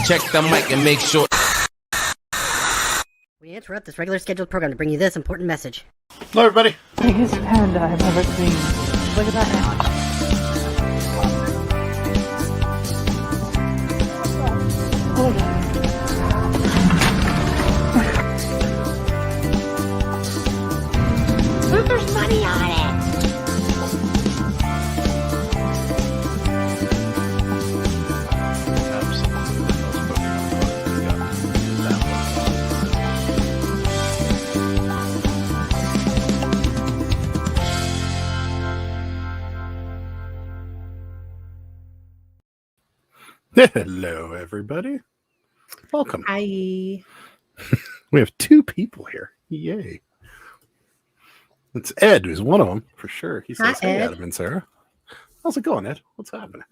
Check the mic and make sure. We interrupt this regular scheduled program to bring you this important message. Hello, everybody. Biggest panda I've ever seen. Look at that now. There's money on it. Hello, everybody. Welcome. Hi. We have two people here. Yay. It's Ed, who's one of them, for sure. He says, Hi, hey, Ed. Adam and Sarah. How's it going, Ed? What's happening?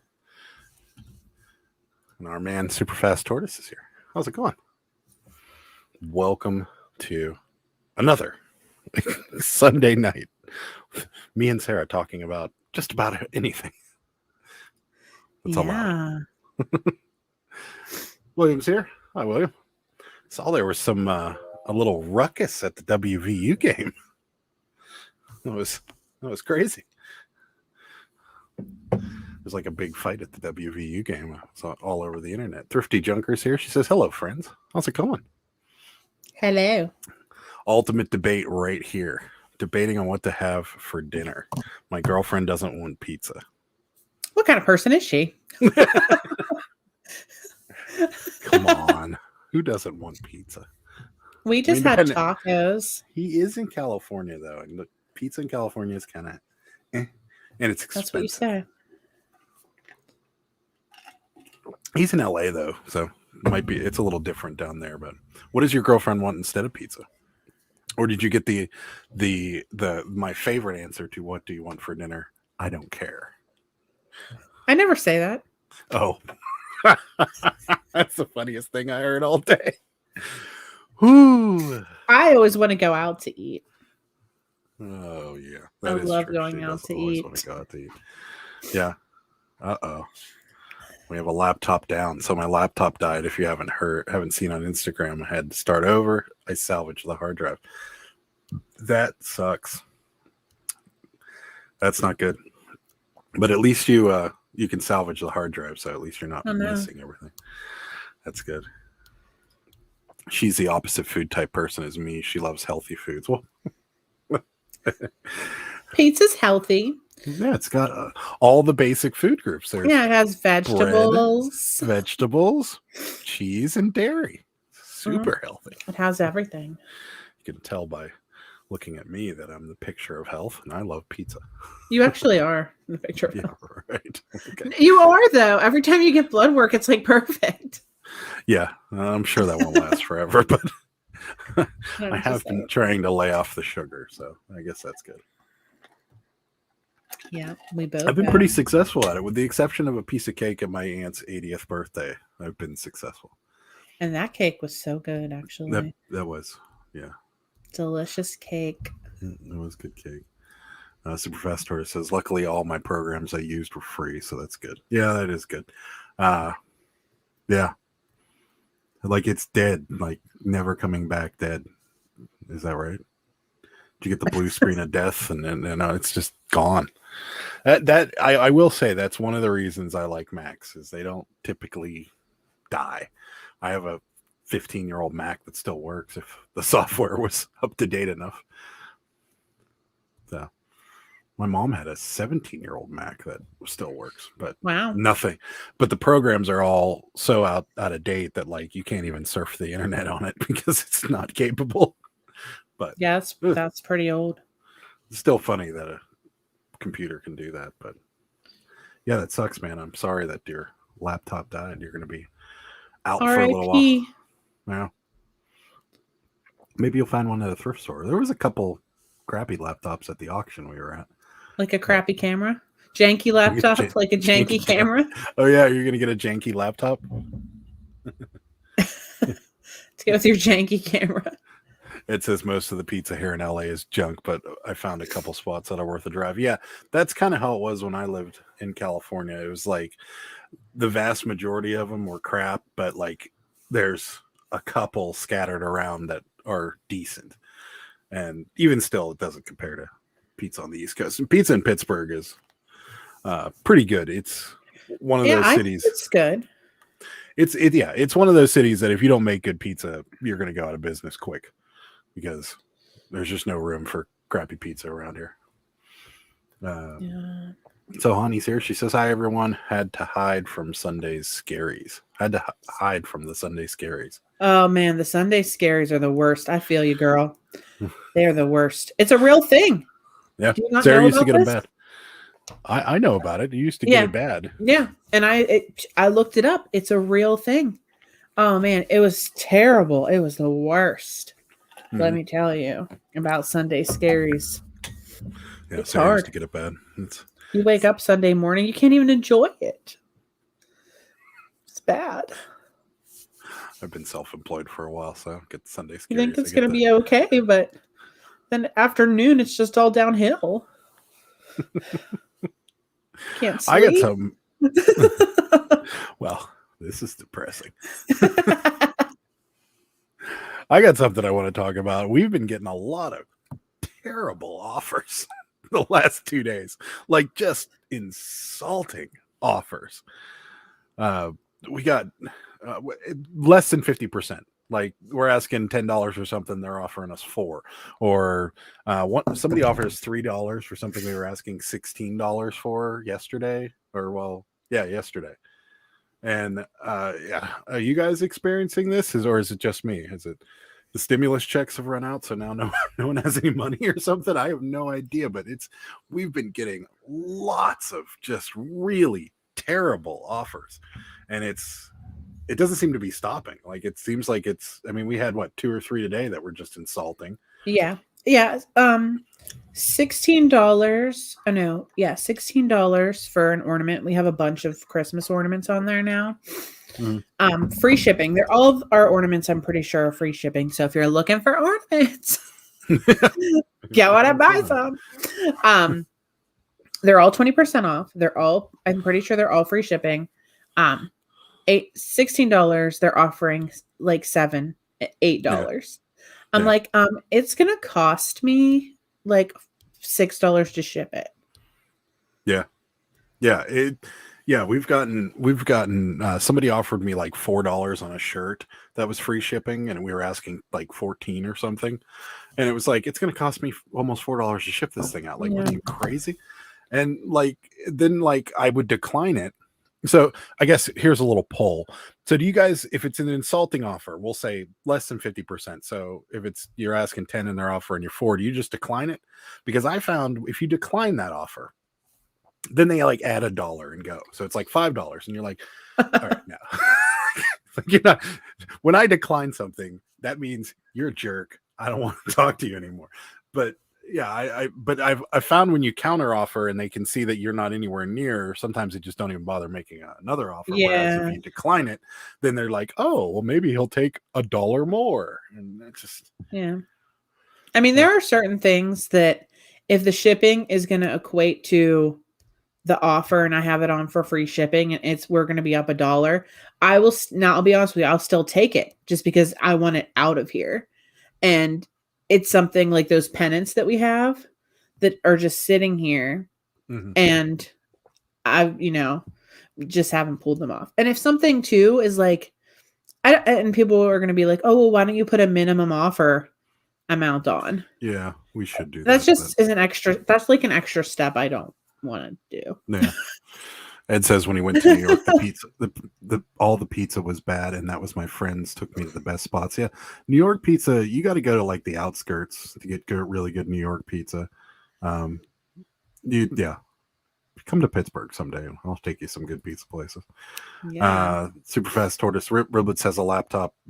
And our man, Superfast Tortoise, is here. How's it going? Welcome to another Sunday night. Me and Sarah talking about just about anything. That's a lot. William's here. Hi, William. Saw there was some a little ruckus at the WVU game. That was crazy. There's like a big fight at the WVU game. I saw it all over the internet. Thrifty Junker's here. She says, hello, friends. How's it going? Hello. Ultimate debate right here. Debating on what to have for dinner. My girlfriend doesn't want pizza. What kind of person is she? Come on. Who doesn't want pizza? We just had tacos. He is in California, though. And the pizza in California is kind of and it's expensive. That's what you say. He's in LA, though, so it's a little different down there. But what does your girlfriend want instead of pizza? Or did you get the my favorite answer to what do you want for dinner? I don't care. I never say that. Oh, that's the funniest thing I heard all day. Whoo. I always want to go out to eat. Oh, yeah. I love going out to eat. Yeah. Uh-oh. We have a laptop down. So my laptop died. If you haven't seen on Instagram, I had to start over. I salvaged the hard drive. That sucks. That's not good. But at least you can salvage the hard drive, so at least you're not missing everything. That's good. She's the opposite food type person as me. She loves healthy foods. Well, pizza's healthy. Yeah, it's got all the basic food groups. There's it has vegetables, cheese, and dairy. Super healthy. It has everything. You can tell by looking at me that I'm the picture of health, and I love pizza. You actually are the picture of health. Right. Okay. You are, though. Every time you get blood work, it's like perfect. Yeah, I'm sure that won't last forever, but I have been trying to lay off the sugar, so I guess that's good. Yeah, we both. I've been pretty successful at it, with the exception of a piece of cake at my aunt's 80th birthday. I've been successful. And that cake was so good, actually. That was, yeah. Delicious cake. It was good cake. Superfast Tortoise says, luckily all my programs I used were free, so that's good. Yeah, that is good. Yeah. Like it's dead, like never coming back dead. Is that right? Did you get the blue screen of death and then it's just gone? I will say that's one of the reasons I like Macs is they don't typically die. I have a 15-year-old Mac that still works if the software was up to date enough. So my mom had a 17-year-old Mac that still works, but nothing. But the programs are all so out of date that like you can't even surf the internet on it because it's not capable. But yeah, that's pretty old. It's still funny that a computer can do that, but yeah, that sucks, man. I'm sorry that your laptop died. You're going to be out for a little while. Yeah. Maybe you'll find one at a thrift store. There was a couple crappy laptops at the auction we were at. Like a crappy camera? Janky laptop? Like a janky camera? Oh, yeah. You're going to get a janky laptop? To go with your janky camera. It says most of the pizza here in LA is junk, but I found a couple spots that are worth a drive. Yeah, that's kind of how it was when I lived in California. It was like the vast majority of them were crap, but like there's a couple scattered around that are decent. And even still, it doesn't compare to pizza on the East Coast. And pizza in Pittsburgh is pretty good. It's one of those I cities. think it's good. It's one of those cities that if you don't make good pizza, you're going to go out of business quick because there's just no room for crappy pizza around here. Yeah. So Honey's here. She says, "Hi everyone. Had to hide from Sunday's scaries. Had to hide from the Sunday scaries." Oh man, the Sunday scaries are the worst. I feel you, girl. They are the worst. It's a real thing. Yeah, Do you not Sarah know used to about get them this? bad. I know about it. You used to Yeah. get it bad. Yeah, and I looked it up. It's a real thing. Oh man, it was terrible. It was the worst. Let me tell you about Sunday scaries. Yeah, It's Sarah hard. used to get it bad. You wake up Sunday morning, you can't even enjoy it. It's bad. I've been self-employed for a while, so I get the Sunday scaries. You think it's going to be okay, but then afternoon, it's just all downhill. Can't sleep. I got some. Well, this is depressing. I got something I want to talk about. We've been getting a lot of terrible offers the last 2 days, like just insulting offers. We got less than 50%. Like we're asking $10 for something, they're offering us $4. Or somebody offered us $3 for something we were asking $16 for yesterday. Yesterday. And are you guys experiencing this? Or is it just me? Is it the stimulus checks have run out, so now no one has any money or something? I have no idea, but we've been getting lots of just really terrible offers, and it doesn't seem to be stopping. Like it seems like we had 2 or 3 today that were just insulting. Yeah. $16. Oh no, yeah, $16 for an ornament. We have a bunch of Christmas ornaments on there now. Free shipping. They're all of our ornaments, I'm pretty sure, are free shipping. So if you're looking for ornaments, get what I buy some. They're all 20% off. I'm pretty sure they're all free shipping. $16. They're offering like $8. I'm like, it's gonna cost me like $6 to ship it. We've gotten somebody offered me like $4 on a shirt that was free shipping, and we were asking like 14 or something, and it was like, it's going to cost me almost $4 to ship this thing out. Like, what are you, crazy? And then I would decline it. So I guess here's a little poll. So do you guys, if it's an insulting offer, we'll say less than 50%. So if you're asking 10 and they're offering you 4, do you just decline it? Because I found if you decline that offer, then they add $1 and go. So it's like $5. And you're like, all right, no. When I decline something, that means you're a jerk. I don't want to talk to you anymore. But yeah, I've found when you counter offer and they can see that you're not anywhere near, sometimes they just don't even bother making another offer. Yeah. Whereas if you decline it, then they're like, oh, well, maybe he'll take $1 more. And that's just, yeah. I mean, there are certain things that if the shipping is going to equate to the offer and I have it on for free shipping and we're going to be up $1, I'll be honest with you, I'll still take it just because I want it out of here. And it's something like those pennants that we have that are just sitting here and I just haven't pulled them off. And if something too is like, and people are going to be like, oh, well, why don't you put a minimum offer amount on? Yeah, we should do that. That's just is an extra, that's like an extra step I don't want to do. Yeah. Ed says when he went to New York, the pizza, all the pizza was bad, and that was my friends took me to the best spots. Yeah, New York pizza, you got to go to the outskirts to get really good New York pizza. Come to Pittsburgh someday. I'll take you some good pizza places. Yeah. Superfast Tortoise Riblets has a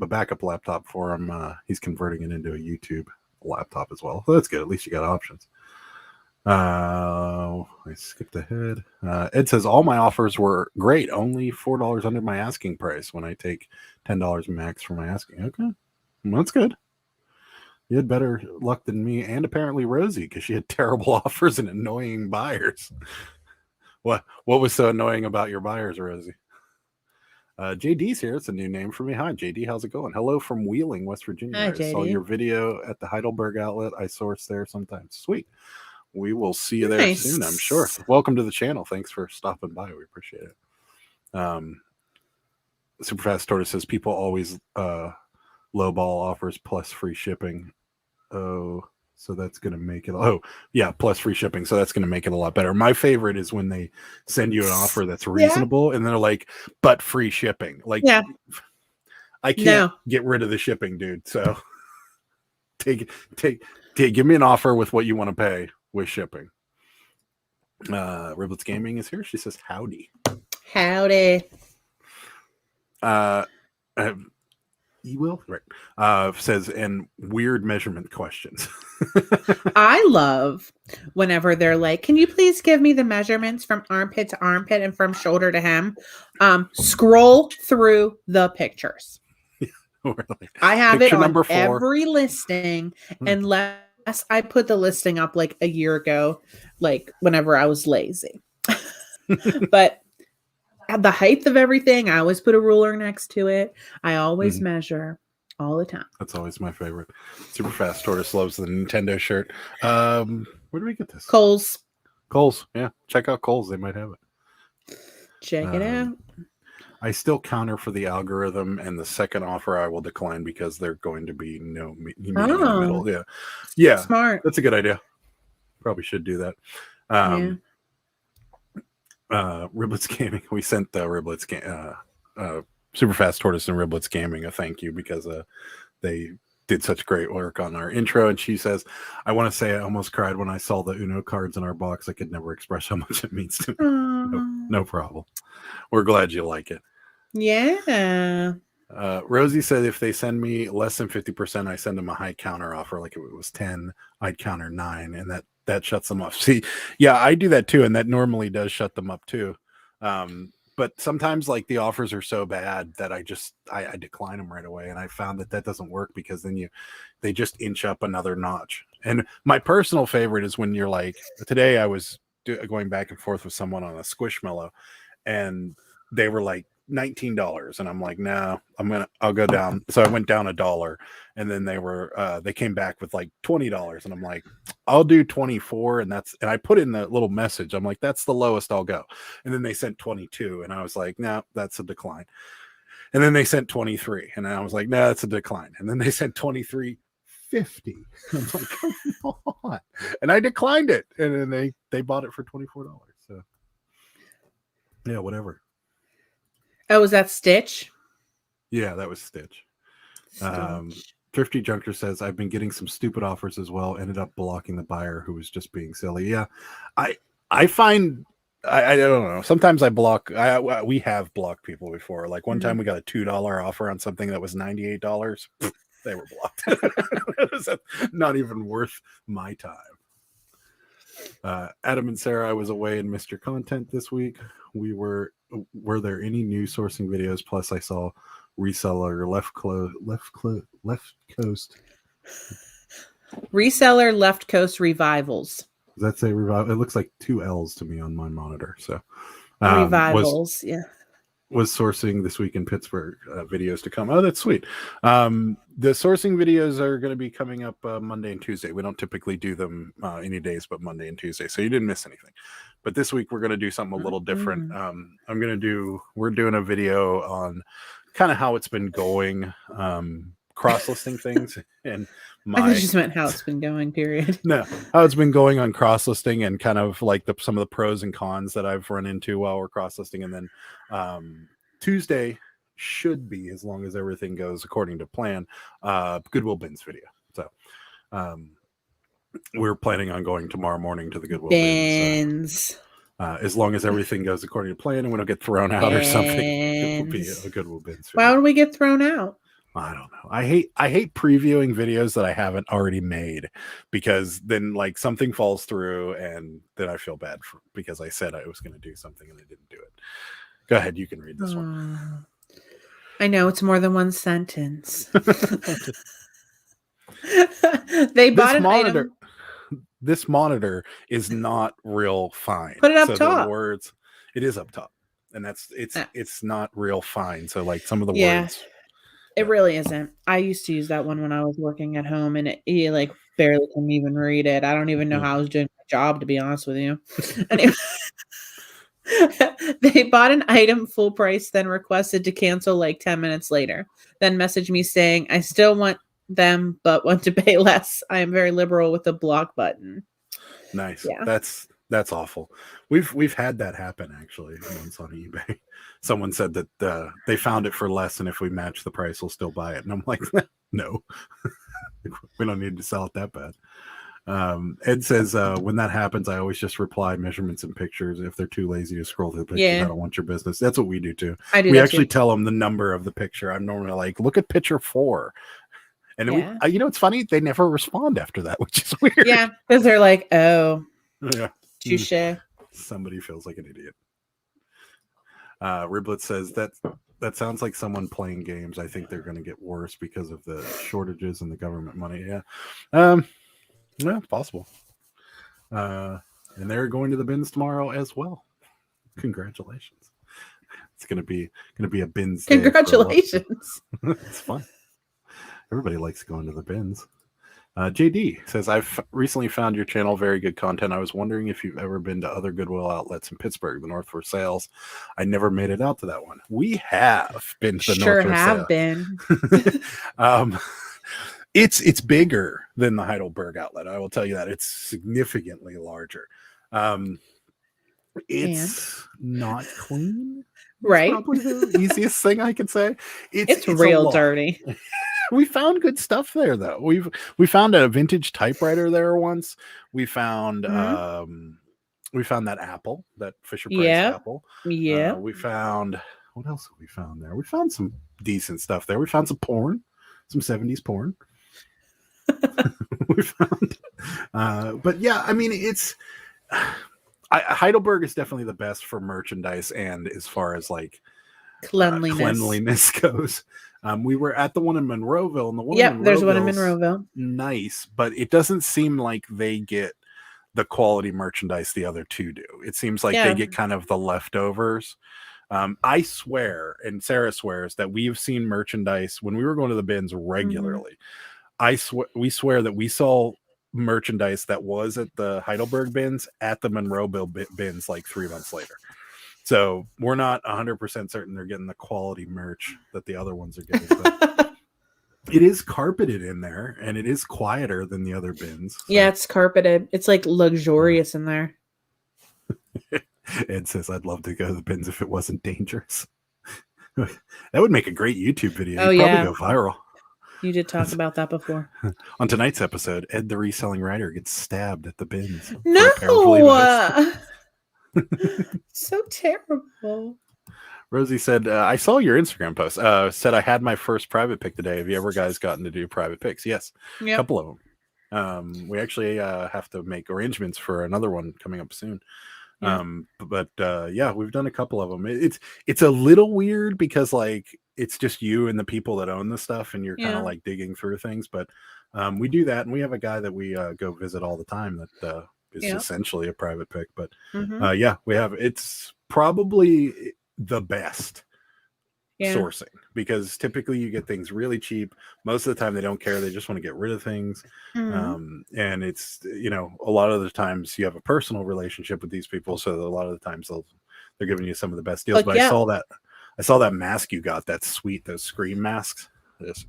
backup laptop for him. He's converting it into a YouTube laptop as well. So that's good. At least you got options. I skipped ahead. Ed says all my offers were great, only $4 under my asking price when I take $10 max for my asking. Okay, well, that's good. You had better luck than me and apparently Rosie because she had terrible offers and annoying buyers. What was so annoying about your buyers, Rosie? JD's here. It's a new name for me. Hi, JD. How's it going? Hello from Wheeling, West Virginia. Hi, I saw JD. your video at the Heidelberg outlet. I source there sometimes. Sweet. We will see you there Nice. soon, I'm sure. Welcome to the channel. Thanks for stopping by. We appreciate it. Superfast Tortoise says people always lowball offers plus free shipping. Oh, so that's going to make it. Oh, yeah, plus free shipping. So that's going to make it a lot better. My favorite is when they send you an offer that's reasonable and they're like, but free shipping. Like, Yeah. I can't get rid of the shipping, dude. So give me an offer with what you want to pay with shipping. Riblets Gaming is here. She says, howdy. Howdy. You will, right? Says, and weird measurement questions. I love whenever they're like, can you please give me the measurements from armpit to armpit and from shoulder to hem? Scroll through the pictures. I have Picture it on number 4. every listing, unless I put the listing up like a year ago, like whenever I was lazy. But at the height of everything, I always put a ruler next to it. I always measure all the time. That's always my favorite. Superfast Tortoise loves the Nintendo shirt. Where do we get this? Kohl's. Yeah. Check out Kohl's. They might have it. Check it out. I still counter for the algorithm, and the second offer I will decline because they're going to be no medium in the middle. Yeah. Smart. That's a good idea. Probably should do that. Riblets Gaming. We sent the Riblets Superfast Tortoise and Riblets Gaming a thank you because they did such great work on our intro. And she says, I want to say I almost cried when I saw the Uno cards in our box. I could never express how much it means to me. No problem. We're glad you like it. Yeah. Rosie said if they send me less than 50%, I send them a high counter offer. Like if it was 10, I'd counter 9, and that shuts them off. See, yeah, I do that too, and that normally does shut them up too. But sometimes like the offers are so bad that I decline them right away, and I found that doesn't work because then they just inch up another notch. And my personal favorite is when you're like, today I was going back and forth with someone on a Squishmallow, and they were like $19, and I'm like, no, I'll go down. So I went down $1, and then they came back with like $20, and I'm like, I'll do 24, and I put in the little message. I'm like, that's the lowest I'll go. And then they sent 22, and I was like, no, that's a decline. And then they sent 23, and I was like, no, that's a decline. And then they sent 23.50. I'm like, come on. And I declined it, and then they bought it for $24. So yeah, whatever. Oh, was that Stitch? Yeah, that was Stitch. Thrifty Junker says, I've been getting some stupid offers as well. Ended up blocking the buyer who was just being silly. Yeah, I find, I don't know. Sometimes I block. We have blocked people before. Like one time we got a $2 offer on something that was $98. They were blocked. It was not even worth my time. Adam and Sarah, I was away and missed your content this week. Were there any new sourcing videos? Plus, I saw reseller left coast. Reseller left coast revivals. Does that say revival? It looks like 2 L's to me on my monitor. So revivals, was sourcing this week in Pittsburgh videos to come. Oh, that's sweet. The sourcing videos are going to be coming up Monday and Tuesday. We don't typically do them any days but Monday and Tuesday, so you didn't miss anything. But this week we're going to do something a little different. We're doing a video on kind of how it's been going, cross-listing things, and I thought you just meant how it's been going, period. No, how it's been going on cross-listing and kind of like some of the pros and cons that I've run into while we're cross-listing. And then Tuesday should be, as long as everything goes according to plan, Goodwill Bins video. So we're planning on going tomorrow morning to the Goodwill Bins. As long as everything goes according to plan and we don't get thrown out or something, it will be a Goodwill Bins video. Why would we get thrown out? I don't know. I hate previewing videos that I haven't already made, because then like something falls through and then I feel bad because I said I was going to do something and I didn't do it. Go ahead. You can read this one. I know it's more than one sentence. They bought This an monitor, item. this monitor is not real fine. Put it up so top. The words, it is up top, and it's not real fine. So like some of the Yeah. words, It really isn't. I used to use that one when I was working at home, and it like barely can even read it. I don't even know how I was doing my job, to be honest with you. Anyway, they bought an item full price, then requested to cancel like 10 minutes later. Then messaged me saying, "I still want them, but want to pay less. I am very liberal with the block button." nice. Yeah. That's awful. We've had that happen actually once on eBay. Someone said that they found it for less, and if we match the price, we'll still buy it. And I'm like, no, we don't need to sell it that bad. Ed says, when that happens, I always just reply measurements and pictures. If they're too lazy to scroll through the pictures, I don't want your business. That's what we do too. We actually tell them the number of the picture. I'm normally like, look at picture 4. And then it's funny. They never respond after that, which is weird. Yeah, because they're like, oh, yeah. touche. Somebody feels like an idiot. Riblet says that sounds like someone playing games. I think they're going to get worse because of the shortages and the government money. Yeah. Yeah, possible. And they're going to the bins tomorrow as well. Congratulations. It's gonna be a bins day. Congratulations. It's fun. Everybody likes going to the bins. JD says, I've recently found your channel very good content. I was wondering if you've ever been to other Goodwill outlets in Pittsburgh, the North for Sales. I never made it out to that one. We have been to the North for Sales. Been. It's bigger than the Heidelberg outlet. I will tell you that. It's significantly larger. It's not clean. Right. Probably the easiest thing I can say. It's real dirty. We found good stuff there, though. We found a vintage typewriter there once. We found that apple, that Fisher Price apple. Yeah. We found, what else have we found there? We found some decent stuff there. We found some porn, some 70s porn. We found, but yeah, I mean, Heidelberg is definitely the best for merchandise and as far as like cleanliness goes. We were at the one in Monroeville, and the one in there's one in Monroeville. Nice, but it doesn't seem like they get the quality merchandise the other two do. It seems like they get kind of the leftovers. I swear, and Sarah swears, that we have seen merchandise when we were going to the bins regularly. We swear that we saw merchandise that was at the Heidelberg bins at the Monroeville bins like 3 months later. So we're not 100% certain they're getting the quality merch that the other ones are getting. But it is carpeted in there, and it is quieter than the other bins. So. Yeah, it's carpeted. It's like luxurious in there. Ed says, I'd love to go to the bins if it wasn't dangerous. That would make a great YouTube video. You'd probably go viral. You did talk about that before. On tonight's episode, Ed the reselling writer gets stabbed at the bins. No! So terrible. Rosie said, I saw your Instagram post. Said I had my first private pick today. Have you ever guys gotten to do private picks? Yes. A couple of them. We actually have to make arrangements for another one coming up soon. But we've done a couple of them. It's a little weird because like it's just you and the people that own the stuff, and you're kind of like digging through things. But we do that, and we have a guy that we go visit all the time that is essentially a private pick. But we have. It's probably the best sourcing, because typically you get things really cheap. Most of the time they don't care, they just want to get rid of things. And it's, a lot of the times you have a personal relationship with these people, so a lot of the times they're giving you some of the best deals. But I saw that mask you got, that's sweet, those Scream masks.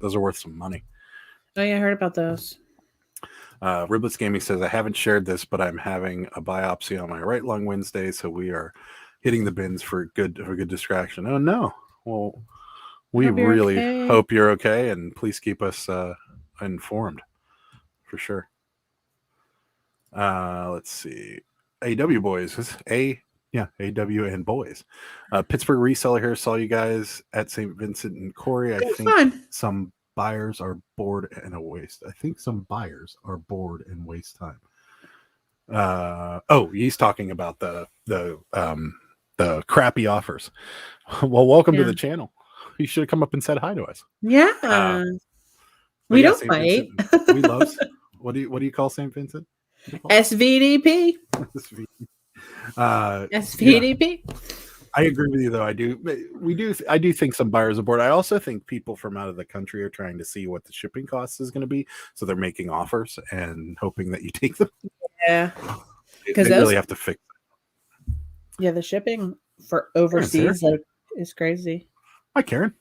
Those are worth some money. Oh yeah, I heard about those. Riblets Gaming says, I haven't shared this, but I'm having a biopsy on my right lung Wednesday, so we are hitting the bins for good distraction. Oh no. Well, we really hope you're okay, and please keep us informed for sure. Let's see. AW Boys. AW and Boys. Pittsburgh reseller here. Saw you guys at St. Vincent and Corey. I think some buyers are bored and waste time. He's talking about the crappy offers. Well, welcome to the channel. You should have come up and said hi to us. Yeah. We don't fight. what do you call St. Vincent? SVDP. Yeah, SVDP. I agree with you though. I do think some buyers are bored. I also think people from out of the country are trying to see what the shipping cost is going to be, so they're making offers and hoping that you take them. Yeah, They really have to fix it. Yeah, the shipping for overseas is crazy. Hi, Karen.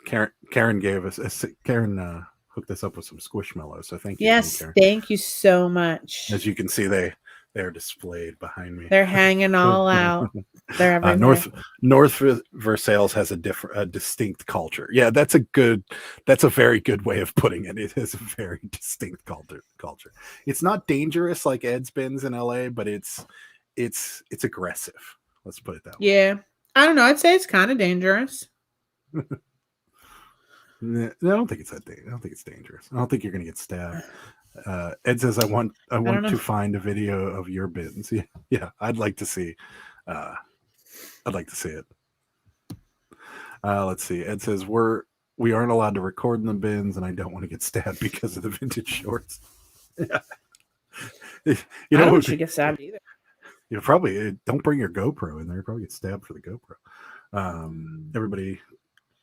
Karen gave us Karen hooked us up with some Squishmallows. So thank you. Yes, Karen. thank you so much. As you can see, they're displayed behind me. They're hanging all out. They're everywhere. North Versailles has a distinct culture. Yeah, that's a very good way of putting it. It is a very distinct culture. It's not dangerous like Ed's Bins in LA, but it's aggressive. Let's put it that way. Yeah. I don't know. I'd say it's kind of dangerous. I don't think it's that dangerous. I don't think it's dangerous. I don't think you're going to get stabbed. Ed says, I want to find a video of your bins. Yeah, I'd like to see. I'd like to see it. Let's see. Ed says we aren't allowed to record in the bins, and I don't want to get stabbed because of the vintage shorts. Yeah. I don't want you to get stabbed either. You probably don't bring your GoPro in there. You probably get stabbed for the GoPro. Everybody.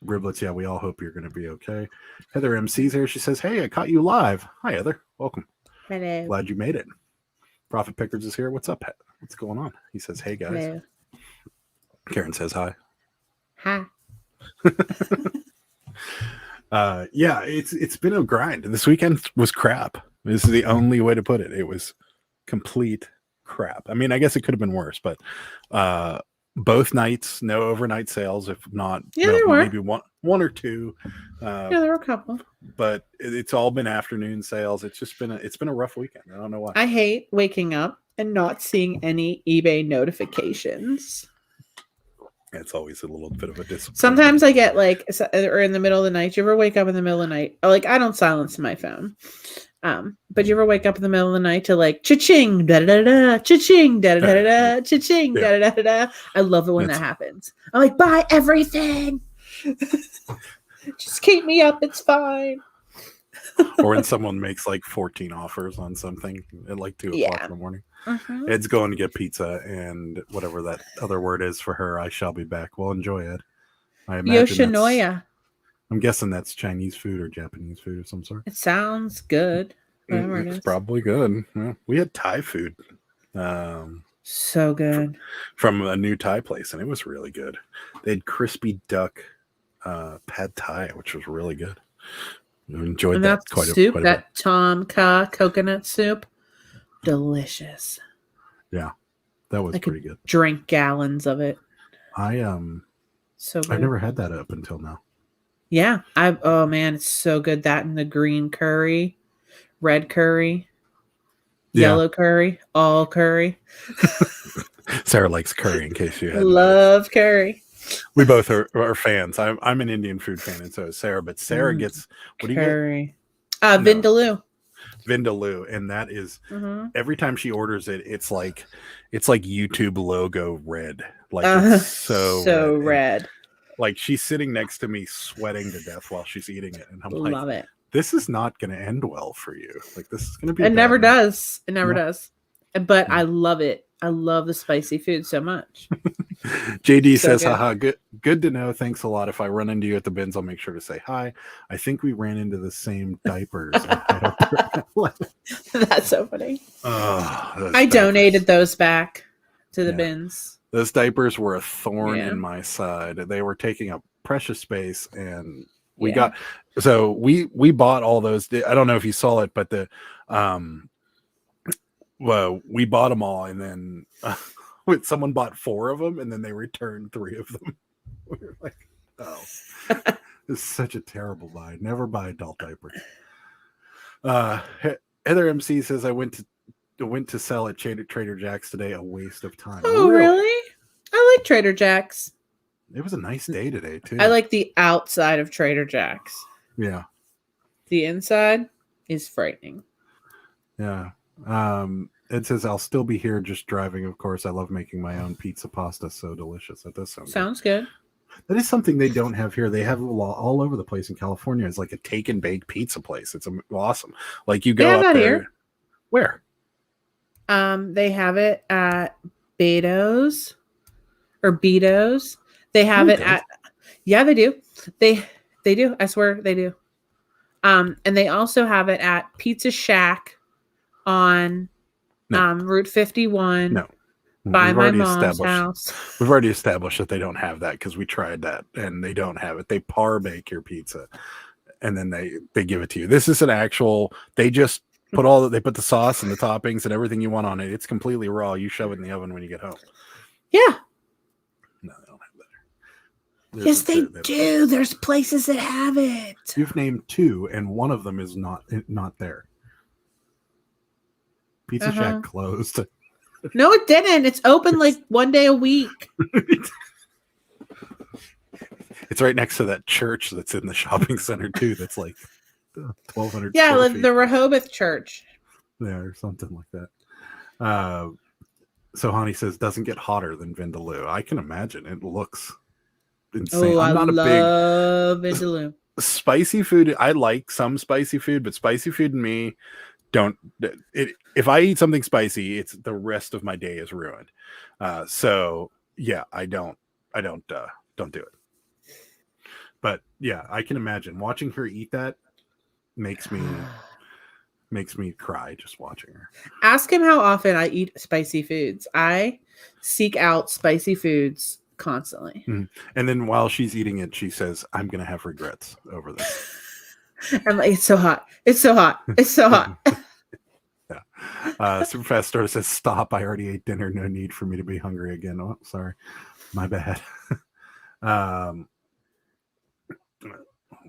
Riblets, yeah, we all hope you're going to be okay. Heather MC's here. She says, hey, I caught you live. Hi, Heather. Welcome. Hello. Glad you made it. Prophet Pickers is here. What's up? What's going on? He says, hey, guys. Hello. Karen says hi. Hi. Yeah, it's been a grind. This weekend was crap. This is the only way to put it. It was complete crap. I mean, I guess it could have been worse, but both nights, no overnight sales. If not, there were maybe one or two. Yeah, there were a couple. But it's all been afternoon sales. It's just been a rough weekend. I don't know why. I hate waking up and not seeing any eBay notifications. It's always a little bit of a disappointment. Sometimes I get or in the middle of the night. You ever wake up in the middle of the night? I don't silence my phone. But you ever wake up in the middle of the night to cha-ching, da-da-da-da, cha-ching, da-da-da-da, cha-ching, da-da-da-da. I love it when that happens. I'm like, buy everything. Just keep me up. It's fine. Or when someone makes 14 offers on something at 2 o'clock in the morning. Mm-hmm. Ed's going to get pizza and whatever that other word is for her. I shall be back. Well, enjoy, Ed. I imagine Yoshinoya. I'm guessing that's Chinese food or Japanese food of some sort. It sounds good. Whatever it is. It's probably good. Well, we had Thai food. So good. From a new Thai place, and it was really good. They had crispy duck pad Thai, which was really good. I enjoyed that quite a bit. That Tom Kha coconut soup. Delicious. Yeah. That was pretty good. Drink gallons of it. So good. I've never had that up until now. Yeah. Oh man, it's so good. That and the green curry, red curry, yellow curry, all curry. Sarah likes curry in case you hadn't love curry. We both are fans. I'm an Indian food fan, and so is Sarah. But Sarah gets what curry. Do you get? Vindaloo. Vindaloo, and that is every time she orders it, it's like YouTube logo red. It's so red. She's sitting next to me sweating to death while she's eating it, and I'm love it. This is not going to end well for you. This is going to be. It never does. It never does. But I love it. I love the spicy food so much. JD says, haha, good to know. Thanks a lot. If I run into you at the bins, I'll make sure to say hi. I think we ran into the same diapers. That's so funny. I donated those back to the bins. Those diapers were a thorn in my side. They were taking up precious space, and we bought all those. I don't know if you saw it, but we bought them all, and then someone bought 4 of them, and then they returned 3 of them. We were like, oh, this is such a terrible buy. Never buy adult diapers. Heather MC says, I went to sell at Trader Jack's today. A waste of time. Oh, really? I like Trader Jack's. It was a nice day today, too. I like the outside of Trader Jack's. Yeah. The inside is frightening. Yeah. It says, I'll still be here just driving, of course. I love making my own pizza pasta. So delicious. That does sound good. That is something they don't have here. They have all over the place in California. It's like a take and bake pizza place. It's awesome. Like you They go have up that there. here. Where? They have it at Beto's or Beto's. They have it at they do. They do. I swear they do. And they also have it at Pizza Shack on Route 51. No. By my mom's house. We've already established that they don't have that because we tried that and they don't have it. They par bake your pizza and then they give it to you. This is an actual, they just they put the sauce and the toppings and everything you want on it. It's completely raw. You shove it in the oven when you get home. Yeah. No, they don't have that. Yes, they do. There's places that have it. You've named 2 and one of them is not there. Pizza Shack closed. No, it didn't. It's open like one day a week. It's right next to that church that's in the shopping center too. That's like 1,200. Yeah, like the Rehoboth Church. Yeah, or something like that. So Hani says doesn't get hotter than Vindaloo. I can imagine. It looks insane. Oh, I'm not love Vindaloo. Spicy food. I like some spicy food, but spicy food and me don't. If I eat something spicy, it's the rest of my day is ruined. So yeah, I don't do it. But yeah, I can imagine watching her eat that makes me cry just watching her. Ask him how often I eat spicy foods. I seek out spicy foods constantly. Mm-hmm. And then while she's eating it, she says, "I'm gonna have regrets over this." I'm like, it's so hot. It's so hot. It's so hot. Yeah. Superfast Store says, "Stop! I already ate dinner. No need for me to be hungry again." Oh, sorry, my bad. Oh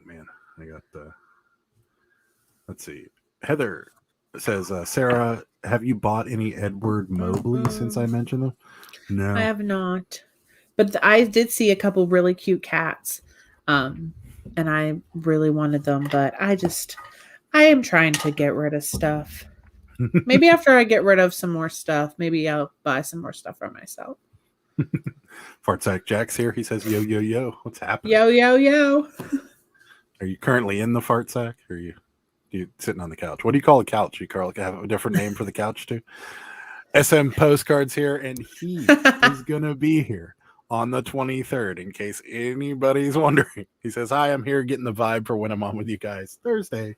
man, I got the. Let's see. Heather says, "Sarah, have you bought any Edward Mobley since I mentioned them?" No, I have not. But I did see a couple really cute cats. And I really wanted them, but I am trying to get rid of stuff. Maybe after I get rid of some more stuff, maybe I'll buy some more stuff for myself. Fartsack Jack's here. He says, "Yo, yo, yo, what's happening?" Yo, yo, yo. Are you currently in the fart sack, or are you sitting on the couch? What do you call a couch? You Carl have a different name for the couch too. SM Postcards here, and he is gonna be here on the 23rd. In case anybody's wondering, he says, "Hi, I'm here getting the vibe for when I'm on with you guys Thursday."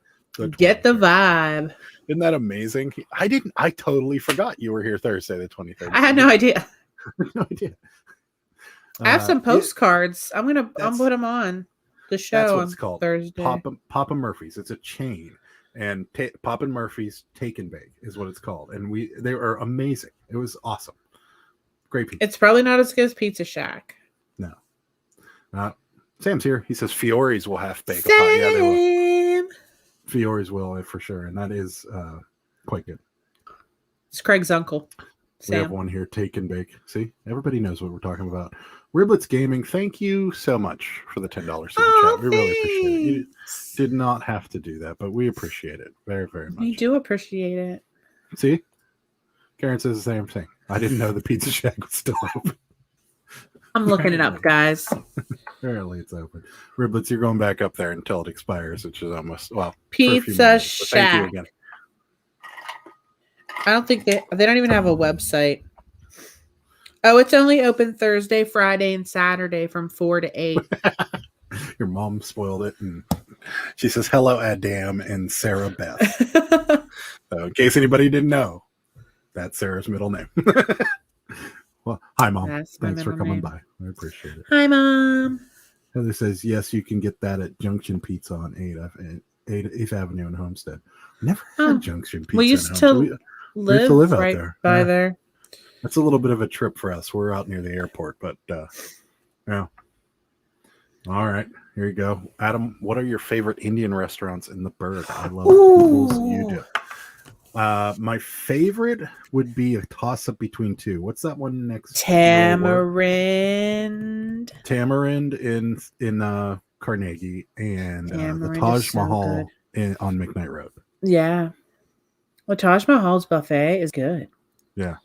Get the vibe. Isn't that amazing? I totally forgot you were here Thursday the 23rd. I had no idea. No idea. I have some postcards. I'm put them on the show. That's what on it's called. Thursday. Papa Murphy's. It's a chain, and Papa Murphy's Take and Bake is what it's called. And they are amazing. It was awesome. Great pizza. It's probably not as good as Pizza Shack. No. Sam's here. He says Fiore's will half bake a Sam! pie. Yeah, they will. Fiore's will for sure, and that is quite good. It's Craig's uncle. We have one here, Take and Bake. See, everybody knows what we're talking about. Riblets Gaming, thank you so much for the $10 super chat. We really appreciate it. You did not have to do that, but we appreciate it very, very much. We do appreciate it. See, Karen says the same thing. I didn't know the Pizza Shack was still open. I'm looking it up, guys. Apparently it's open. Riblets, you're going back up there until it expires, which is almost, well, Pizza Shack. Thank you again. I don't think they don't even have a website. Oh, it's only open Thursday, Friday, and Saturday from 4 to 8. Your mom spoiled it, and she says, "Hello, Adam and Sarah Beth." So in case anybody didn't know, that's Sarah's middle name. Well, hi, Mom. Thanks for coming by. I appreciate it. Hi, Mom. Heather says, "Yes, you can get that at Junction Pizza on 8th Avenue in Homestead." Never had Junction Pizza. We used to live out there. By there. That's a little bit of a trip for us. We're out near the airport, but yeah. All right, here you go. Adam, what are your favorite Indian restaurants in the Berg? I love it. You do. My favorite would be a toss-up between two. What's that one next? Tamarind. Tamarind in Carnegie, and the Taj Mahal on McKnight Road. Yeah. Well, Taj Mahal's buffet is good. Yeah.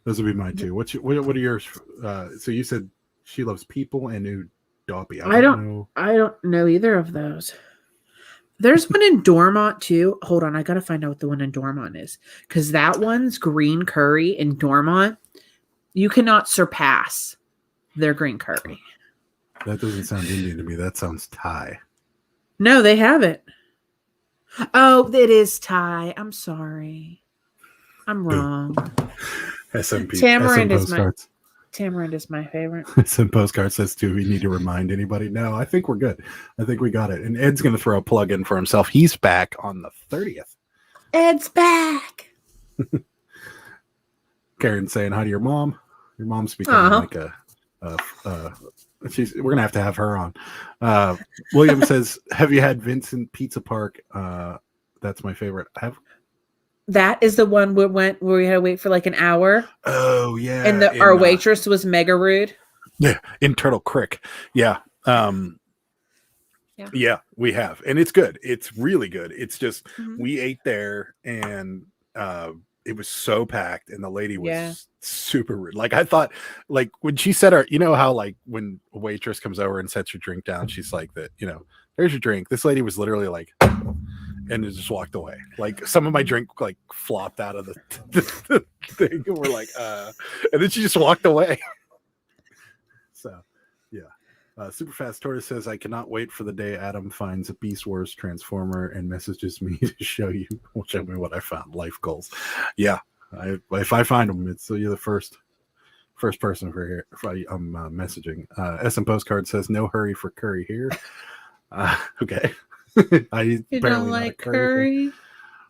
Those would be my two. What are yours? So you said she loves people and Doppy. I don't know either of those. There's one in Dormont too. Hold on, I gotta find out what the one in Dormont is, because that one's green curry in Dormont. You cannot surpass their green curry. That doesn't sound Indian to me. That sounds Thai. No, they have it. Oh, it is Thai. I'm sorry. I'm wrong. SMP. Tamarind SM is my postcards. Tamarind is my favorite. SM postcard says, do we need to remind anybody? No, I think we're good. I think we got it. And Ed's going to throw a plug in for himself. He's back on the 30th. Ed's back. Karen saying hi to your mom. Your mom's becoming like we're going to have her on. William says, have you had Vincent Pizza Park? That's my favorite. That is the one where we had to wait for like an hour. Oh yeah. And our waitress was mega rude. Yeah, in Turtle Creek. Yeah. Yeah, we have. And it's good. It's really good. It's just we ate there and it was so packed and the lady was super rude. Like I thought, like when she said you know how like when a waitress comes over and sets your drink down, she's like that, you know, there's your drink. This lady was literally like, and it just walked away. Like some of my drink like flopped out of the thing, and we're like, and then she just walked away. So, yeah. Super Fast Tortoise says, "I cannot wait for the day Adam finds a Beast Wars Transformer and messages me to show me what I found. Life goals." Yeah, if I find them, you're the first person for here. I'm messaging. SM Postcard says, "No hurry for curry here." Okay. You don't like curry?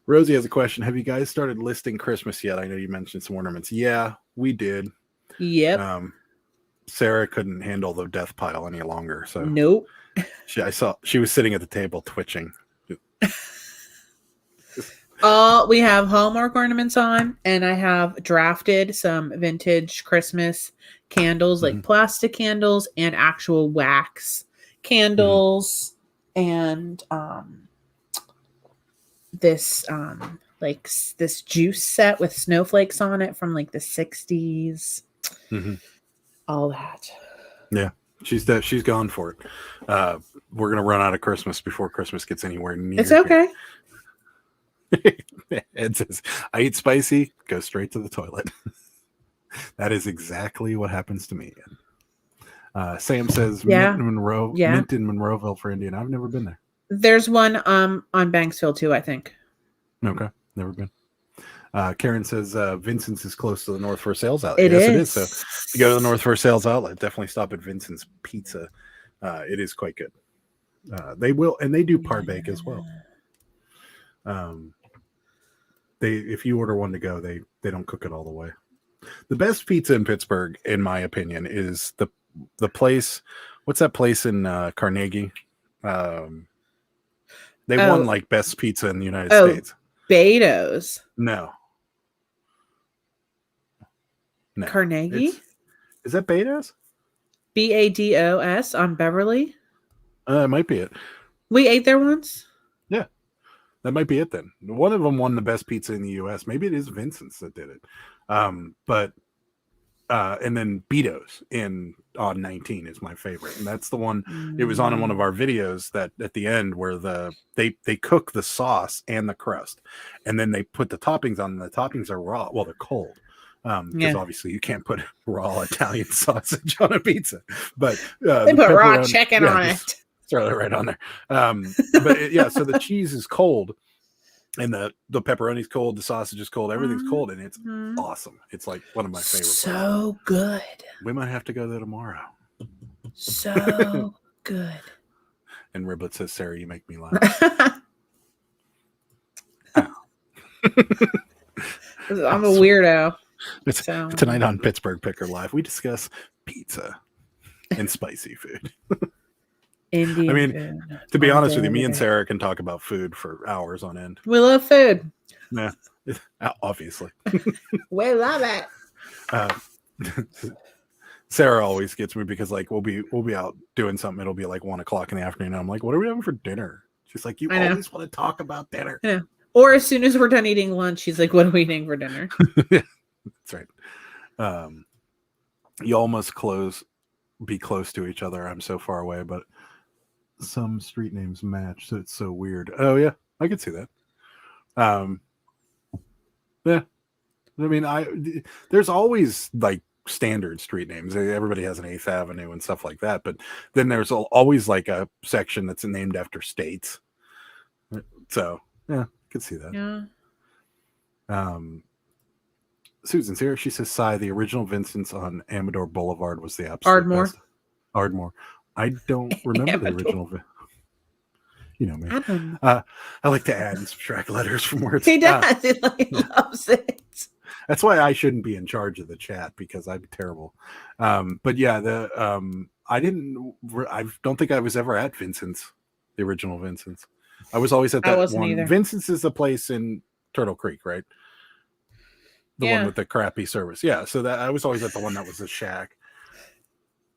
Rosie has a question. Have you guys started listing Christmas yet? I know you mentioned some ornaments. Yeah, we did. Yep. Sarah couldn't handle the death pile any longer. So nope. I saw she was sitting at the table twitching. We have Hallmark ornaments on, and I have drafted some vintage Christmas candles, like plastic candles and actual wax candles. And this this juice set with snowflakes on it from like the 60s. All that. Yeah, she's gone for it. We're gonna run out of Christmas before Christmas gets anywhere near. It's okay. Ed says, "I eat spicy, go straight to the toilet." That is exactly what happens to me. Sam says, Mint in Monroeville for Indiana. I've never been there. There's one on Banksville too, I think. Okay, never been. Karen says Vincent's is close to the North for Sales Outlet. It is. So if you go to the North for Sales Outlet, definitely stop at Vincent's Pizza. It is quite good. They do par bake as well. If you order one to go, they don't cook it all the way. The best pizza in Pittsburgh, in my opinion, is the place. What's that place in Carnegie? They won like best pizza in the United States. Beto's. No. Carnegie? Is that Beto's? BADOS on Beverly? It might be it. We ate there once? Yeah. That might be it then. One of them won the best pizza in the U.S. Maybe it is Vincent's that did it. And then Beto's on 19 is my favorite. And that's the one, it was on in one of our videos that at the end where they cook the sauce and the crust. And then they put the toppings on, and the toppings are raw. Well, they're cold. Because obviously you can't put raw Italian sausage on a pizza. But they put raw chicken on it. Throw it right on there. So the cheese is cold. And the pepperoni's cold, the sausage is cold, everything's cold, and it's awesome. It's like one of my favorites. So good. We might have to go there tomorrow. So good. And Riblet says, "Sarah, you make me laugh." I'm a weirdo. Tonight on Pittsburgh Picker Live, we discuss pizza and spicy food. Indian food. To be honest with you, me and Sarah can talk about food for hours on end. We love food. Yeah, obviously. We love it. Sarah always gets me because like we'll be out doing something. It'll be like 1:00 in the afternoon. And I'm like, "What are we having for dinner?" She's like, "You always want to talk about dinner." I know. Or as soon as we're done eating lunch, she's like, "What are we eating for dinner?" That's right. You all must close be close to each other. I'm so far away, but some street names match, so it's so weird. Oh yeah, I could see that. Yeah, I mean, there's always like standard street names. Everybody has an 8th Avenue and stuff like that, but then there's always like a section that's named after states. So yeah, I could see that. Yeah. Susan's here. She says, "Sigh, the original Vincent's on Amador Boulevard was the absolute Ardmore. best." Ardmore. I don't remember the original. You know me. I like to add and subtract letters from words. He does. He loves it. That's why I shouldn't be in charge of the chat, because I'm terrible. But yeah, I don't think I was ever at Vincent's, the original Vincent's. I was always at that one. Either. Vincent's is the place in Turtle Creek, right? The one with the crappy service. Yeah, so that I was always at the one that was a shack.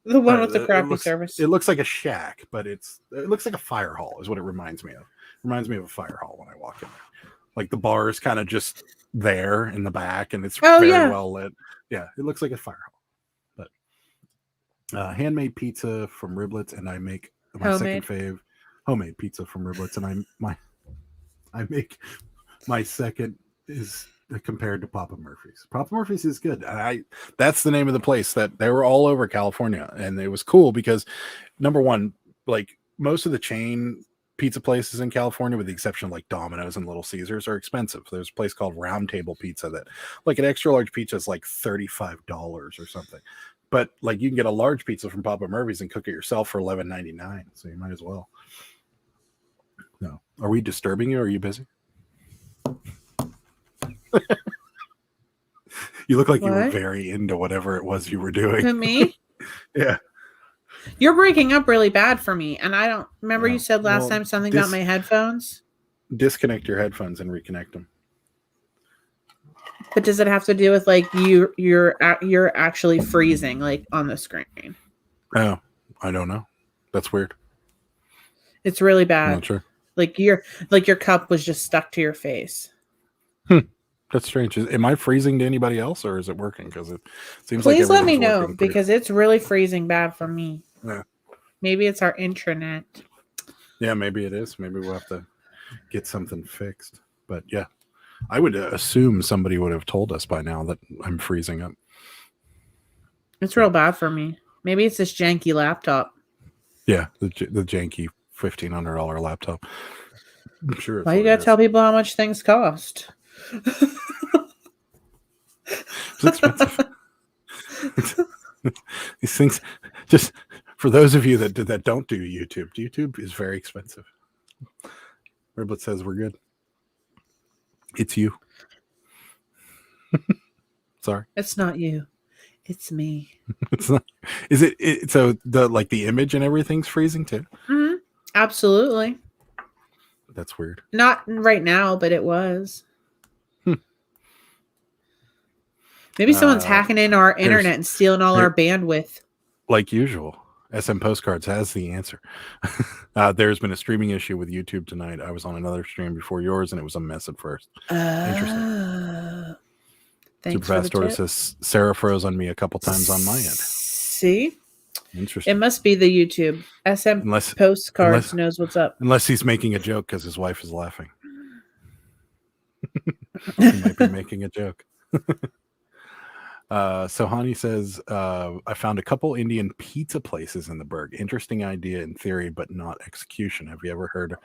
The one with the crappy service. It looks like a shack, but it looks like a fire hall is what it reminds me of. It reminds me of a fire hall when I walk in there. Like the bar is kind of just there in the back, and it's very well lit. Yeah, it looks like a fire hall. But handmade pizza from Riblets, and I make my second fave homemade pizza from Riblets, and I make my second is compared to Papa Murphy's. Papa Murphy's is good. That's the name of the place that they were all over California, and it was cool because number one, like most of the chain pizza places in California, with the exception of like Domino's and Little Caesars, are expensive. There's a place called Round Table Pizza that like an extra large pizza is like $35 or something. But like you can get a large pizza from Papa Murphy's and cook it yourself for $11.99. So you might as well. No. Are we disturbing you? Or are you busy? You look like you were very into whatever it was you were doing. To me? Yeah. You're breaking up really bad for me. And I don't remember you said last time something about my headphones. Disconnect your headphones and reconnect them. But does it have to do with like you're actually freezing like on the screen? Oh, I don't know. That's weird. It's really bad. I'm not sure. Like your cup was just stuck to your face. That's strange. Am I freezing to anybody else, or is it working? Because it seems Please like let me know, because it's really freezing bad for me. Yeah. Maybe it's our intranet. Yeah, maybe it is. Maybe we'll have to get something fixed. But yeah, I would assume somebody would have told us by now that I'm freezing up. It's real bad for me. Maybe it's this janky laptop. Yeah, the janky $1,500 laptop. I'm sure. Why you gotta tell people how much things cost? It's expensive. These things, just for those of you that don't do YouTube is very expensive. Riblet says we're good. It's you. Sorry. It's not you. It's me. It's not. Is it? So the image and everything's freezing too? Mm-hmm. Absolutely. That's weird. Not right now, but it was. Maybe someone's hacking into our internet and stealing all our bandwidth. Like usual, SM Postcards has the answer. There's been a streaming issue with YouTube tonight. I was on another stream before yours, and it was a mess at first. Interesting. Superfast Order says Sarah froze on me a couple times on my end. See? Interesting. It must be the YouTube. SM Postcards knows what's up. Unless he's making a joke because his wife is laughing. He might be making a joke. Sohani says, I found a couple Indian pizza places in the Berg. Interesting idea in theory, but not execution. Have you ever heard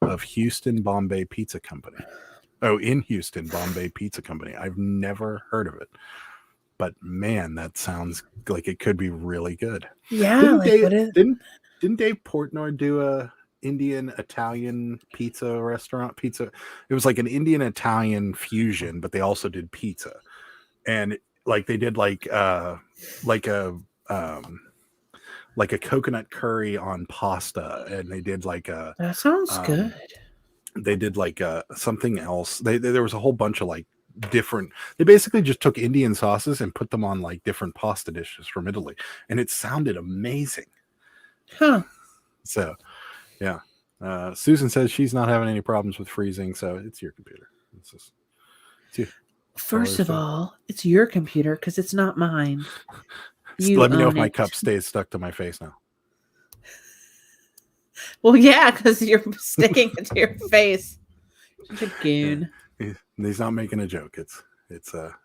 of Houston Bombay Pizza Company? Oh, in Houston, Bombay Pizza Company. I've never heard of it. But man, that sounds like it could be really good. Yeah. Didn't Dave Portnoy do a Indian Italian pizza restaurant? It was like an Indian Italian fusion, but they also did pizza. And like they did like a coconut curry on pasta, and they did like a that sounds good. They did like something else. There was a whole bunch of like different. They basically just took Indian sauces and put them on like different pasta dishes from Italy, and it sounded amazing. Huh. So, yeah. Susan says she's not having any problems with freezing, so it's your computer. It's you. First of all, it's your computer because it's not mine. Let me know if own my it. cup stays stuck to my face now. Well, yeah, because you're sticking it to your face. Such a goon. He's not making a joke. It's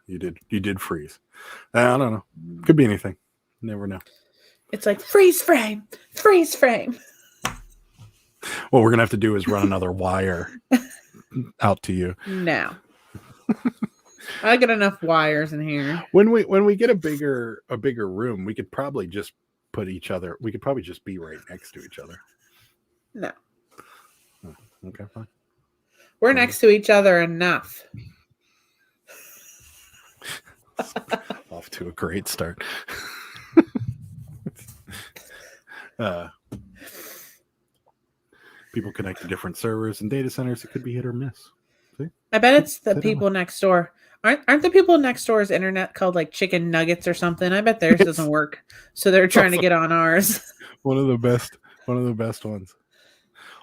you did freeze. I don't know. Could be anything. Never know. It's like freeze frame, freeze frame. What we're gonna have to do is run another wire out to you. No. I got enough wires in here. When we get a bigger room, we could probably just put each other. We could probably just be right next to each other. No. Oh, okay, fine. We're next to each other enough. Off to a great start. People connect to different servers and data centers. It could be hit or miss. See? I bet it's the people next door. Aren't the people next door's internet called like chicken nuggets or something? I bet theirs doesn't work. So they're trying to get on ours. One of the best ones.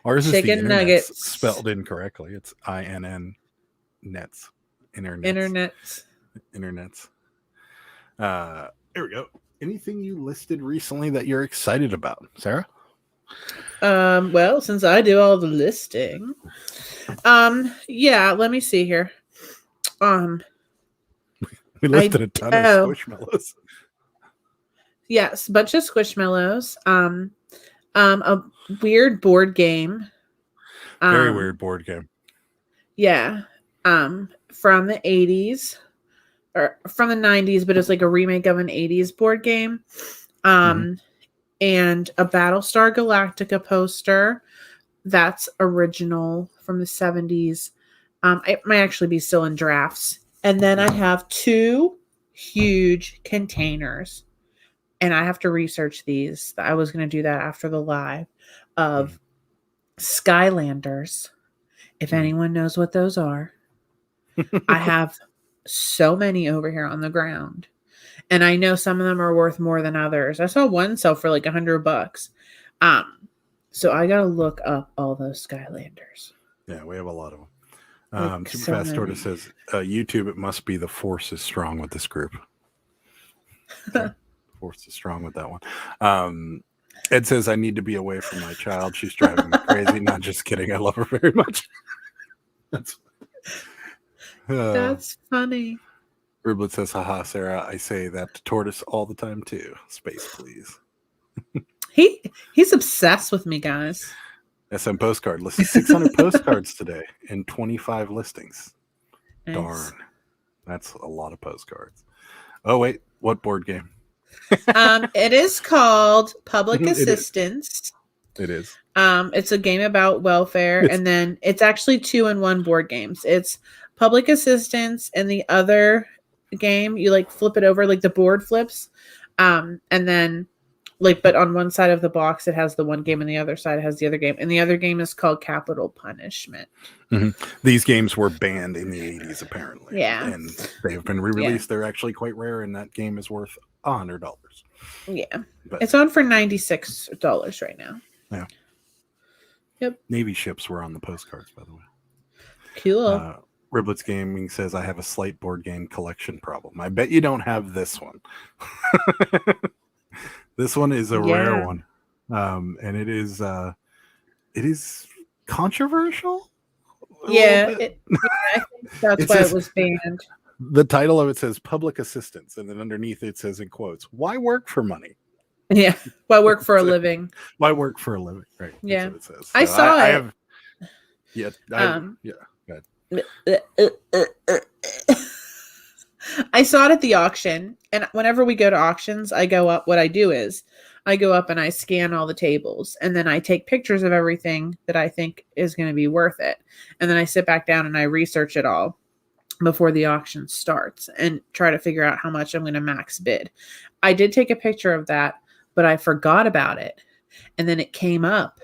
Ours Chicken is the internet nuggets. spelled incorrectly. It's INN nets. Internets. Here we go. Anything you listed recently that you're excited about, Sarah? Well, since I do all the listing. Yeah, let me see here. We listed a ton of Squishmallows. Yes, a bunch of Squishmallows. A weird board game. Very weird board game. Yeah. From the 80s or from the 90s, but it's like a remake of an 80s board game. And a Battlestar Galactica poster that's original from the 70s. It might actually be still in drafts. And then I have 2 huge containers. And I have to research these. I was going to do that after the live of Skylanders. If anyone knows what those are, I have so many over here on the ground. And I know some of them are worth more than others. I saw one sell for like $100. So I got to look up all those Skylanders. Yeah, we have a lot of them. Like Superfast Tortoise says, YouTube, it must be the force is strong with this group. Okay. Force is strong with that one. Ed says, I need to be away from my child. She's driving me crazy. Not just kidding. I love her very much. That's funny. Riblet says, haha, Sarah, I say that to Tortoise all the time too. Space, please. He's obsessed with me, guys. SM postcard listed 600 postcards today and 25 listings. Nice. Darn. That's a lot of postcards. Oh, wait. What board game? It is called Public Assistance. It is. It's a game about welfare, and then it's actually 2-in-1 board games. It's Public Assistance, and the other game you like flip it over, like the board flips, and then like, but on one side of the box it has the one game, and the other side has the other game, and the other game is called Capital Punishment. These games were banned in the 80s, apparently. Yeah, and they have been re-released. They're actually quite rare, and that game is worth $100. Yeah, but it's on for $96 right now. Yeah. Yep. Navy ships were on the postcards, by the way. Cool. Riblets Gaming says, I have a slight board game collection problem. I bet you don't have this one. This one is a rare one. And it is controversial. I think that's why it was banned. The title of it says Public Assistance, and then underneath it says in quotes, why work for money? Yeah. Why work for a living? Why work for a living? Right. Yeah. That's what it says. I saw it. I saw it at the auction, and whenever we go to auctions, I go up. What I do is I go up and I scan all the tables, and then I take pictures of everything that I think is going to be worth it. And then I sit back down and I research it all before the auction starts and try to figure out how much I'm going to max bid. I did take a picture of that, but I forgot about it. And then it came up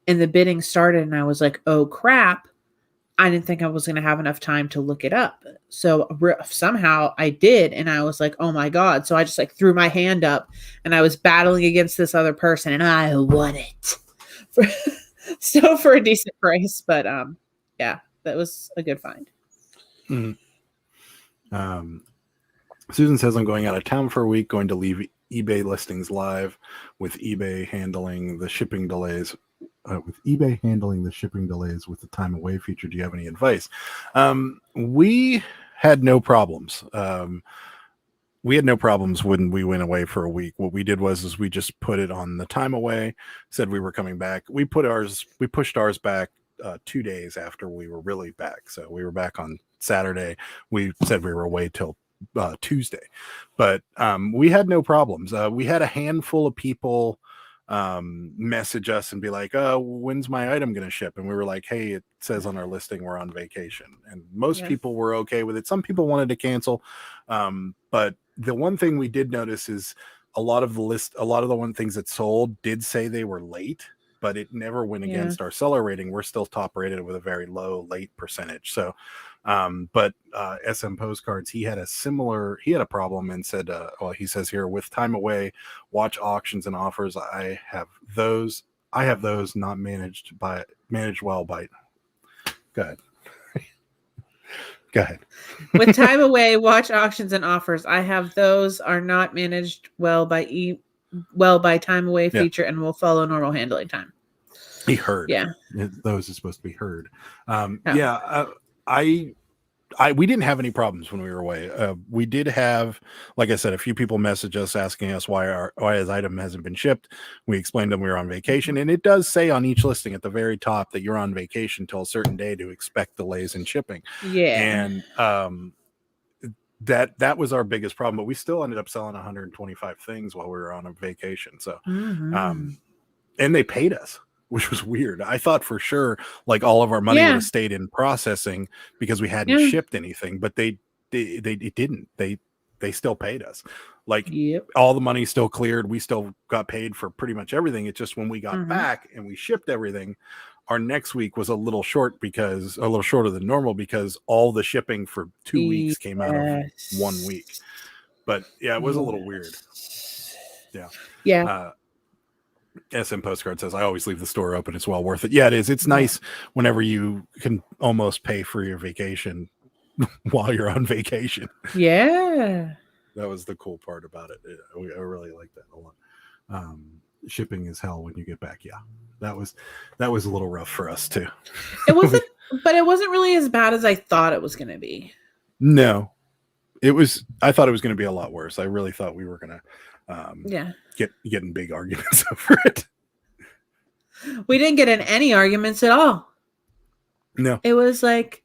and the bidding started, and I was like, oh crap. I didn't think I was going to have enough time to look it up. So somehow I did. And I was like, oh my God. So I just like threw my hand up, and I was battling against this other person, and I won it for a decent price. But yeah, that was a good find. Susan says, I'm going out of town for a week, going to leave eBay listings live with eBay handling the shipping delays. With the time away feature. Do you have any advice? We had no problems. We had no problems when we went away for a week. What we did was we just put it on the time away, said we were coming back. We pushed ours back 2 days after we were really back. So we were back on Saturday. We said we were away till Tuesday, but we had no problems. We had a handful of people message us and be like, when's my item going to ship? And we were like, hey, it says on our listing we're on vacation. And most people were okay with it. Some people wanted to cancel. But the one thing we did notice is a lot of the things that sold did say they were late, but it never went against our seller rating. We're still top rated with a very low late percentage. So, but SM Postcards, he had a problem and said, he says here, with time away, watch auctions and offers. I have those not managed well by. Go ahead. Go ahead. With time away, watch auctions and offers. I have those are not managed well by time away feature and will follow normal handling time. He heard. Yeah. Those are supposed to be heard. We didn't have any problems when we were away. We did have, like I said, a few people message us asking us why his item hasn't been shipped. We explained them we were on vacation, and it does say on each listing at the very top that you're on vacation till a certain day to expect delays in shipping. Yeah, and that was our biggest problem. But we still ended up selling 125 things while we were on a vacation. So, and they paid us, which was weird. I thought for sure like all of our money would have stayed in processing because we hadn't shipped anything, but they didn't. They still paid us. Like all the money still cleared. We still got paid for pretty much everything. It's just when we got back and we shipped everything, our next week was a little shorter than normal because all the shipping for 2 weeks came out of 1 week. But yeah, it was a little weird. Yeah. SM Postcard says, I always leave the store open. It's well worth it. Yeah, it is. It's nice whenever you can almost pay for your vacation while you're on vacation. Yeah. That was the cool part about it. I really like that a lot. Shipping is hell when you get back. Yeah. That was a little rough for us too. It wasn't, but it wasn't really as bad as I thought it was going to be. No, I thought it was going to be a lot worse. I really thought we were going to, get in big arguments over it. We didn't get in any arguments at all. No, it was like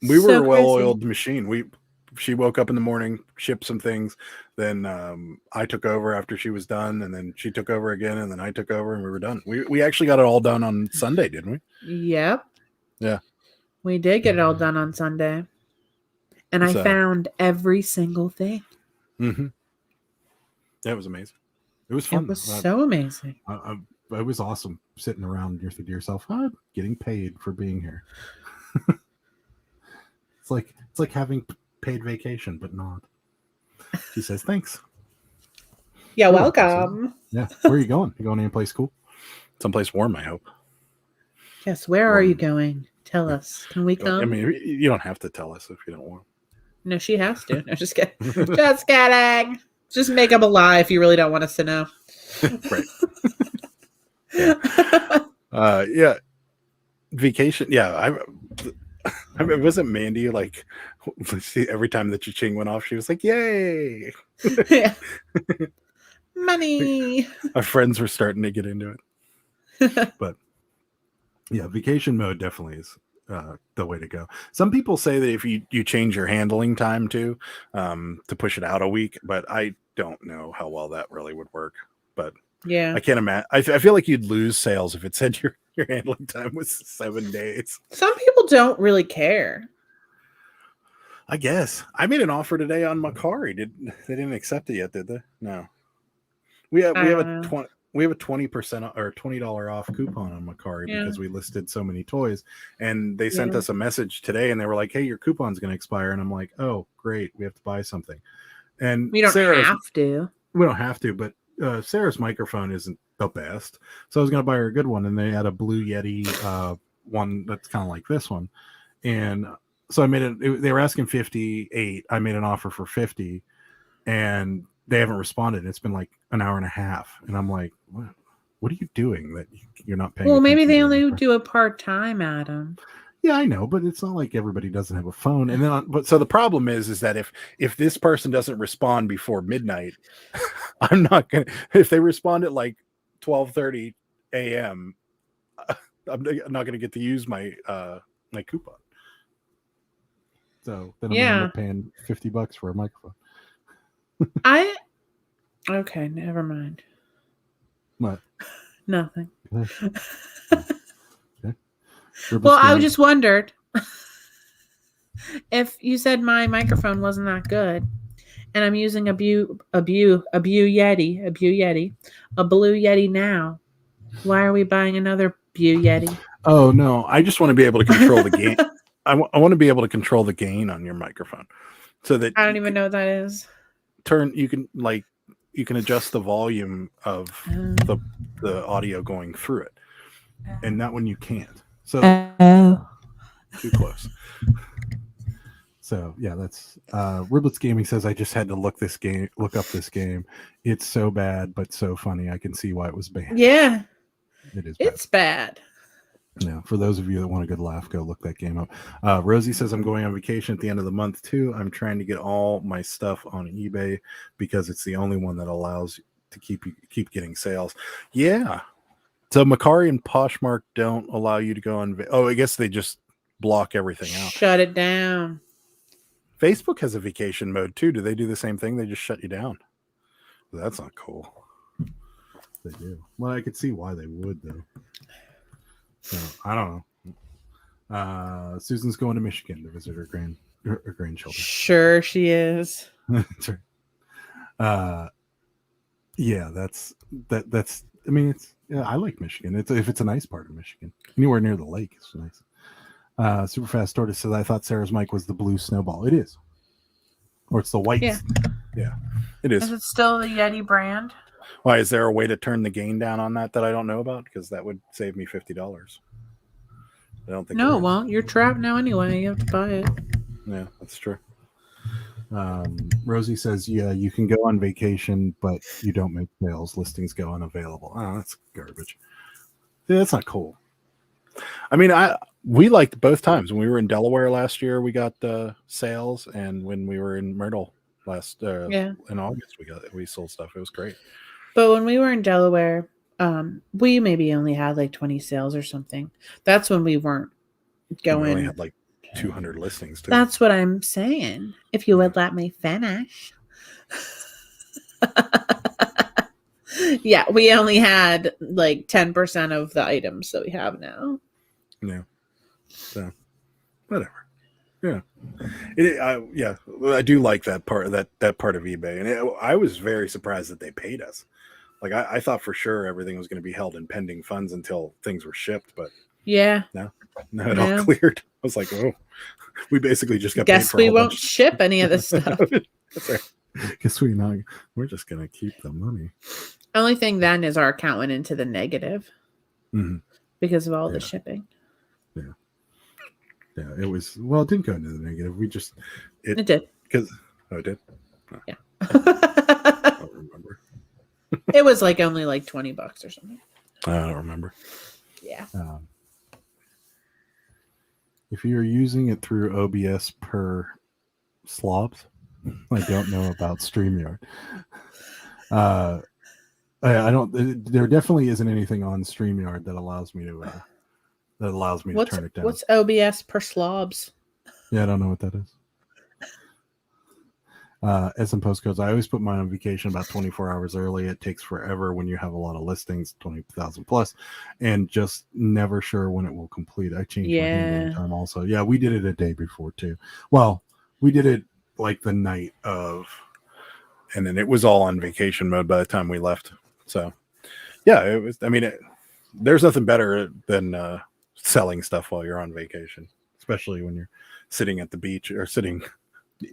we were a well-oiled machine. She woke up in the morning, shipped some things, then I took over after she was done, and then she took over again, and then I took over, and we were done. We actually got it all done on Sunday, didn't we? Yep. Yeah, we did get it all done on Sunday, and I found every single thing. Mm-hmm. That was amazing. It was fun. It was so amazing. It was awesome sitting around. You're thinking to yourself, I'm getting paid for being here. It's like having paid vacation, but not. She says, thanks. Yeah, welcome. Yeah. Where are you going? You going any place cool? Someplace warm, I hope. Yes. Where are you going? Tell us. Can we come? I mean, you don't have to tell us if you don't want. No, she has to. No, just kidding. Just kidding. Just make up a lie if you really don't want us to know. Right. Yeah. Vacation. Yeah. I mean, wasn't Mandy like every time the cha-ching went off, she was like, yay. Yeah. Money. Our friends were starting to get into it. But yeah, vacation mode definitely is the way to go. Some people say that if you change your handling time to push it out a week, but I don't know how well that really would work. But yeah, I can't imagine. I feel like you'd lose sales if it said your handling time was 7 days. Some people don't really care. I guess I made an offer today on Macari. They didn't accept it yet, did they? No. We have a 20% or $20 off coupon on Macari because we listed so many toys, and they sent us a message today, and they were like, "Hey, your coupon's going to expire," and I'm like, "Oh, great, we have to buy something." And we don't have to. We don't have to, but Sarah's microphone isn't the best, so I was going to buy her a good one, and they had a Blue Yeti one that's kind of like this one, and so I made it. They were asking 58. I made an offer for 50. and they haven't responded. It's been like an hour and a half, and I'm like, what are you doing that you're not paying Well, attention maybe they to only your do it part-time, Adam. Yeah, I know, but it's not like everybody doesn't have a phone. And then, but so the problem is that if this person doesn't respond before midnight, I'm not gonna. If they respond at like 12:30 a.m., I'm not gonna get to use my my coupon. So then I'm gonna end up paying $50 for a microphone. Okay, never mind. What? Nothing. Okay. Well, I just wondered if you said my microphone wasn't that good, and I'm using a blue Yeti now. Why are we buying another blue Yeti? Oh no, I just want to be able to control the gain. I want to be able to control the gain on your microphone, so that I don't even know what that is. You can adjust the volume of the audio going through it, and that one you can't. So too close. So yeah, that's Riblets Gaming says I just had to look up this game. It's so bad but so funny. I can see why it was banned. Yeah, it is. It's bad. Yeah, for those of you that want a good laugh, go look that game up. Rosie says I'm going on vacation at the end of the month too. I'm trying to get all my stuff on eBay because it's the only one that allows to keep getting sales. Yeah. So Macari and Poshmark don't allow you to go on. I guess they just block everything out. Shut it down. Facebook has a vacation mode too. Do they do the same thing? They just shut you down. That's not cool. They do. Well, I could see why they would though. So I don't know. Susan's going to Michigan to visit her grandchildren. Sure, she is. That's right. Yeah, that's. I mean, it's. Yeah, I like Michigan. If it's a nice part of Michigan, anywhere near the lake, it's nice. Super Fast Tortoise says I thought Sarah's mic was the blue snowball. It is, or it's the white. Yeah, it is. Is it still the Yeti brand? Why is there a way to turn the gain down on that I don't know about? Because that would save me $50. I don't think. No, well, you're trapped now anyway. You have to buy it. Yeah, that's true. Rosie says, yeah, you can go on vacation, but you don't make sales. Listings go unavailable. Oh, that's garbage. Yeah, that's not cool. I mean, we liked both times. When we were in Delaware last year, we got sales, and when we were in Myrtle in August, we sold stuff. It was great. But when we were in Delaware, we maybe only had like 20 sales or something. That's when we weren't going. We only had like 200 listings too. That's what I'm saying. If you would let me finish. Yeah, we only had like 10% of the items that we have now. Yeah. So, whatever. Yeah. I do like that part of eBay, and I was very surprised that they paid us. Like I thought for sure everything was going to be held in pending funds until things were shipped, but no, it all cleared. I was like, oh, we basically just got. Guess we won't ship any of this stuff. That's right. Guess we're just going to keep the money. Only thing then is our account went into the negative because of all the shipping. Yeah, it was. Well, it didn't go into the negative. It did. It did. Oh. Yeah. I don't remember. It was like only like $20 or something. I don't remember. Yeah. If you're using it through OBS per slobs, I don't know about StreamYard. I don't. There definitely isn't anything on StreamYard that allows me to turn it down. What's OBS per slobs? Yeah, I don't know what that is. SM postcodes. I always put mine on vacation about 24 hours early. It takes forever when you have a lot of listings, 20,000 plus, and just never sure when it will complete. I changed my handling time also. Yeah, we did it a day before too. Well, we did it like the night of, and then it was all on vacation mode by the time we left. So, yeah, it was. I mean, there's nothing better than selling stuff while you're on vacation, especially when you're sitting at the beach or sitting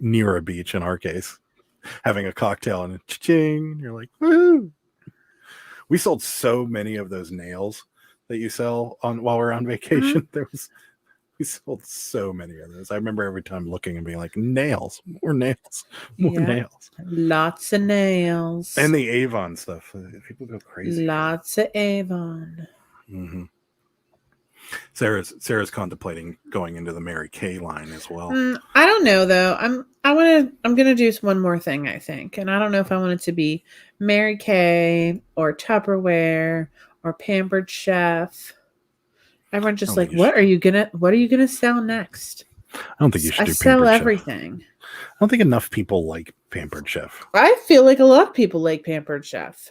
near a beach, in our case, having a cocktail and a cha-ching, you're like, woo! We sold so many of those nails that you sell while we're on vacation. We We sold so many of those. I remember every time looking and being like, nails, more nails, more Yeah. nails. Lots of nails. And the Avon stuff. People go crazy. Lots of Avon. Mm-hmm. Sarah's contemplating going into the Mary Kay line as well. I don't know though. I'm gonna do one more thing, I think, and I don't know if I want it to be Mary Kay or Tupperware or Pampered Chef. Everyone's just like, what are you gonna sell next? I don't think you should do sell Pampered everything. Chef. I don't think enough people like Pampered Chef. I feel like a lot of people like Pampered Chef.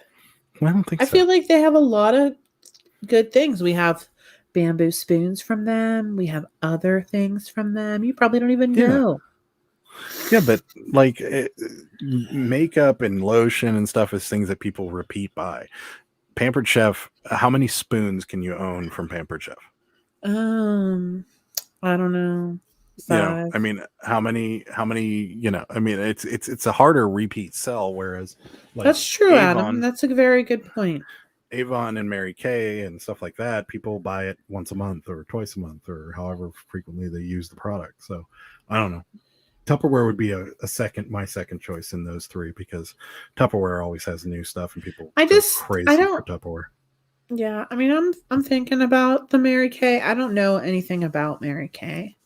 I don't think I so. feel like they have a lot of good things. We have bamboo spoons from them. We have other things from them. You probably don't even know. Yeah, but like makeup and lotion and stuff is things that people repeat buy. Pampered Chef, how many spoons can you own from Pampered Chef? I don't know. 5. You know, I mean, how many, you know, I mean, it's a harder repeat sell, whereas like that's true, Adam. That's a very good point. Avon and Mary Kay and stuff like that, people buy it once a month or twice a month or however frequently they use the product. So I don't know. Tupperware would be my second choice in those three because Tupperware always has new stuff and people go crazy for Tupperware. Yeah, I mean, I'm thinking about the Mary Kay. I don't know anything about Mary Kay.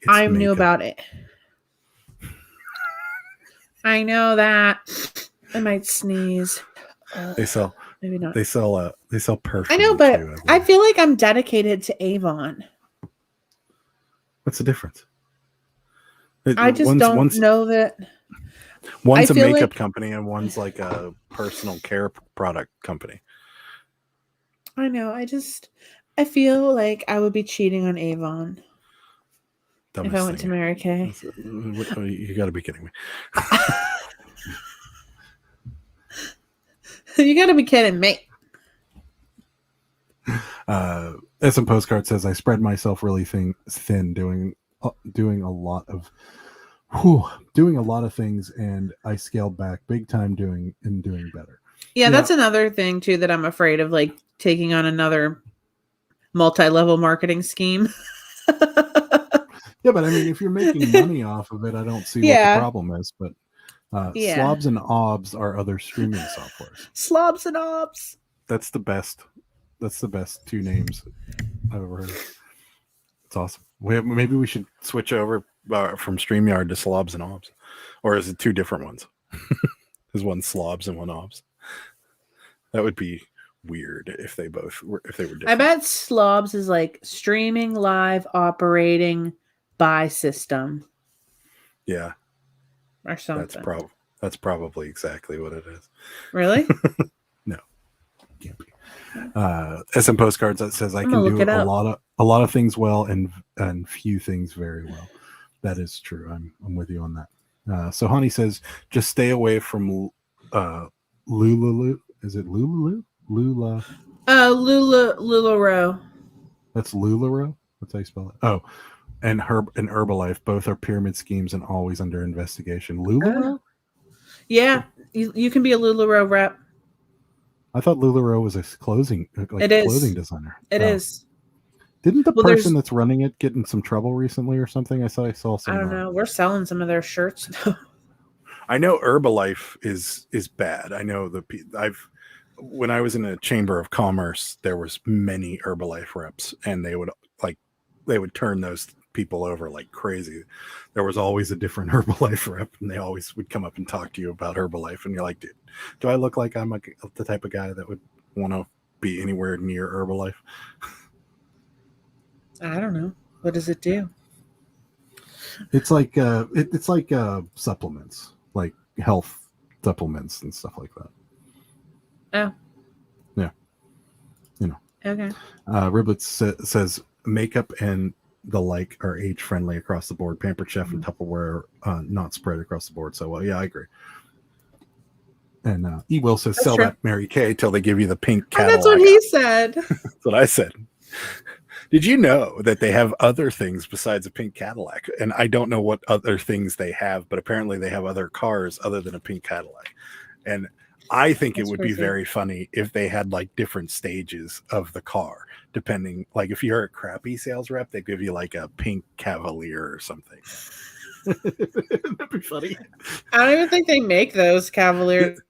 I knew about it. I know that. I might sneeze. They sell. Maybe not. They sell perfume. I know, but too, I feel like I'm dedicated to Avon. What's the difference? I just don't know that. One's a makeup company and one's like a personal care product company. I know. I feel like I would be cheating on Avon if I went to Mary Kay. You got to be kidding me. You got to be kidding me. SM Postcard says, I spread myself really thin doing a lot of things, and I scaled back big time doing better. Yeah, that's another thing too that I'm afraid of, like taking on another multi-level marketing scheme. Yeah, but I mean, if you're making money off of it, I don't see what the problem is. But Slobs and Obs are other streaming softwares. Slobs and Obs. That's the best. That's the best two names I've ever heard. It's awesome. Maybe we should switch over from StreamYard to Slobs and Obs, or is it two different ones? Is one Slobs and one Obs? That would be weird if they were different. I bet Slobs is like streaming live operating by system. Yeah. Or something. That's probably exactly what it is. Really? No. Can't be. SM Postcards that says I can do a lot of things well and few things very well. That is true. I'm with you on that. So Honey says just stay away from Lulalu. Is it Lulalu? Lula. LuLaRoe. That's LuLaRoe? What's how you spell it? Oh, and Herbalife, both are pyramid schemes and always under investigation. LuLaRoe? Yeah, you can be a LuLaRoe rep. I thought LuLaRoe was a clothing designer. It is. Didn't the person that's running it get in some trouble recently or something? I saw some. I don't know. We're selling some of their shirts though. I know Herbalife is bad. I know when I was in a chamber of commerce, there was many Herbalife reps, and they would turn those people over like crazy. There was always a different Herbalife rep, and they always would come up and talk to you about Herbalife, and you're like, dude, do I look like I'm the type of guy that would want to be anywhere near Herbalife? I don't know. What does it do? It's like supplements, like health supplements and stuff like that. Oh. Yeah. You know. Okay. Riblets says makeup and the like are age friendly across the board. Pampered Chef and Tupperware not spread across the board. So well, yeah, I agree. And E. Will says sell that Mary Kay till they give you the pink Cadillac. That's what he said. That's what I said. Did you know that they have other things besides a pink Cadillac? And I don't know what other things they have, but apparently they have other cars other than a pink Cadillac. And I think it That's would be crazy. very funny if they had like different stages of the car, depending. Like if you're a crappy sales rep, they give you like a pink Cavalier or something. That'd be funny. I don't even think they make those Cavaliers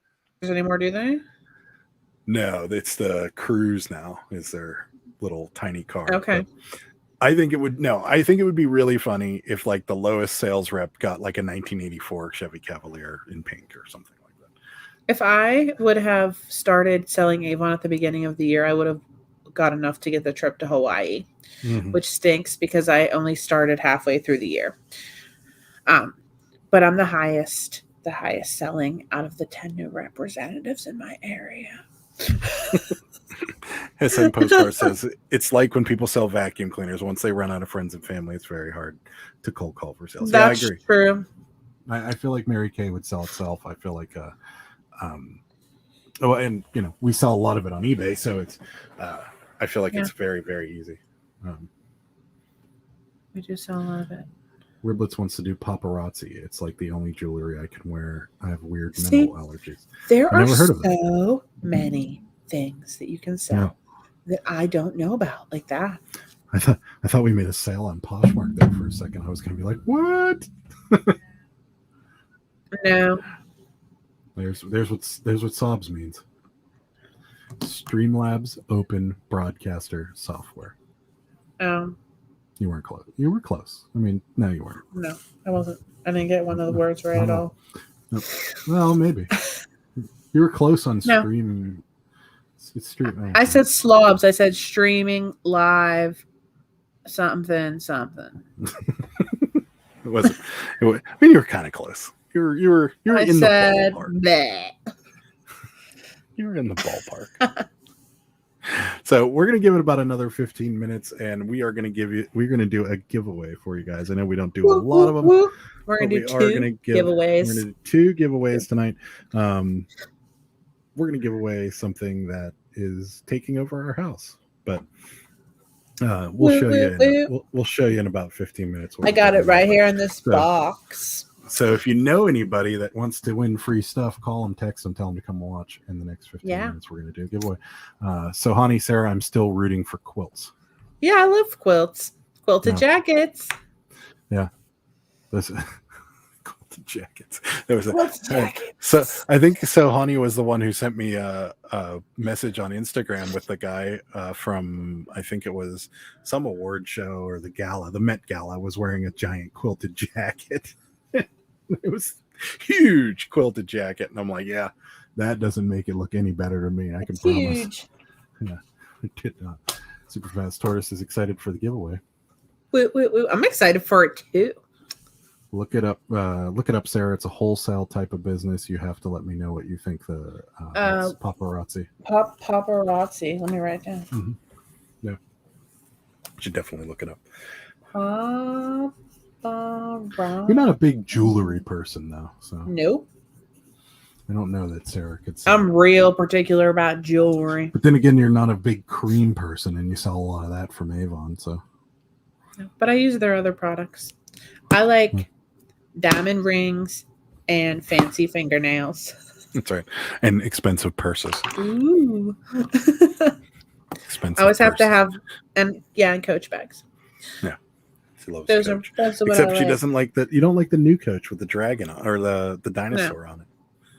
anymore, do they? No, it's the Cruise now. Is their little tiny car. Okay. But I think it would. No, I think it would be really funny if like the lowest sales rep got like a 1984 Chevy Cavalier in pink or something like that. If I would have started selling Avon at the beginning of the year, I would have got enough to get the trip to Hawaii, which stinks because I only started halfway through the year. But I'm the highest selling out of the 10 new representatives in my area. SN Postcard says it's like when people sell vacuum cleaners. Once they run out of friends and family, it's very hard to cold call for sales. That's yeah, I agree. True. I feel like Mary Kay would sell itself. I feel like, and you know, we sell a lot of it on eBay, so it's. I feel like it's very, very easy. We do sell a lot of it. Riblets wants to do paparazzi. It's like the only jewelry I can wear. I have weird mental allergies. There I've are never heard of it. so many things that you can sell that I don't know about like that. I thought we made a sale on Poshmark there for a second. I was going to be like, what? No. There's what SOBS means. Streamlabs Open Broadcaster Software. You weren't close. You were close. I mean, no, you weren't. No, I wasn't. I didn't get one of the words right at all. Nope. Well, maybe. You were close on streaming. No. I said slobs. I said streaming live something. It wasn't. I mean, you were kind of close. You were in the ballpark. Bleh. You were in the ballpark. So we're going to give it about another 15 minutes, and we're going to do a giveaway for you guys. I know we don't do a lot of them. We're going to do two giveaways. We're going to do 2 giveaways tonight. We're going to give away something that is taking over our house, but we'll show you in about 15 minutes. I got it right here in this box. So if you know anybody that wants to win free stuff, call them, text them, tell them to come watch in the next 15 minutes. We're going to do a giveaway. So, Honey, Sarah, I'm still rooting for quilts. Yeah, I love quilts. Quilted jackets. Yeah. Quilted jackets. There was so I think Honey was the one who sent me a message on Instagram with the guy from, I think it was some award show or the Met Gala, was wearing a giant quilted jacket. It was huge quilted jacket, and I'm like, yeah, that doesn't make it look any better to me. I can promise. Huge. Yeah, it did not. Superfast Taurus is excited for the giveaway. I'm excited for it too. Look it up, Sarah. It's a wholesale type of business. You have to let me know what you think. The paparazzi. Paparazzi. Let me write it down. Mm-hmm. Yeah, you should definitely look it up. You're not a big jewelry person, though, so nope. I don't know that Sarah could sell. I'm real particular about jewelry. But then again, you're not a big cream person, and you sell a lot of that from Avon, so. But I use their other products. I like diamond rings and fancy fingernails. That's right. And expensive purses. Ooh. Expensive I always have purses. to have, and Coach bags. Yeah. She loves those Coach. That's Except she doesn't like that. You don't like the new Coach with the dragon on, or the dinosaur on it.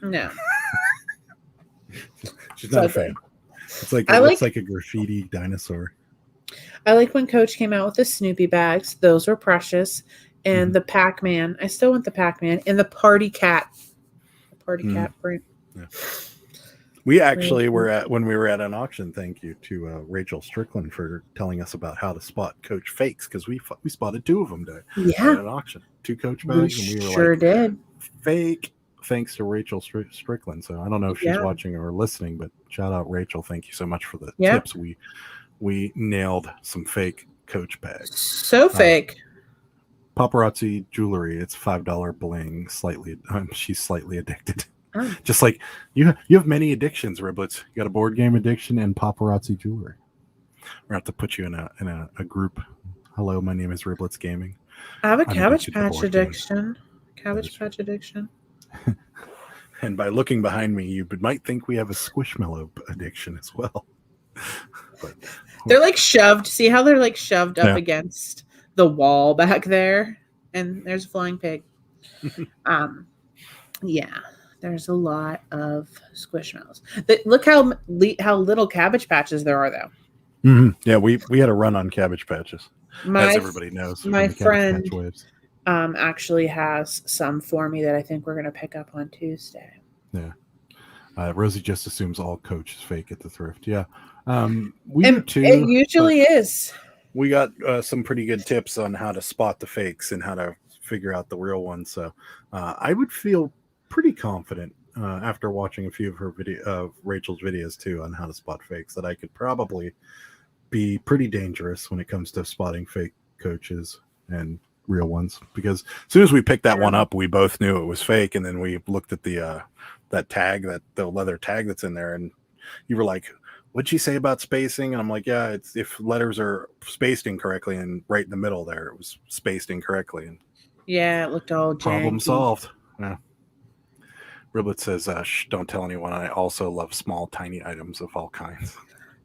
No. She's not a fan. It's like looks like a graffiti dinosaur. I like when Coach came out with the Snoopy bags. Those were precious. And the Pac-Man. I still want the Pac-Man. And the Party Cat. The Party Cat print. Yeah. We actually were when we were at an auction. Thank you to Rachel Strickland for telling us about how to spot Coach fakes, because we spotted 2 of them at an auction. 2 Coach bags, and we were did. Fake. Thanks to Rachel Strickland. So I don't know if she's watching or listening, but shout out Rachel. Thank you so much for the tips. We nailed some fake Coach bags. So fake. Paparazzi jewelry. It's $5 bling. She's slightly addicted. Just like you have many addictions, Riblets. You got a board game addiction and paparazzi jewelry. We're going to have to put you in a group. Hello, my name is Riblets Gaming. I have a Cabbage Patch addiction. Cabbage Patch addiction. And by looking behind me, you might think we have a Squishmallow addiction as well. But They're like shoved. See how they're like shoved up Yeah. against the wall back there? And there's a flying pig. Yeah, there's a lot of Squishmallows. Look how little Cabbage Patches there are, though. Yeah, we had a run on Cabbage Patches, as everybody knows. My from the Cabbage friend Patch waves. actually has some for me that I think we're going to pick up on Tuesday. Yeah. Rosie just assumes all Coach is fake at the thrift. Yeah. We do too. It usually is. We got some pretty good tips on how to spot the fakes and how to figure out the real ones. So I would feel pretty confident after watching a few of her Rachel's videos too on how to spot fakes that I could probably be pretty dangerous when it comes to spotting fake coaches and real ones, because as soon as we picked that one up, we both knew it was fake, and then we looked at the leather tag that's in there, and you were like, what'd she say about spacing? And I'm like, yeah, it's if letters are spaced incorrectly, and right in the middle there it was spaced incorrectly, and yeah, it looked all problem janky. solved. Yeah. Riblet says, shh, don't tell anyone. I also love small, tiny items of all kinds.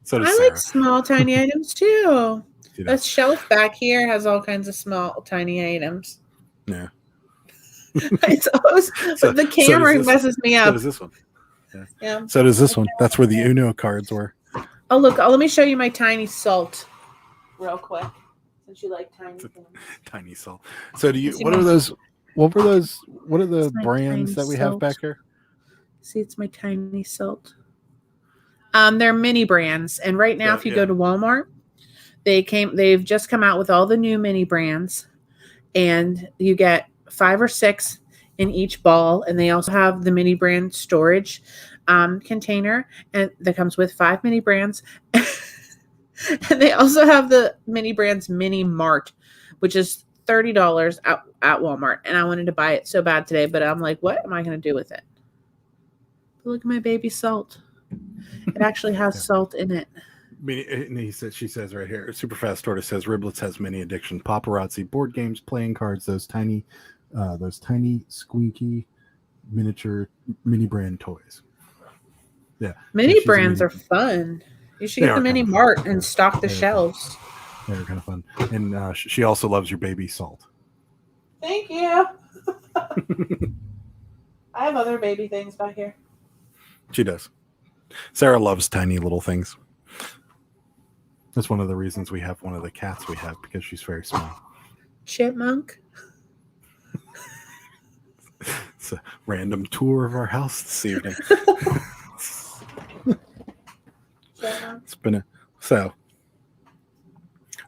So does I Sarah. like small, tiny items too. The shelf back here has all kinds of small, tiny items. Yeah. It's always, the camera messes me up. So does this one. Yeah. So does this one. That's where the Uno cards were. Oh, look. Let me show you my tiny salt real quick. Since you like tiny things. Tiny salt. So what are those? What were those? What are the brands that we have back here? See, it's my tiny salt. They're mini brands. And right now, if you go to Walmart, they've just come out with all the new mini brands, and you get 5 or 6 in each ball. And they also have the mini brand storage container, and that comes with 5 mini brands. And they also have the mini brands mini mart, which is $30 at Walmart. And I wanted to buy it so bad today, but I'm like, what am I going to do with it? Look at my baby salt. It actually has salt in it. And she says right here, Superfast Tortoise says, Riblets has many addiction. Paparazzi, board games, playing cards, those tiny squeaky miniature mini brand toys. Yeah. Mini brands are fun. You should get the mini mart and stock the shelves. They're kind of fun. And she also loves your baby salt. Thank you. I have other baby things back here. She does. Sarah loves tiny little things. That's one of the reasons we have one of the cats we have, because she's very small. Chipmunk. It's a random tour of our house this evening. It's been so.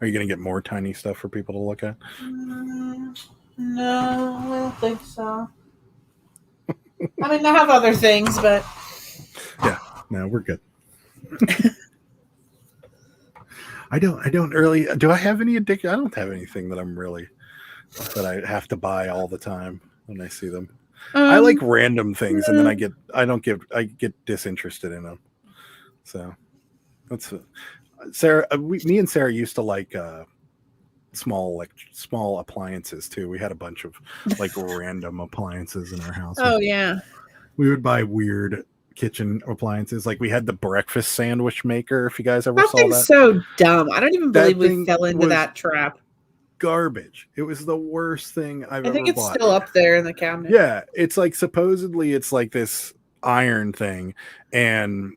Are you going to get more tiny stuff for people to look at? No, I don't think so. I mean, I have other things, but yeah, no, we're good. I don't really. Do I have any addiction? I don't have anything that that I have to buy all the time when I see them. I like random things, and then I get disinterested in them. So that's Sarah. Me and Sarah used to like small appliances too. We had a bunch of random appliances in our house. Oh yeah. We would buy weird kitchen appliances. Like we had the breakfast sandwich maker. If you guys ever saw that. That thing's so dumb. I don't even believe we fell into that trap. Garbage. It was the worst thing I've ever bought. I think it's still up there in the cabinet. Yeah. It's supposedly it's like this iron thing, and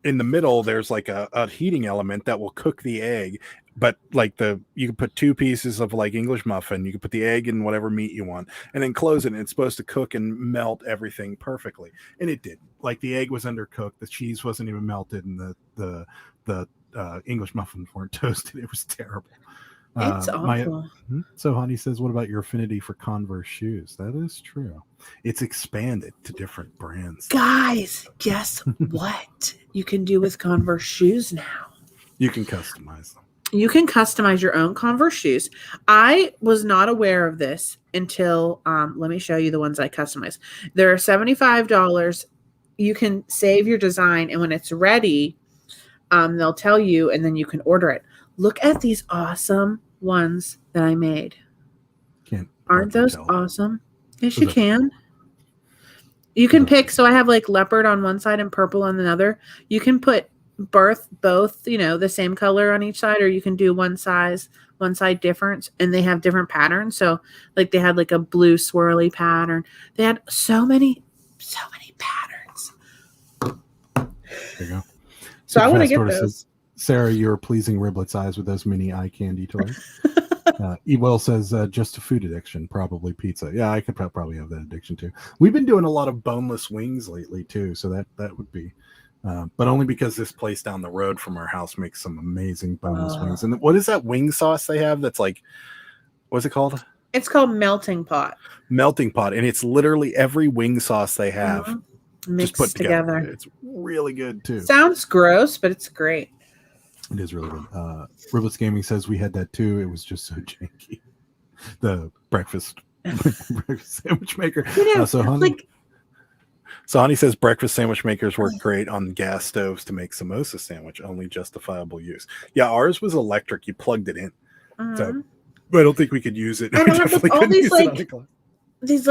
in the middle there's like a heating element that will cook the egg, but you can put 2 pieces of English muffin, you can put the egg in whatever meat you want, and then close it, and it's supposed to cook and melt everything perfectly, and it didn't. The egg was undercooked, the cheese wasn't even melted, and the English muffins weren't toasted. It was terrible. It's awful. So Honey says, what about your affinity for Converse shoes? That is true. It's expanded to different brands. Guys, guess what you can do with Converse shoes now? You can customize them. You can customize your own Converse shoes. I was not aware of this until, let me show you the ones I customized. They're $75. You can save your design, and when it's ready, they'll tell you, and then you can order it. Look at these awesome ones that I made. Aren't those awesome? Yes, you can. You can pick. So I have like leopard on one side and purple on another. You can put both, the same color on each side, or you can do one side different, and they have different patterns. So like they had like a blue swirly pattern. They had so many patterns. There you go. So I want to Superfast get Tortoise those. says, Sarah, you're pleasing Riblet's eyes with those mini eye candy toys. Ewell says, just a food addiction, probably pizza. Yeah, I could probably have that addiction too. We've been doing a lot of boneless wings lately too, so that would be, but only because this place down the road from our house makes some amazing boneless wings. And what is that wing sauce they have? That's like, what's it called? It's called Melting Pot. Melting Pot, and it's literally every wing sauce they have Mixed just put together. together. It's really good too. Sounds gross, but it's great. It is really good. Riblets Gaming says we had that too. It was just so janky. The breakfast sandwich maker. So Honey says breakfast sandwich makers work great on gas stoves to make samosa sandwich. Only justifiable use. Yeah, ours was electric. You plugged it in. So, but I don't think we could use it. And We I definitely all couldn't these use it on the clock. these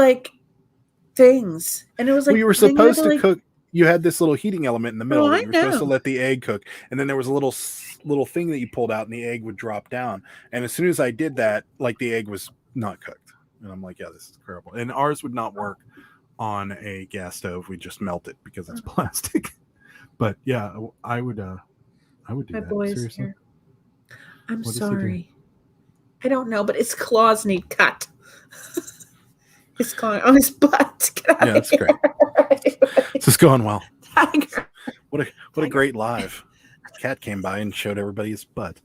things, and it was like Well, you were supposed to cook. You had this little heating element in the middle. Oh, You were supposed to let the egg cook, and then there was a little thing that you pulled out, and the egg would drop down. And as soon as I did that, like the egg was not cooked, and I'm like, yeah, this is terrible. And ours would not work on a gas stove. We just melt it because it's plastic. But yeah, I would do My that. boy's Seriously. here. I'm What is he sorry. I don't know, but his claws need cut. His claw on his butt. Get out Yeah, that's of great. This is going well. Tiger. What a great live. Cat came by and showed everybody his butt.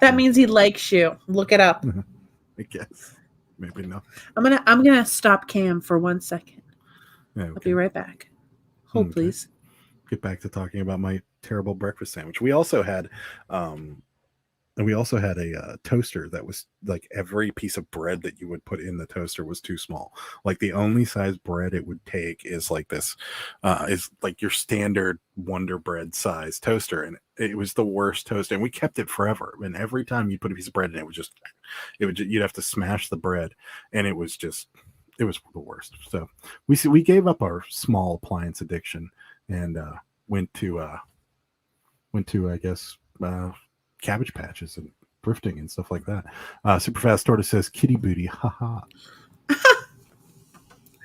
That means he likes you. Look it up. I guess. Maybe not. I'm gonna stop cam for 1 second. Yeah, I'll be right back. Hold, Okay. please. Get back to talking about my terrible breakfast sandwich. We also had a toaster that was like every piece of bread that you would put in the toaster was too small. Like the only size bread it would take is like this, is like your standard Wonder Bread size toaster, and it was the worst toaster. And we kept it forever. And every time you put a piece of bread in, you'd have to smash the bread, and it was the worst. So we gave up our small appliance addiction and went to I guess Cabbage Patches and thrifting and stuff like that. Superfast Tortoise says kitty booty, haha.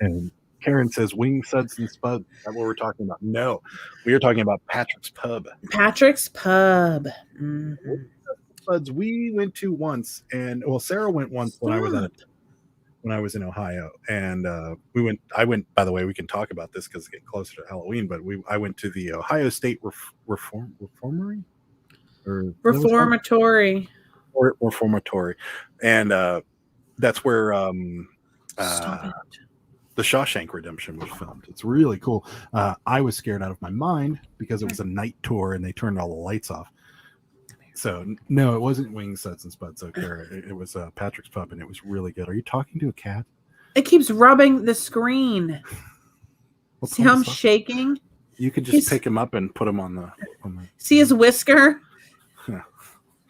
And Karen says wing suds and spuds. Is that what we're talking about? No, we are talking about Patrick's Pub. Patrick's Pub. Spuds we went to once, and Sarah went once when I was in Ohio, and I went. By the way, we can talk about this because it's getting closer to Halloween. But I went to the Ohio State Reformatory. Reformatory. And that's where Stop it. the Shawshank Redemption was filmed. It's really cool. I was scared out of my mind because it was a night tour and they turned all the lights off. So no, it wasn't Wings, Suds, and Spuds. It was Patrick's Pub, and it was really good. Are you talking to a cat? It keeps rubbing the screen. See how I'm shaking? You could just pick him up and put him on the. See his whisker?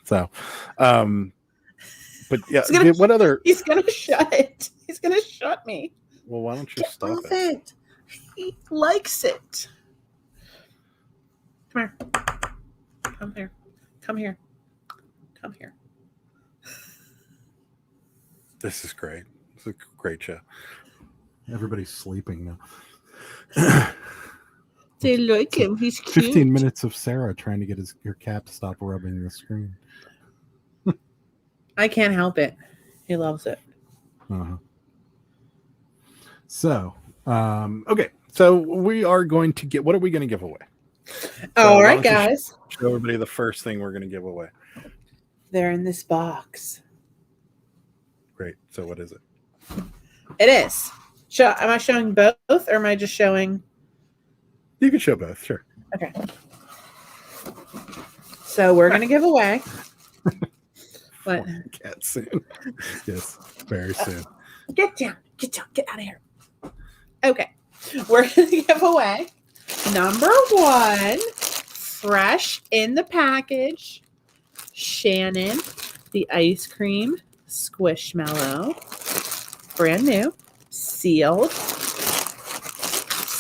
So, but yeah, what other? He's gonna shut it. He's gonna shut me. Well, why don't you stop it? He likes it. Come here. Come here. Come here. Come here. This is great. It's a great show. Everybody's sleeping now. They like him. He's cute. 15 minutes of Sarah trying to get your cat to stop rubbing the screen. I can't help it. He loves it. Uh-huh. So, okay. So we are going to what are we going to give away? All right, guys. Show everybody the first thing we're going to give away. They're in this box. Great. So what is it? It is. Am I showing both, or am I just showing? You can show both, sure. Okay. So we're going to give away. What? Cat soon. Yes, very soon. Get down. Get out of here. Okay. We're going to give away number 1, fresh in the package, Shannon, the ice cream squishmallow, brand new, sealed,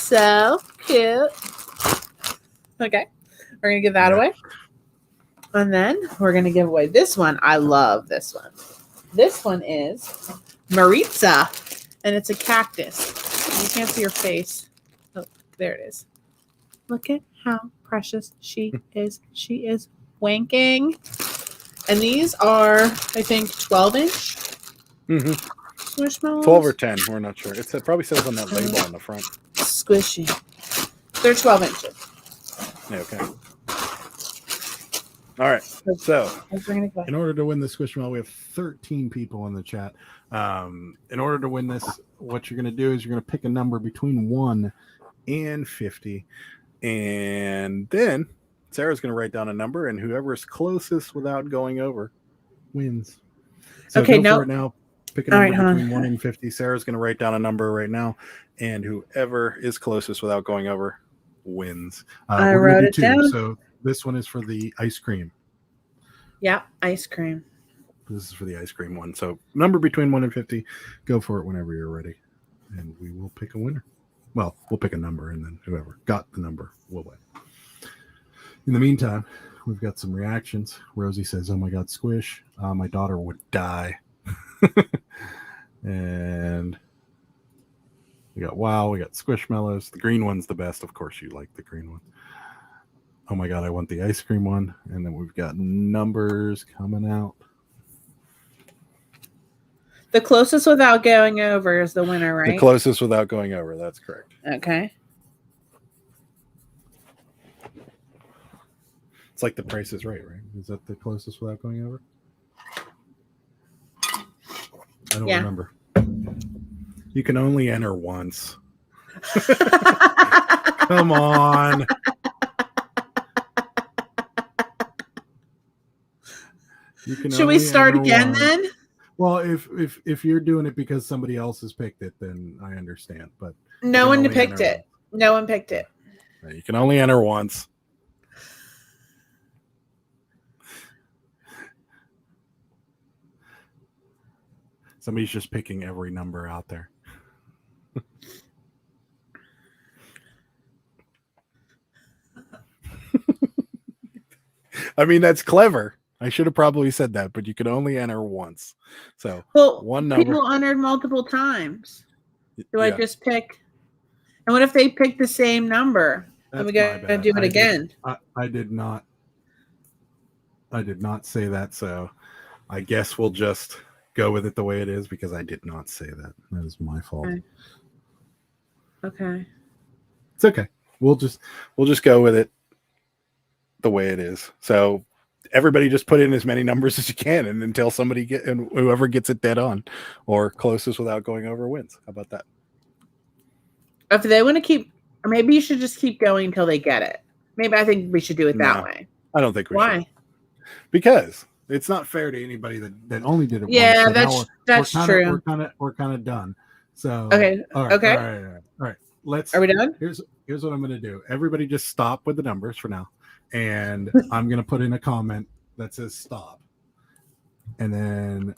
so cute. Okay. We're going to give that away. And then we're going to give away this one. I love this one. This one is Maritza. And it's a cactus. You can't see her face. Oh, there it is. Look at how precious she is. She is wanking. And these are, I think, 12-inch squishmallows. 12 or 10. We're not sure. It probably says on that label on the front. Squishy. They're 12 inches. Yeah, okay. All right. So, in order to win the Squishmallow, we have 13 people in the chat. In order to win this, what you're going to do is you're going to pick a number between 1 and 50. And then Sarah's going to write down a number, and whoever is closest without going over wins. So okay, go for it now. Pick a All number right, between 1 and 50. Sarah's going to write down a number right now, and whoever is closest without going over wins. I wrote it down. So this one is for the ice cream. Yeah, ice cream. This is for the ice cream one. So number between 1 and 50. Go for it whenever you're ready, and we will pick a winner. Well, we'll pick a number, and then whoever got the number will win. In the meantime, we've got some reactions. Rosie says, "Oh my God, squish! My daughter would die." And we got wow, we got squishmallows. The green one's the best. Of course, you like the green one. Oh my God, I want the ice cream one. And then we've got numbers coming out. The closest without going over is the winner, right? The closest without going over. That's correct. Okay. It's like The Price is Right? Is that the closest without going over? I don't remember. You can only enter once. Come on. Should we start again then? Well, if you're doing it because somebody else has picked it, then I understand. But no one picked it. No one picked it. You can only enter once. Somebody's just picking every number out there. I mean, that's clever. I should have probably said that, but you can only enter once. So, one number. People entered multiple times. Do I just pick? And what if they pick the same number? And we got to do it again. I did not say that, so I guess we'll just go with it the way it is because I did not say that. That is my fault. Okay. It's okay. We'll just go with it the way it is. So everybody just put in as many numbers as you can, and until and whoever gets it dead on or closest without going over wins. How about that? If they want to keep, or maybe you should just keep going until they get it. Maybe I think we should do it that way. I don't think we should. Why? Because it's not fair to anybody that only did it yeah, once. So that's true. We're kind of done. So okay. All right. Are we done? Here's what I'm going to do. Everybody just stop with the numbers for now. And I'm going to put in a comment that says stop. And then,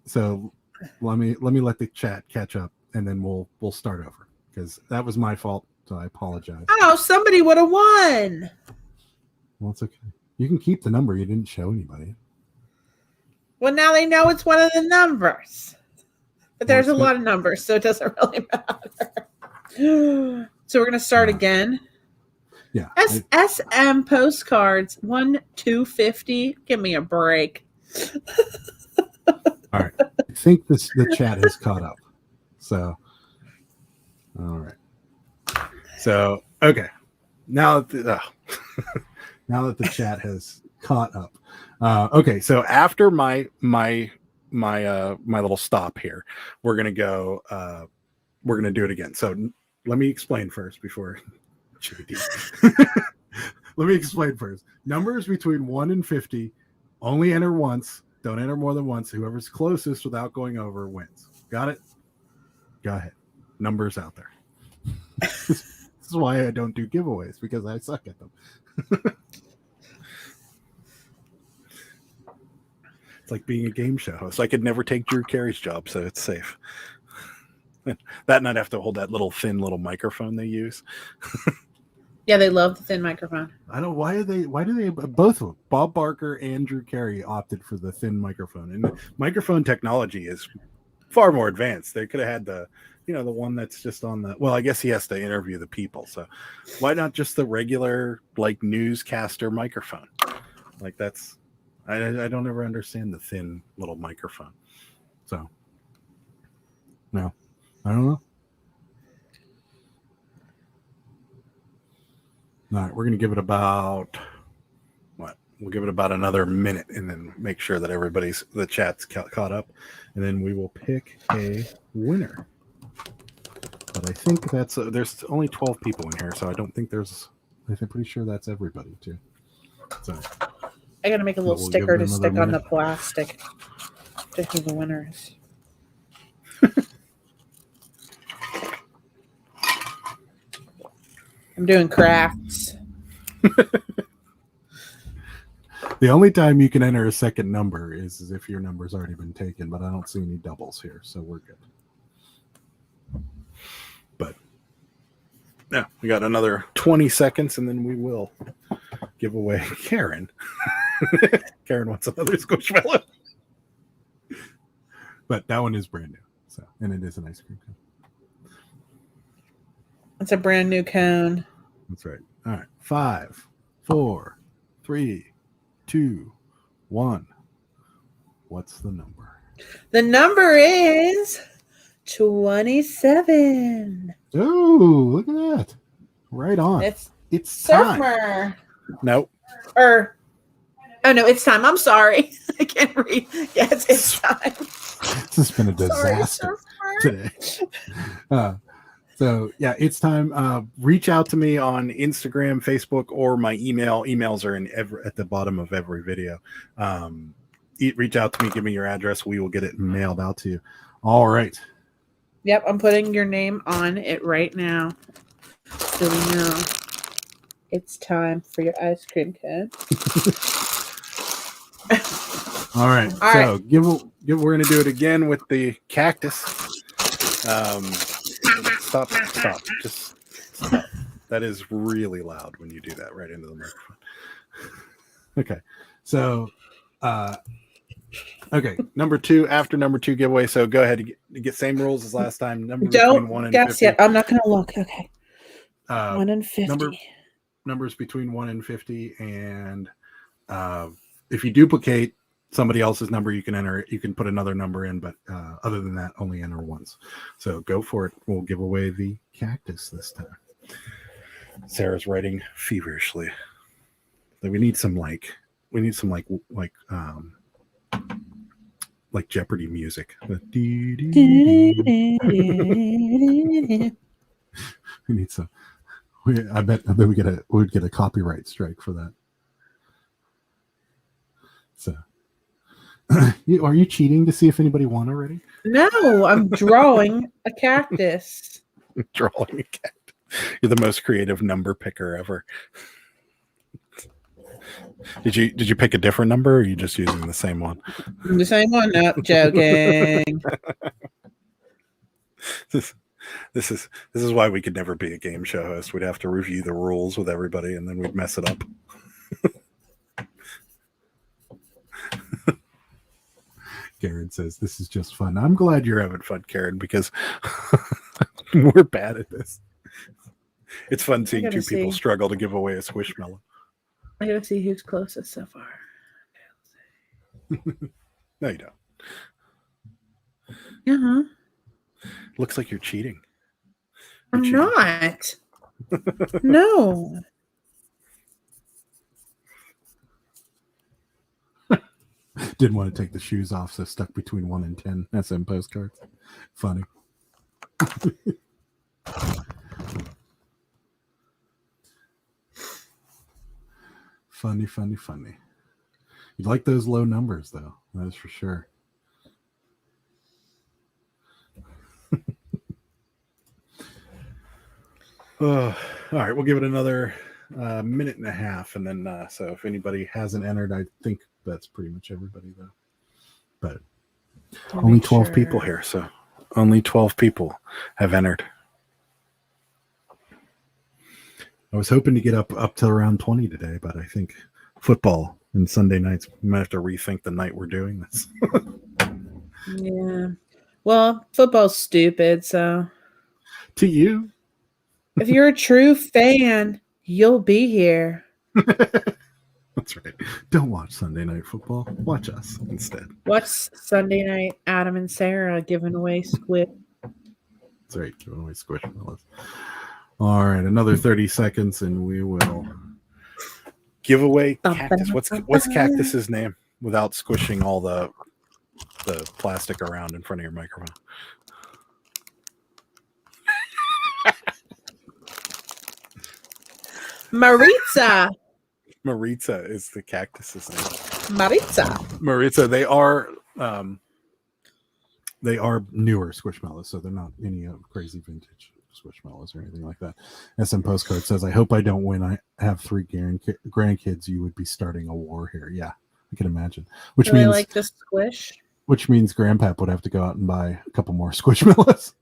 so let me let the chat catch up, and then we'll start over because that was my fault. So I apologize. Oh, somebody would have won. Well, it's okay. You can keep the number. You didn't show anybody. Well, now they know it's one of the numbers. But there's a lot of numbers, so it doesn't really matter. So we're going to start again. Yeah. SM postcards 1-250. Give me a break. All right. I think the chat has caught up. So, all right. So, okay. Now that the chat has caught up. Okay. So after my little stop here, we're gonna go. We're gonna do it again. So let me explain first before. Let me explain first. Numbers between 1 and 50 only enter once. Don't enter more than once. Whoever's closest without going over wins. Got it? Go ahead. Numbers out there. This is why I don't do giveaways, because I suck at them. It's like being a game show host. I could never take Drew Carey's job, so it's safe. That and I'd have to hold that little thin little microphone they use. Yeah, they love the thin microphone. I don't. Why do they both of them, Bob Barker and Drew Carey opted for the thin microphone, and microphone technology is far more advanced. They could have had the one that's just on the. Well, I guess he has to interview the people, so why not just the regular like newscaster microphone? Like that's. I don't ever understand the thin little microphone. So no, I don't know. All right, we're going to give it about We'll give it about another minute and then make sure that the chat's caught up, and then we will pick a winner. But I think there's only 12 people in here, so I don't think I'm pretty sure that's everybody too. So I got to make a little sticker to stick on the plastic to who the winner is. I'm doing crafts. The only time you can enter a second number is if your number's already been taken, but I don't see any doubles here, so we're good. But yeah, we got another 20 seconds, and then we will give away Karen. Karen wants another Squishmallow. But that one is brand new, and it is an ice cream cone. It's a brand new cone. That's right. All right. 5, 4, 3, 2, 1. What's the number? The number is 27. Oh, look at that. Right on. It's time. Surfer. Nope. Oh no, it's time. I'm sorry. I can't read. Yes, it's time. This has been a disaster today. So yeah, it's time. Reach out to me on Instagram, Facebook, or my email. Emails are at the bottom of every video. Reach out to me. Give me your address. We will get it mailed out to you. All right. Yep, I'm putting your name on it right now. So we know it's time for your ice cream cone. All right. All so right. We're gonna do it again with the cactus. Stop. Just stop. That is really loud when you do that right into the microphone. Okay. So, number 2 after number 2 giveaway. So go ahead and get same rules as last time. Number between 1 and 50. Yet. I'm not going to look. Okay. 1 and 50. Numbers between 1 and 50. And if you duplicate somebody else's number, you can enter it. You can put another number in, but other than that, only enter once. So go for it. We'll give away the cactus this time. Sarah's writing feverishly. We need some like Jeopardy music. We need some. I bet we'd get a copyright strike for that. So, are you cheating to see if anybody won already? No, I'm drawing a cactus. Drawing a cactus. You're the most creative number picker ever. Did you pick a different number, or are you just using the same one? The same one? No, joking. This is why we could never be a game show host. We'd have to review the rules with everybody, and then we'd mess it up. Karen says, "This is just fun." I'm glad you're having fun, Karen, because we're bad at this. It's fun seeing two people struggle to give away a Squishmallow. I gotta see who's closest so far. No, you don't. Uh-huh. Looks like you're cheating. I'm not. No. Didn't want to take the shoes off, so stuck between 1 and 10 SM postcards. Funny. Funny. You like those low numbers, though. That is for sure. All right, we'll give it another minute and a half, and then so if anybody hasn't entered, I think that's pretty much everybody, though. But only 12 people here, so Only 12 people have entered. I was hoping to get up to around 20 today, but I think football and Sunday nights, we might have to rethink the night we're doing this. Yeah. Well, football's stupid, so To you. if you're a true fan, you'll be here. That's right. Don't watch Sunday night football. Watch us instead. Watch Sunday night Adam and Sarah giving away squid. That's right. Giving away squishmallows. All right. Another 30 seconds and we will give away cactus. What's Cactus's name without squishing all the plastic around in front of your microphone? Maritza. Maritza is the cactus's name. Maritza. They are newer squishmallows, so they're not any crazy vintage squishmallows or anything like that. SM Postcard says, I hope I don't win. I have 3 grandkids. You would be starting a war here. Yeah, I can imagine. Which means like the squish. Which means Grandpap would have to go out and buy a couple more squishmallows.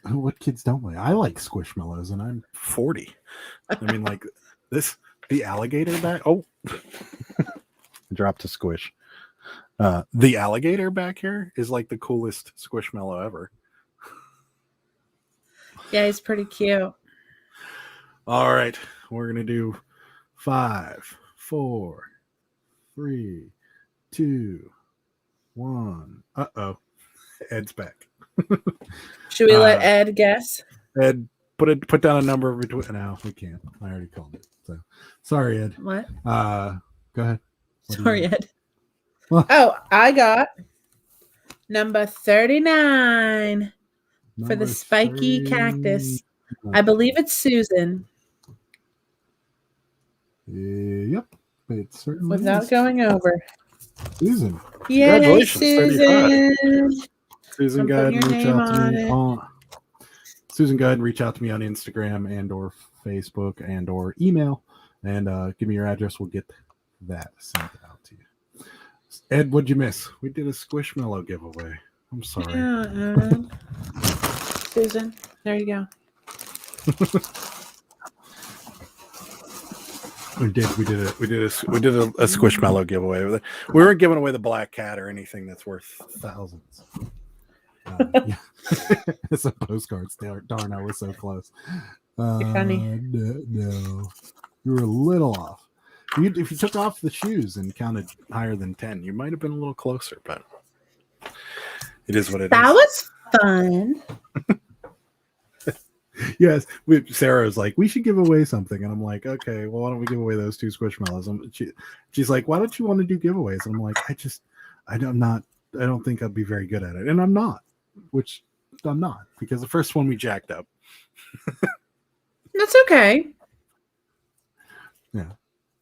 What kids don't like? I like squishmallows, and I'm 40. I mean, like the alligator back. Oh, dropped a squish. The alligator back here is like the coolest squishmallow ever. Yeah, he's pretty cute. All right, we're gonna do 5, 4, 3, 2, 1. Uh-oh. Ed's back. Should we let Ed guess? Ed, put down a number between. No, we can't. I already called it. So sorry, Ed. What? Go ahead. Sorry, Ed. Oh, I got number 39 for the spiky cactus. I believe it's Susan. Yep. It certainly Without is. going over. Susan. Yay, Congratulations, Susan. 35. Susan, go ahead and reach out to me Susan, go ahead and reach out to me on Instagram and or Facebook and or email and give me your address. We'll get that sent out to you. Ed, what'd you miss? We did a Squishmallow giveaway. I'm sorry. Yeah, Susan, there you go. We did a Squishmallow giveaway. We weren't giving away the black cat or anything that's worth thousands. Yeah. It's a postcards. Darn, I was so close. You're funny. No, you were a little off. If you took off the shoes and counted higher than 10, you might have been a little closer, but it is what it is. That was fun. Yes, Sarah was like, we should give away something, and I'm like, okay, well, why don't we give away those 2 Squishmallows? She's like, why don't you want to do giveaways? And I'm like, I don't think I'd be very good at it, and I'm not, which I'm not, because the first one we jacked up. That's okay. Yeah,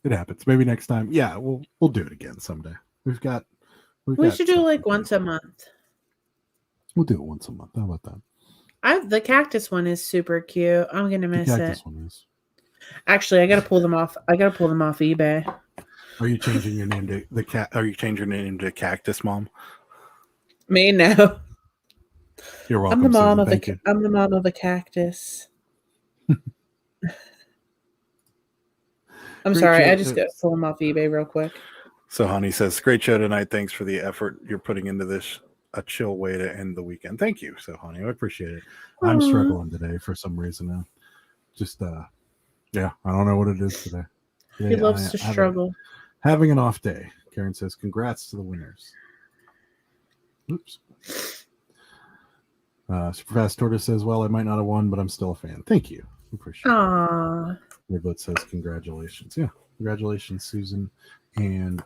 it happens. Maybe next time. Yeah, we'll do it again someday. We should do like once a month. We'll do it once a month. How about that? The cactus one is super cute. I'm gonna miss the cactus it. One is. Actually, I gotta pull them off. eBay. Are you changing your name to the cat? Are you changing your name to Cactus Mom? Me, no. You're welcome. I'm the mom Susan. I'm the mom of a cactus. I'm sorry. I just got to pull them off eBay real quick. So Honey says, great show tonight. Thanks for the effort you're putting into this. A chill way to end the weekend. Thank you. So Honey, I appreciate it. I'm struggling today for some reason. Just yeah, I don't know what it is today. He loves to struggle. Having an off day. Karen says, congrats to the winners. Oops. Superfast Tortoise says, well, I might not have won, but I'm still a fan. Thank you. Appreciate it. Aww. Riblet says, congratulations. Yeah. Congratulations, Susan. And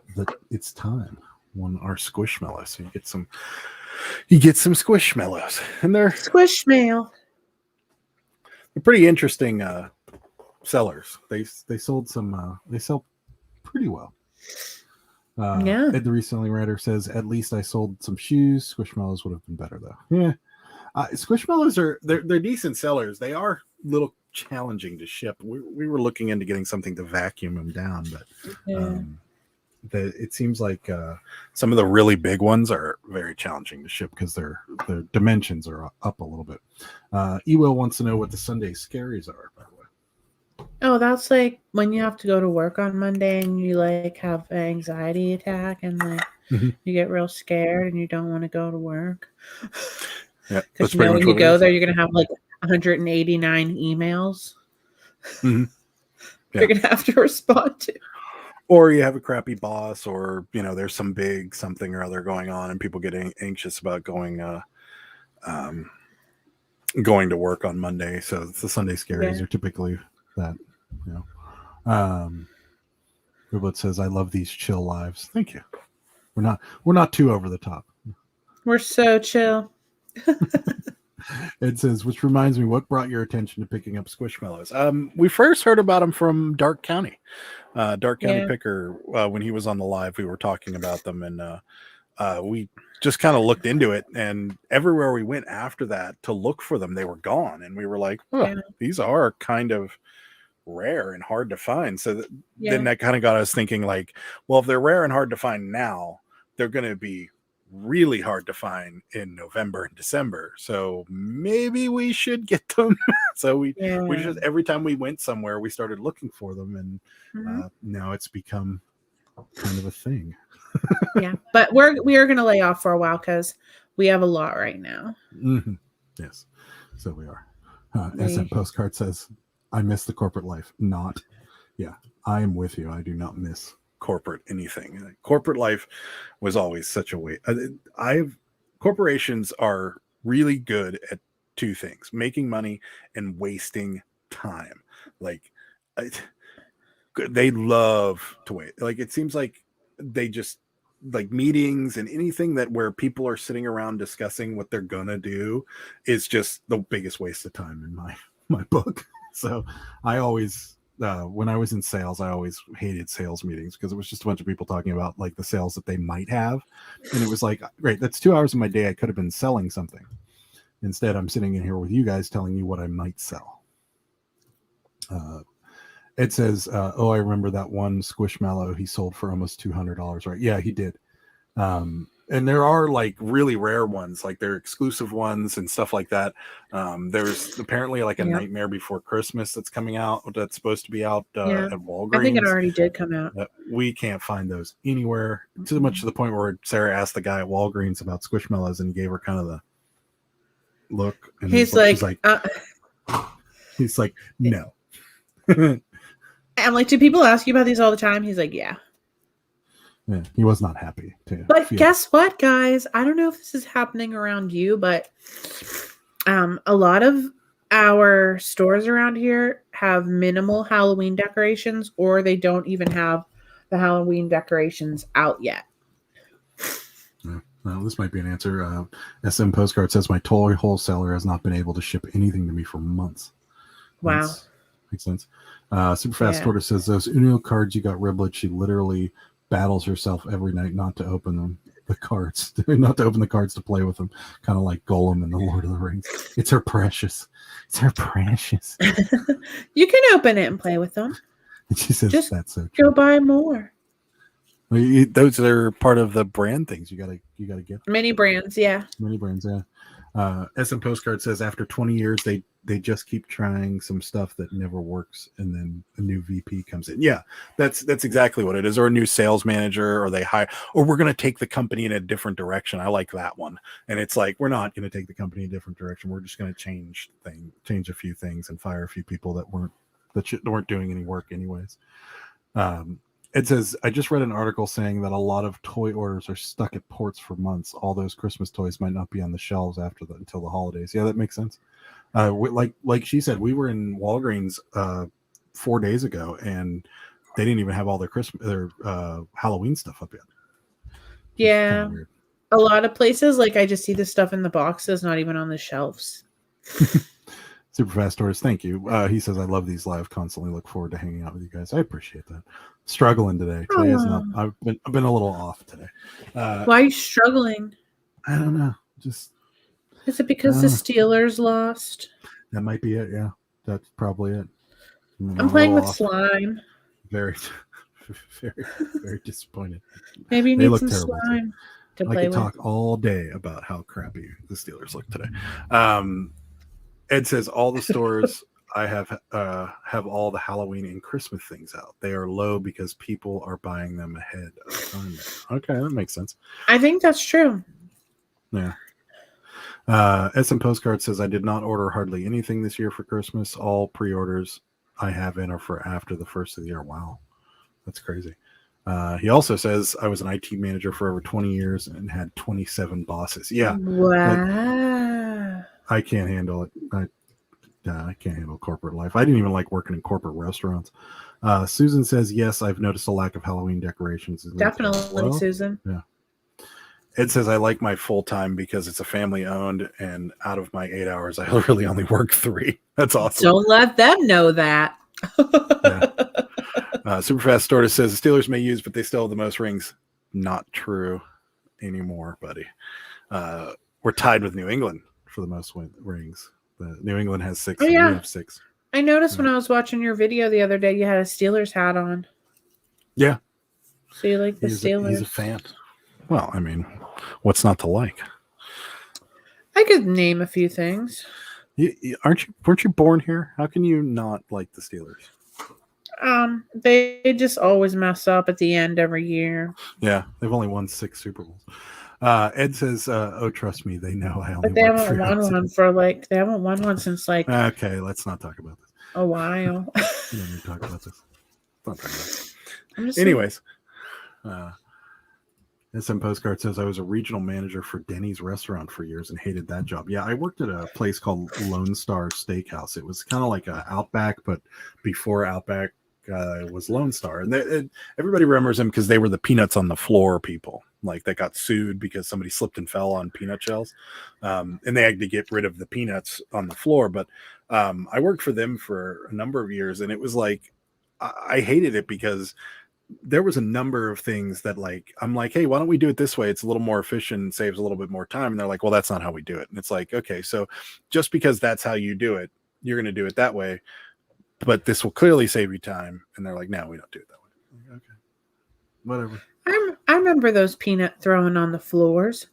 it's time. Won our Squishmallow. So you get some Squishmallows. And they're Squishmallow. They're pretty interesting sellers. They sold some they sell pretty well. Yeah. Ed the Reselling Writer says, at least I sold some shoes. Squishmallows would have been better though. Yeah. Squishmallows they're decent sellers. They are a little challenging to ship. We were looking into getting something to vacuum them down, but it seems like some of the really big ones are very challenging to ship because their dimensions are up a little bit. Ewell wants to know what the Sunday scaries are, by the way. Oh, that's like when you have to go to work on Monday and you like have an anxiety attack and like you get real scared and you don't want to go to work. Yeah, because you know when you go there, you're gonna have like 189 emails. Yeah. You're gonna have to respond to. Or you have a crappy boss, or there's some big something or other going on, and people get anxious about going to work on Monday. So the Sunday scaries are typically that. Riblet says, "I love these chill lives." Thank you. We're not too over the top. We're so chill. It says, which reminds me, what brought your attention to picking up Squishmallows? We first heard about them from Dark County. Dark County Picker, when he was on the live, we were talking about them, and we just kind of looked into it, and everywhere we went after that to look for them, they were gone, and we were like, these are kind of rare and hard to find. So then that kind of got us thinking, like, well, if they're rare and hard to find now, they're going to be really hard to find in November and December, so maybe we should get them. So we just, every time we went somewhere, we started looking for them, and now it's become kind of a thing. But we are going to lay off for a while because we have a lot right now. Yes, so we are. SM Postcard says, I miss the corporate life. I am with you. I do not miss corporate anything. Corporate life was always such a way. Corporations are really good at two things: making money and wasting time. Like they love to wait. Like it seems like they just like meetings and anything that where people are sitting around discussing what they're gonna do is just the biggest waste of time in my book. So I always when I was in sales, I always hated sales meetings because it was just a bunch of people talking about like the sales that they might have. And it was like, great, that's 2 hours of my day. I could have been selling something. Instead, I'm sitting in here with you guys telling you what I might sell. It says, I remember that one Squishmallow he sold for almost $200, right? Yeah, he did. And there are like really rare ones, like they're exclusive ones and stuff like that. There's apparently like a Nightmare Before Christmas that's coming out, that's supposed to be out at Walgreens. I think it already did come out. We can't find those anywhere, too much to the point where Sarah asked the guy at Walgreens about Squishmallows, and he gave her kind of the look. And he's like no. I'm like, do people ask you about these all the time? He's like, yeah. Yeah, he was not happy too. But guess what, guys? I don't know if this is happening around you, but a lot of our stores around here have minimal Halloween decorations, or they don't even have the Halloween decorations out yet. Yeah. Well, this might be an answer. SM Postcard says, my toy wholesaler has not been able to ship anything to me for months. Wow. Makes sense. Superfast Tortoise says, those Uno cards you got, Riblet, she literally battles herself every night not to open the cards, not to open the cards to play with them, kind of like Gollum in the Lord of the Rings. It's her precious. You can open it and play with them. And she says, just that's so true. Go buy more. Those are part of the brand things you gotta get. Many brands, yeah. SM Postcard says, after 20 years, they just keep trying some stuff that never works, and then a new VP comes in. Yeah, that's exactly what it is. Or a new sales manager, or they hire, or we're going to take the company in a different direction. I like that one. And it's like, we're not going to take the company in a different direction. We're just going to change a few things and fire a few people that weren't doing any work anyways. It says, I just read an article saying that a lot of toy orders are stuck at ports for months. All those Christmas toys might not be on the shelves until the holidays. Yeah, that makes sense. Like she said, we were in Walgreens 4 days ago, and they didn't even have all their Halloween stuff up yet. Yeah, a lot of places, like I just see the stuff in the boxes, not even on the shelves. Super fast Doors, thank you. He says, I love these live, constantly look forward to hanging out with you guys. I appreciate that. Struggling today. Today is not. I've been a little off today. Why are you struggling? I don't know. Just is it because the Steelers lost? That might be it. Yeah, that's probably it. I'm playing with slime. Very, Very, very disappointed. Maybe you They need look some terrible. slime to I play could with. talk all day about how crappy the Steelers look today. Ed says all the stores I have all the Halloween and Christmas things out. They are low because people are buying them ahead of time. Okay, that makes sense. I think that's true. Yeah. SM Postcard says I did not order hardly anything this year for Christmas. All pre-orders I have in are for after the first of the year. Wow, that's crazy. He also says I was an IT manager for over 20 years and had 27 bosses. Yeah, Wow. I can't handle it. I can't handle corporate life. I didn't even like working in corporate restaurants. Susan says, yes, I've noticed a lack of Halloween decorations. Definitely, Susan. Yeah. Ed says, I like my full time because it's a family owned, and out of my 8 hours, I really only work 3. That's awesome. Don't let them know that. Yeah. Superfast Storage says, the Steelers may use, but they still have the most rings. Not true anymore, buddy. We're tied with New England for the most rings. New England has 6. Oh, and yeah. we have 6. I noticed when I was watching your video the other day, you had a Steelers hat on. Yeah. So you like the Steelers? He's a fan. Well, I mean, what's not to like? I could name a few things. Weren't you born here? How can you not like the Steelers? They just always mess up at the end every year. Yeah, they've only won 6 Super Bowls. Ed says, "Oh, trust me, they know I only." But they haven't won one they haven't won one since like. Okay, let's not talk about this. A while. We don't need to talk about this. Don't talk about it. Anyways. SM Postcard says I was a regional manager for Denny's restaurant for years and hated that job. Yeah, I worked at a place called Lone Star Steakhouse. It was kind of like a Outback, but before Outback was Lone Star. And everybody remembers them because they were the peanuts on the floor people. Like they got sued because somebody slipped and fell on peanut shells. And they had to get rid of the peanuts on the floor. But I worked for them for a number of years, and it was like I hated it because there was a number of things that like I'm like, hey, why don't we do it this way? It's a little more efficient and saves a little bit more time. And they're like, well, that's not how we do it. And it's like, okay, so just because that's how you do it, you're going to do it that way, but this will clearly save you time. And they're like, no, we don't do it that way. Like, okay, whatever. I remember those peanut throwing on the floors.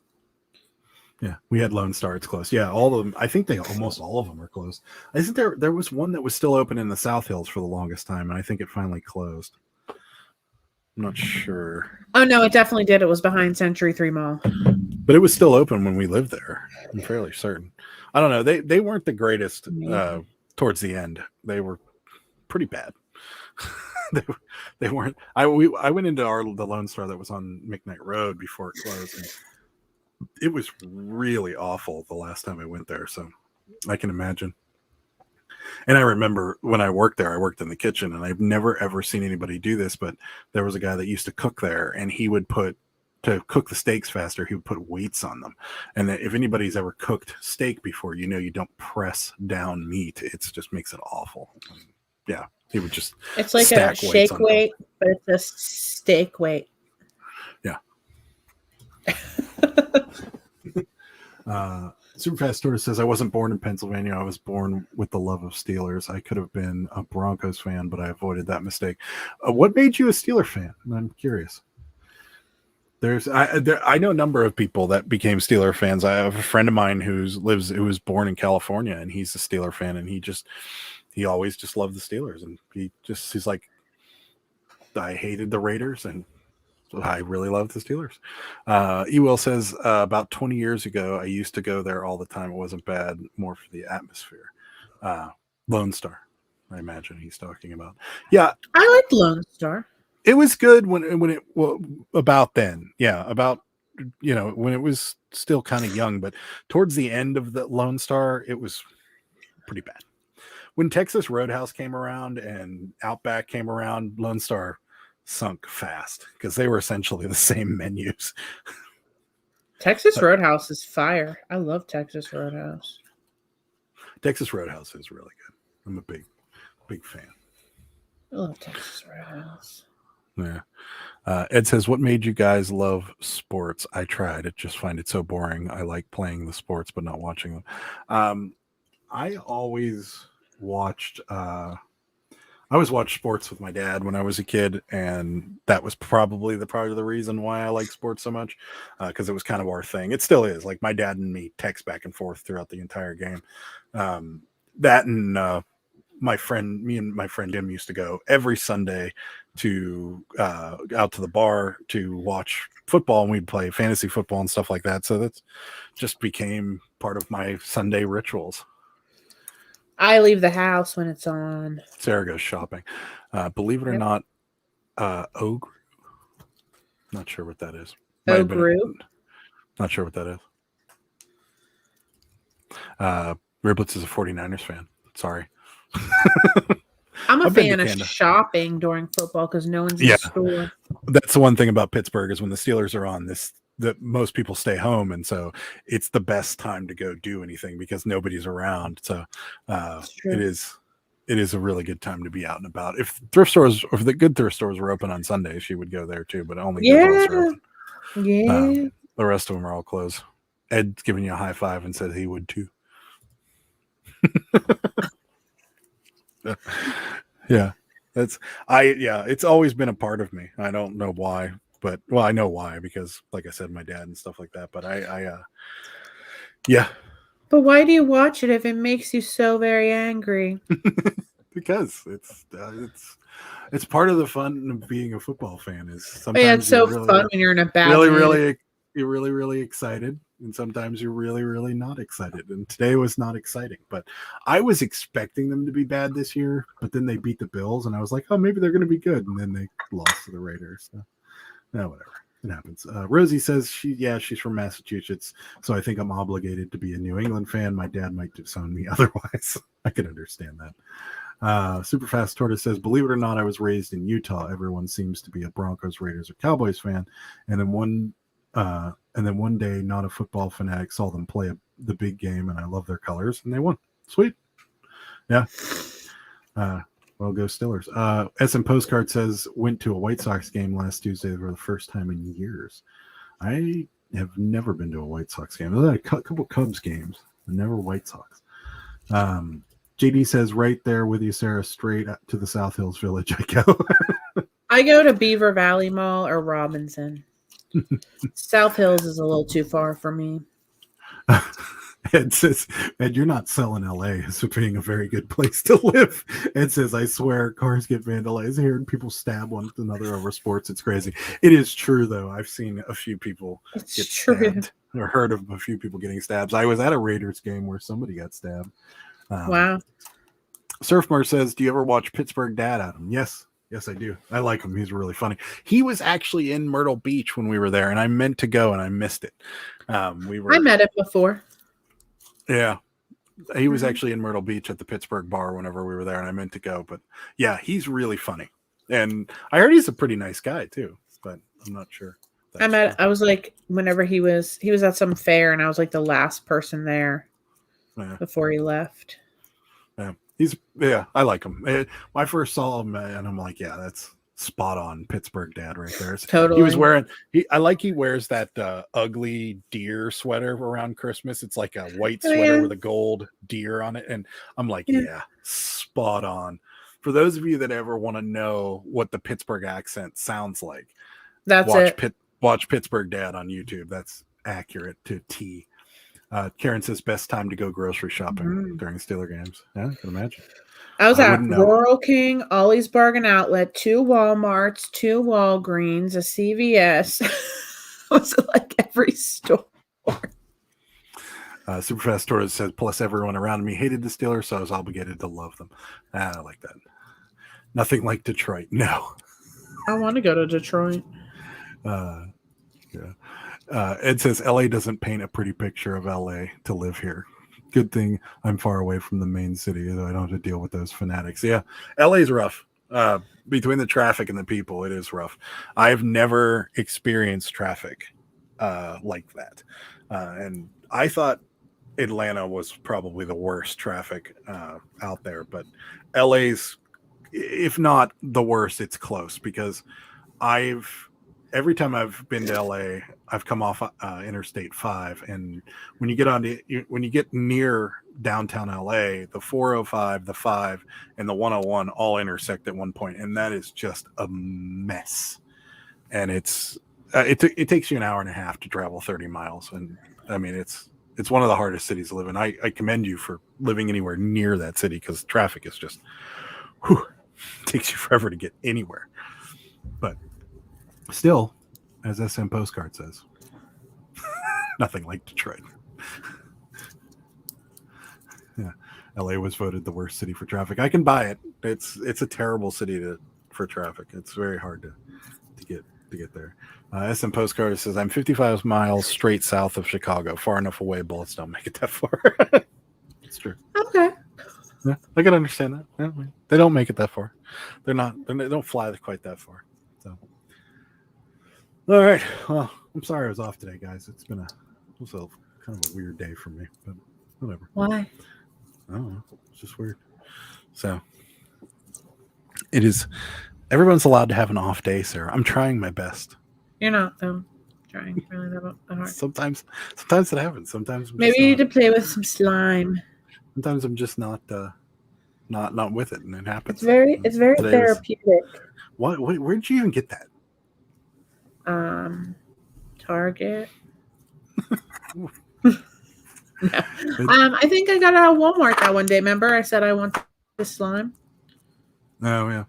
Yeah, we had Lone Star. It's closed. Yeah, all of them. I think almost all of them are closed. I think there was one that was still open in the South Hills for the longest time, and I think it finally closed. I'm not sure. Oh no, it definitely did. It was behind Century 3 Mall. But it was still open when we lived there. I'm fairly certain. I don't know. They weren't the greatest towards the end. They were pretty bad. they weren't. I went into the Lone Star that was on McKnight Road before it closed. And it was really awful the last time I went there. So I can imagine. And I remember when I worked there, I worked in the kitchen, and I've never, ever seen anybody do this, but there was a guy that used to cook there, and he would to cook the steaks faster, he would put weights on them. And if anybody's ever cooked steak before, you know, you don't press down meat. It just makes it awful. And yeah. He would just it's like a shake weight, but it's a steak weight. Yeah. Superfast Story says, I wasn't born in Pennsylvania. I was born with the love of Steelers. I could have been a Broncos fan, but I avoided that mistake. What made you a Steeler fan? I'm curious. I know a number of people that became Steeler fans. I have a friend of mine who was born in California, and he's a Steeler fan, and he always just loved the Steelers, and he's like, I hated the Raiders, and I really loved the Steelers. Ewell says, about 20 years ago, I used to go there all the time. It wasn't bad, more for the atmosphere. Lone Star, I imagine he's talking about. Yeah. I liked Lone Star. It was good about then. Yeah. About, when it was still kind of young, but towards the end of the Lone Star, it was pretty bad. When Texas Roadhouse came around and Outback came around, Lone Star sunk fast because they were essentially the same menus. Texas Roadhouse is fire. I love Texas Roadhouse. Texas Roadhouse is really good. I'm a big fan. I love Texas Roadhouse. Yeah. Ed says, what made you guys love sports? I tried. I just find it so boring. I like playing the sports, but not watching them. I always watched, I I always watched sports with my dad when I was a kid, and that was probably the reason why I like sports so much, because it was kind of our thing. It still is. Like my dad and me text back and forth throughout the entire game. That and me and my friend Jim used to go every Sunday to out to the bar to watch football, and we'd play fantasy football and stuff like that. So that's just became part of my Sunday rituals. I leave the house when it's on. Sarah goes shopping. Believe it or not, Ogre. Not sure what that is. Ogre. Not sure what that is. Riblets is a 49ers fan. Sorry. I'm a fan of shopping during football because no one's in the store. That's the one thing about Pittsburgh is when the Steelers are on that most people stay home, and so it's the best time to go do anything because nobody's around. So it is a really good time to be out and about. If the good thrift stores were open on Sundays, she would go there too, but only good ones are open. Yeah. The rest of them are all closed. Ed's giving you a high five and said he would too. Yeah. It's always been a part of me. I don't know why, but I know why because like I said, my dad and stuff like that, but yeah. But why do you watch it if it makes you so very angry? Because it's part of the fun of being a football fan is sometimes it's so fun when you're in a bad mood. You're really excited, and sometimes you're really not excited. And today was not exciting, but I was expecting them to be bad this year, but then they beat the Bills, and I was like, oh, maybe they're going to be good, and then they lost to the Raiders. So, whatever. It happens. Rosie says she's from Massachusetts, so I think I'm obligated to be a New England fan. My dad might disown me otherwise. I can understand that. Super Fast Tortoise says, believe it or not, I was raised in Utah. Everyone seems to be a Broncos, Raiders, or Cowboys fan, and then one day, not a football fanatic, saw them play the big game, and I love their colors, and they won. Sweet. Yeah. Well, go Steelers. SM Postcard says, went to a White Sox game last Tuesday for the first time in years. I have never been to a White Sox game. I've had a couple Cubs games, but never White Sox. JD says, right there with you, Sarah, straight to the South Hills Village I go. I go to Beaver Valley Mall or Robinson. South Hills is a little too far for me. Ed says, Ed, you're not selling LA as being a very good place to live. Ed says, I swear cars get vandalized here and people stab one another over sports. It's crazy. It is true, though. I've seen a few people get stabbed or heard of a few people getting stabbed. I was at a Raiders game where somebody got stabbed. Wow. Surfmar says, do you ever watch Pittsburgh Dad, Adam? Yes, I do. I like him. He's really funny. He was actually in Myrtle Beach when we were there, and I meant to go, and I missed it. I met him before. Yeah. He was actually in Myrtle Beach at the Pittsburgh bar whenever we were there, and I meant to go. But, yeah, he's really funny. And I heard he's a pretty nice guy, too, but I'm not sure. I was like, whenever he was at some fair, and I was like the last person there before he left. Yeah. I like him. I first saw him, and I'm like, yeah, that's spot on Pittsburgh Dad right there. Totally. He was wearing. He wears that ugly deer sweater around Christmas. It's like a white sweater with a gold deer on it, and I'm like, yeah, spot on. For those of you that ever want to know what the Pittsburgh accent sounds like, watch Pittsburgh Dad on YouTube. That's accurate to T. Karen says best time to go grocery shopping during Steeler games. Yeah, I can imagine. I was at Rural King, Ollie's Bargain Outlet, 2 Walmarts, 2 Walgreens, a CVS. Was it like every store? Superfast Torres says, plus everyone around me hated the Steelers, so I was obligated to love them. I like that. Nothing like Detroit. No. I want to go to Detroit. Yeah. Ed says LA doesn't paint a pretty picture of LA to live here. Good thing I'm far away from the main city, so I don't have to deal with those fanatics. Yeah, LA's rough. Between the traffic and the people, it is rough. I've never experienced traffic like that. And I thought Atlanta was probably the worst traffic out there, but LA's, if not the worst, it's close because every time I've been to LA, I've come off Interstate 5, and when you get near downtown LA, the 405, the 5, and the 101 all intersect at one point, and that is just a mess. And it takes you an hour and a half to travel 30 miles, and I mean it's one of the hardest cities to live in. I commend you for living anywhere near that city, because traffic is just takes you forever to get anywhere. But still, as SM Postcard says, nothing like Detroit. Yeah, LA was voted the worst city for traffic. I can buy it. It's a terrible city for traffic. It's very hard to get there. SM Postcard says, I'm 55 miles straight south of Chicago, far enough away bullets don't make it that far. It's true. Okay. Yeah, I can understand that. Yeah, they don't make it that far. They don't fly quite that far. So, all right. Well, I'm sorry I was off today, guys. It was kind of a weird day for me, but whatever. Why? I don't know. It's just weird. So, it is. Everyone's allowed to have an off day, Sarah. I'm trying my best. You're not, though. Trying really that hard. Sometimes it happens. Sometimes maybe you need to play with some slime. Sometimes I'm just not with it, and it happens. It's very therapeutic. Where did you even get that? Target. No. I think I got it at Walmart that one day. Remember, I said I want the slime. Oh yeah.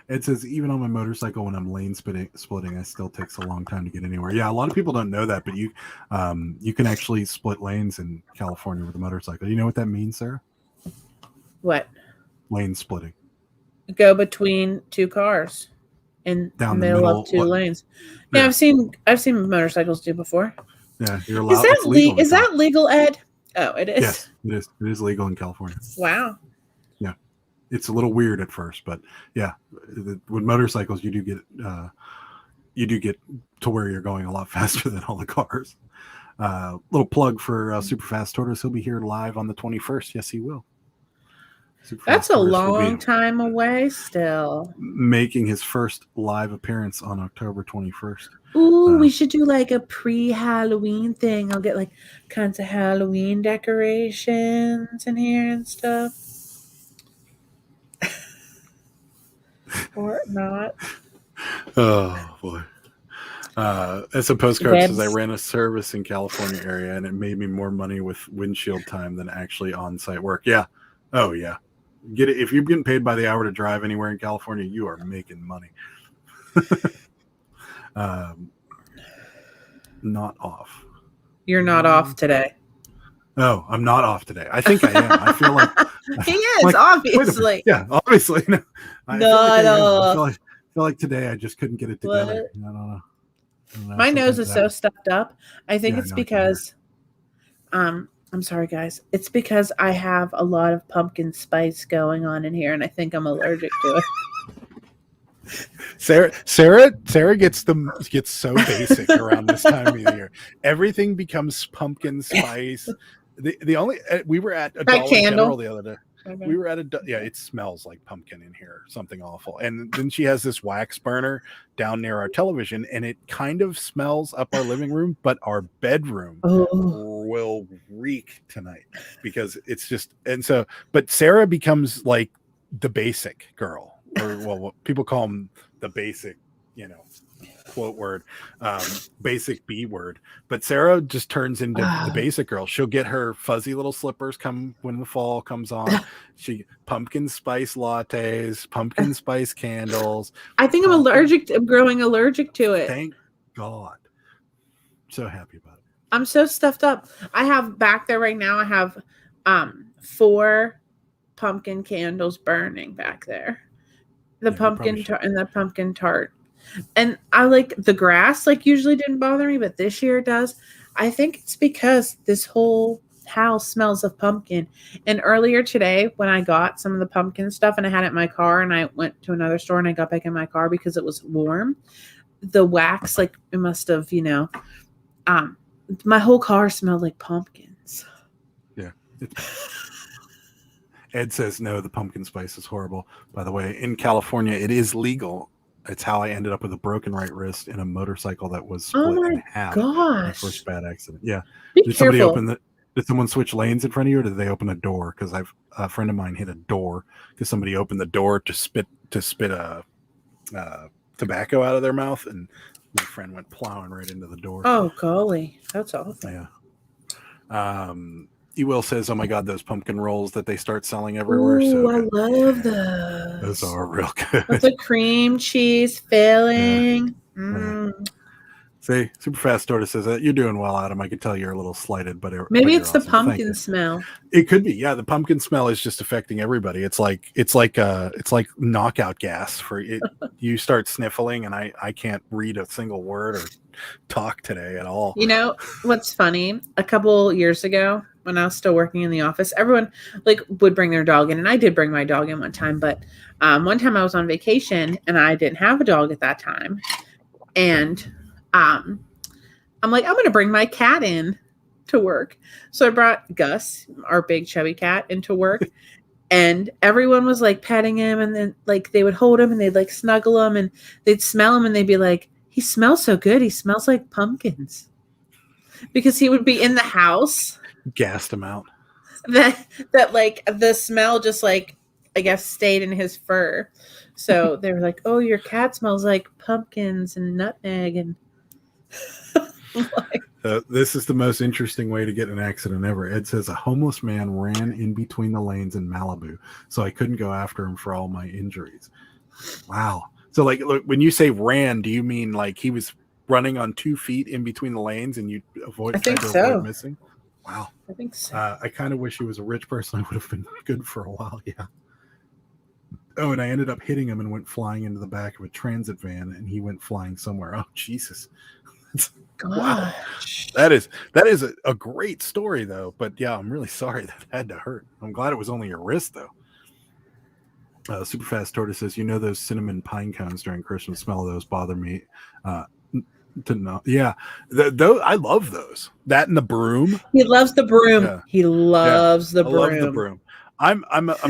It says, even on my motorcycle, when I'm lane splitting, it still takes a long time to get anywhere. Yeah, a lot of people don't know that, but you can actually split lanes in California with a motorcycle. You know what that means, Sarah? What? Lane splitting. Go between two cars in the middle of two lanes. Yeah, I've seen motorcycles do before. Yeah, you're allowed. Is that legal, Ed? Oh, it is. Yes, it is. It is legal in California. Wow. Yeah, it's a little weird at first, but yeah, with motorcycles, you do get to where you're going a lot faster than all the cars. Little plug for Super Fast Tortoise. He'll be here live on the 21st. Yes, he will. That's a long time away still. Making his first live appearance on October 21st. Ooh, we should do like a pre-Halloween thing. I'll get like kinds of Halloween decorations in here and stuff. Or not. Oh, boy. As a postcard says, I ran a service in California area and it made me more money with windshield time than actually on-site work. Yeah. Oh, yeah. Get it. If you're getting paid by the hour to drive anywhere in California, you are making money. Not off. You're not off today. No, I'm not off today. I think I am. I feel like he is, obviously. Yeah, obviously. No. I feel like today I just couldn't get it together. I don't know. My nose is so stuffed up. I think it's because I'm sorry, guys. It's because I have a lot of pumpkin spice going on in here, and I think I'm allergic to it. Sarah gets so basic around this time of the year. Everything becomes pumpkin spice. We were at a Dollar General the other day. Okay. We were at it smells like pumpkin in here, something awful. And then she has this wax burner down near our television, and it kind of smells up our living room, but our bedroom will reek tonight because it's just, and so, but Sarah becomes like the basic girl, or what people call them, the basic, quote word, basic B word. But Sarah just turns into the basic girl. She'll get her fuzzy little slippers when the fall comes on. She pumpkin spice lattes, pumpkin spice candles. I think I'm growing allergic to it. Thank God. So happy about it. I'm so stuffed up. I have back there right now, I have 4 pumpkin candles burning back there. The pumpkin and the pumpkin tart. And I like the grass, usually didn't bother me, but this year it does. I think it's because this whole house smells of pumpkin. And earlier today, when I got some of the pumpkin stuff and I had it in my car and I went to another store and I got back in my car because it was warm, the wax, it must have, my whole car smelled like pumpkins. Yeah. Ed says, no, the pumpkin spice is horrible. By the way, in California, it is legal. It's how I ended up with a broken right wrist in a motorcycle that was split in half. Gosh. My first bad accident. Yeah. Be careful. Did someone switch lanes in front of you, or did they open a door? Because a friend of mine hit a door because somebody opened the door to spit a tobacco out of their mouth, and my friend went plowing right into the door. Oh, golly. That's awful. Yeah. Ewell says, "Oh my God, those pumpkin rolls that they start selling everywhere." Ooh, So I good. love those. Those are real good. With the cream cheese filling. Mm. See, super fast Storta says that you're doing well, Adam. I could tell you're a little slighted, but Maybe you're it's the awesome. Thank pumpkin you. smell. It could be, yeah. The pumpkin smell is just affecting everybody. It's like knockout gas for it. You start sniffling, and I can't read a single word or talk today at all. You know what's funny? A couple years ago, when I was still working in the office, everyone like would bring their dog in, and I did bring my dog in one time. But one time I was on vacation, and I didn't have a dog at that time, and I'm like, I'm going to bring my cat in to work. So I brought Gus, our big chubby cat, into work, and everyone was like petting him, and then like they would hold him and they'd like snuggle him and they'd smell him and they'd be like, he smells so good. He smells like pumpkins, because he would be in the house. Gassed him out. That like the smell just like, I guess, stayed in his fur. So they were like, oh, your cat smells like pumpkins and nutmeg. And this is the most interesting way to get in an accident ever. Ed says a homeless man ran in between the lanes in Malibu, so I couldn't go after him for all my injuries. Wow. So like, look, when you say ran, do you mean like he was running on 2 feet in between the lanes and you avoid missing? Wow. I think so. I kind of wish he was a rich person. I would have been good for a while. Yeah. Oh, and I ended up hitting him and went flying into the back of a transit van, and he went flying somewhere. Oh, Jesus. Wow. That is a great story, though. But yeah, I'm really sorry that had to hurt. I'm glad it was only your wrist, though. Superfast Tortoise says, those cinnamon pine cones during Christmas, smell of those bother me. Yeah, I love those. That and the broom. He loves the broom. Yeah. He loves the broom. I love the broom. I'm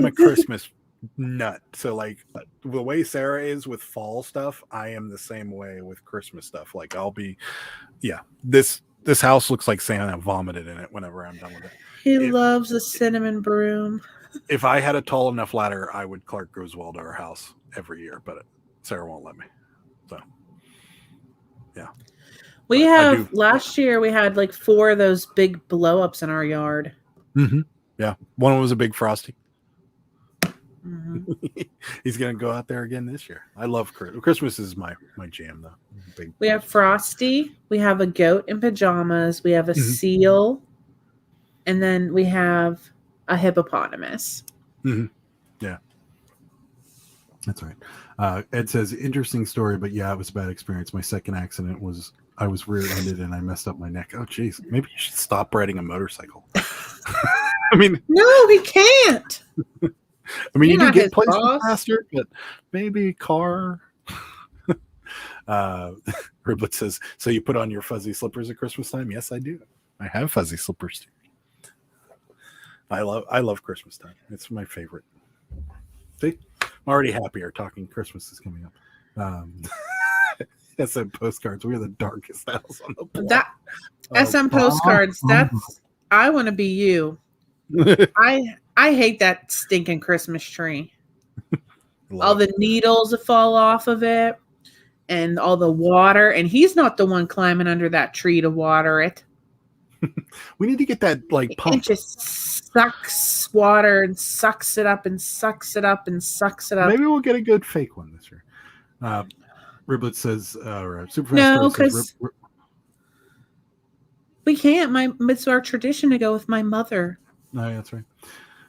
a Christmas nut. So like the way Sarah is with fall stuff, I am the same way with Christmas stuff. Like this house looks like Santa vomited in it whenever I'm done with it. He loves the cinnamon broom. If I had a tall enough ladder, I would Clark Griswold our house every year, but Sarah won't let me. So yeah. Last year we had like 4 of those big blow ups in our yard. Mm-hmm. Yeah. One was a big frosty. Mm-hmm. He's going to go out there again this year. I love Christmas is my jam though. We have Frosty. We have a goat in pajamas. We have a seal. And then we have a hippopotamus. Mm-hmm. Yeah. That's right. Ed says, interesting story, but yeah, it was a bad experience. My second accident was I was rear-ended and I messed up my neck. Oh, geez. Maybe you should stop riding a motorcycle. I mean, no, he can't. I mean, you can get places faster, but maybe car. Riblet says, so you put on your fuzzy slippers at Christmas time? Yes, I do. I have fuzzy slippers too. I love Christmas time. It's my favorite. See, I'm already happier talking Christmas is coming up. SM postcards. We're the darkest house on the block. That SM postcards. That's I want to be you. I hate that stinking Christmas tree. All the needles that fall off of it, and all the water. And he's not the one climbing under that tree to water it. We need to get that like pump. It just sucks water and sucks it up and sucks it up and sucks it up. Maybe we'll get a good fake one this year. Riblet says, no, because we can't. It's our tradition to go with my mother. No, that's right.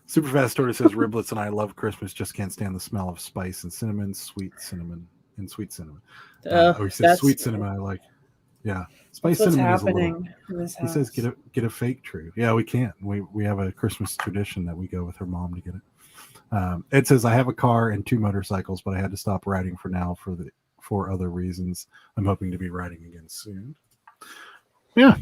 Superfast Story says, Riblets and I love Christmas, just can't stand the smell of spice and cinnamon, sweet cinnamon. He says sweet cinnamon. I like, yeah, spice cinnamon is a little. He says get a fake tree. Yeah, we can't. We have a Christmas tradition that we go with her mom to get it. Ed says I have a car and 2 motorcycles, but I had to stop riding for now for other reasons. I'm hoping to be riding again soon. Yeah,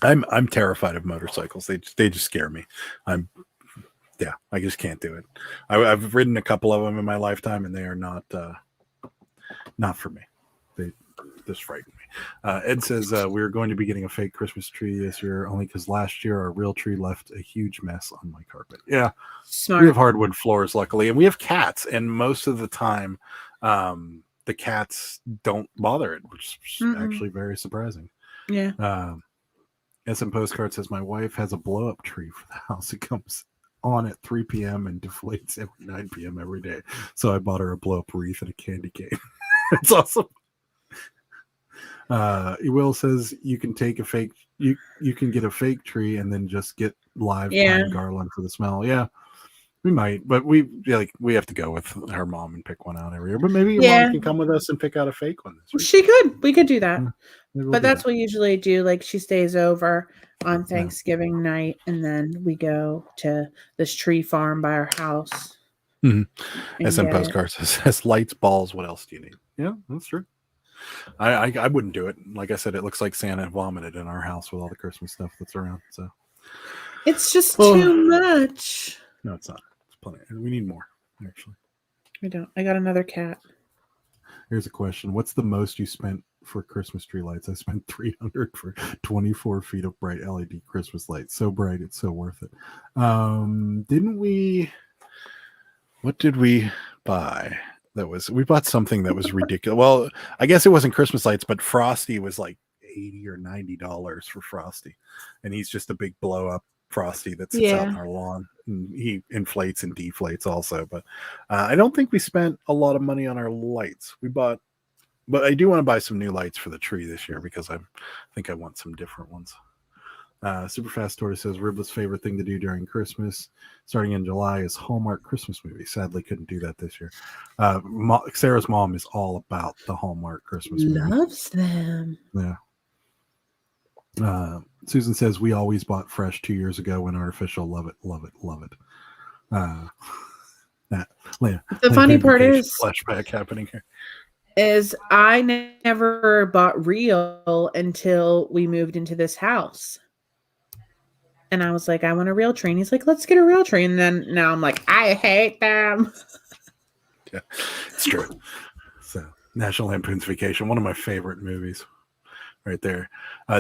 I'm terrified of motorcycles. They just scare me. I just can't do it. I've ridden a couple of them in my lifetime, and they are not for me. They just frighten me. Ed says we're going to be getting a fake Christmas tree this year only because last year our real tree left a huge mess on my carpet. Yeah, Smart. we have hardwood floors, luckily, and we have cats, and most of the time the cats don't bother it, which is actually very surprising. Yeah. SM Postcard says my wife has a blow-up tree for the house. It comes on at 3 p.m. and deflates every 9 p.m. every day. So I bought her a blow-up wreath and a candy cane. It's awesome. Will says you can take a fake you can get a fake tree and then just get live pine garland for the smell. Yeah, we might, but we have to go with her mom and pick one out every year. But maybe your mom can come with us and pick out a fake one this week. She could. We could do that. But that's what we usually do. Like she stays over on Thanksgiving night, and then we go to this tree farm by our house. SM Postcard says lights, balls. What else do you need? Yeah, that's true. I wouldn't do it. Like I said, it looks like Santa vomited in our house with all the Christmas stuff that's around. So it's just too much. No, it's not. It's plenty. We need more, actually. We don't. I got another cat. Here's a question: what's the most you spent for Christmas tree lights? I spent $300 for 24 feet of bright LED Christmas lights. So bright, it's so worth it. Didn't we? What did we buy? We bought something that was ridiculous. Well, I guess it wasn't Christmas lights, but Frosty was like $80 or $90 for Frosty, and he's just a big blow up Frosty that sits out on our lawn. And he inflates and deflates also, but I don't think we spent a lot of money on our lights. But I do want to buy some new lights for the tree this year because I think I want some different ones. Superfast Tortoise says Riblet's favorite thing to do during Christmas, starting in July, is Hallmark Christmas movies. Sadly, couldn't do that this year. Sarah's mom is all about the Hallmark Christmas movies. Loves them. Yeah. Susan says we always bought fresh 2 years ago when artificial. Love it, love it, love it. The funny part is flashback happening here. Is I never bought real until we moved into this house. And I was like, I want a real tree. And he's like, let's get a real tree. And then now I'm like, I hate them. Yeah, it's true. So, National Lampoon's Vacation, one of my favorite movies right there.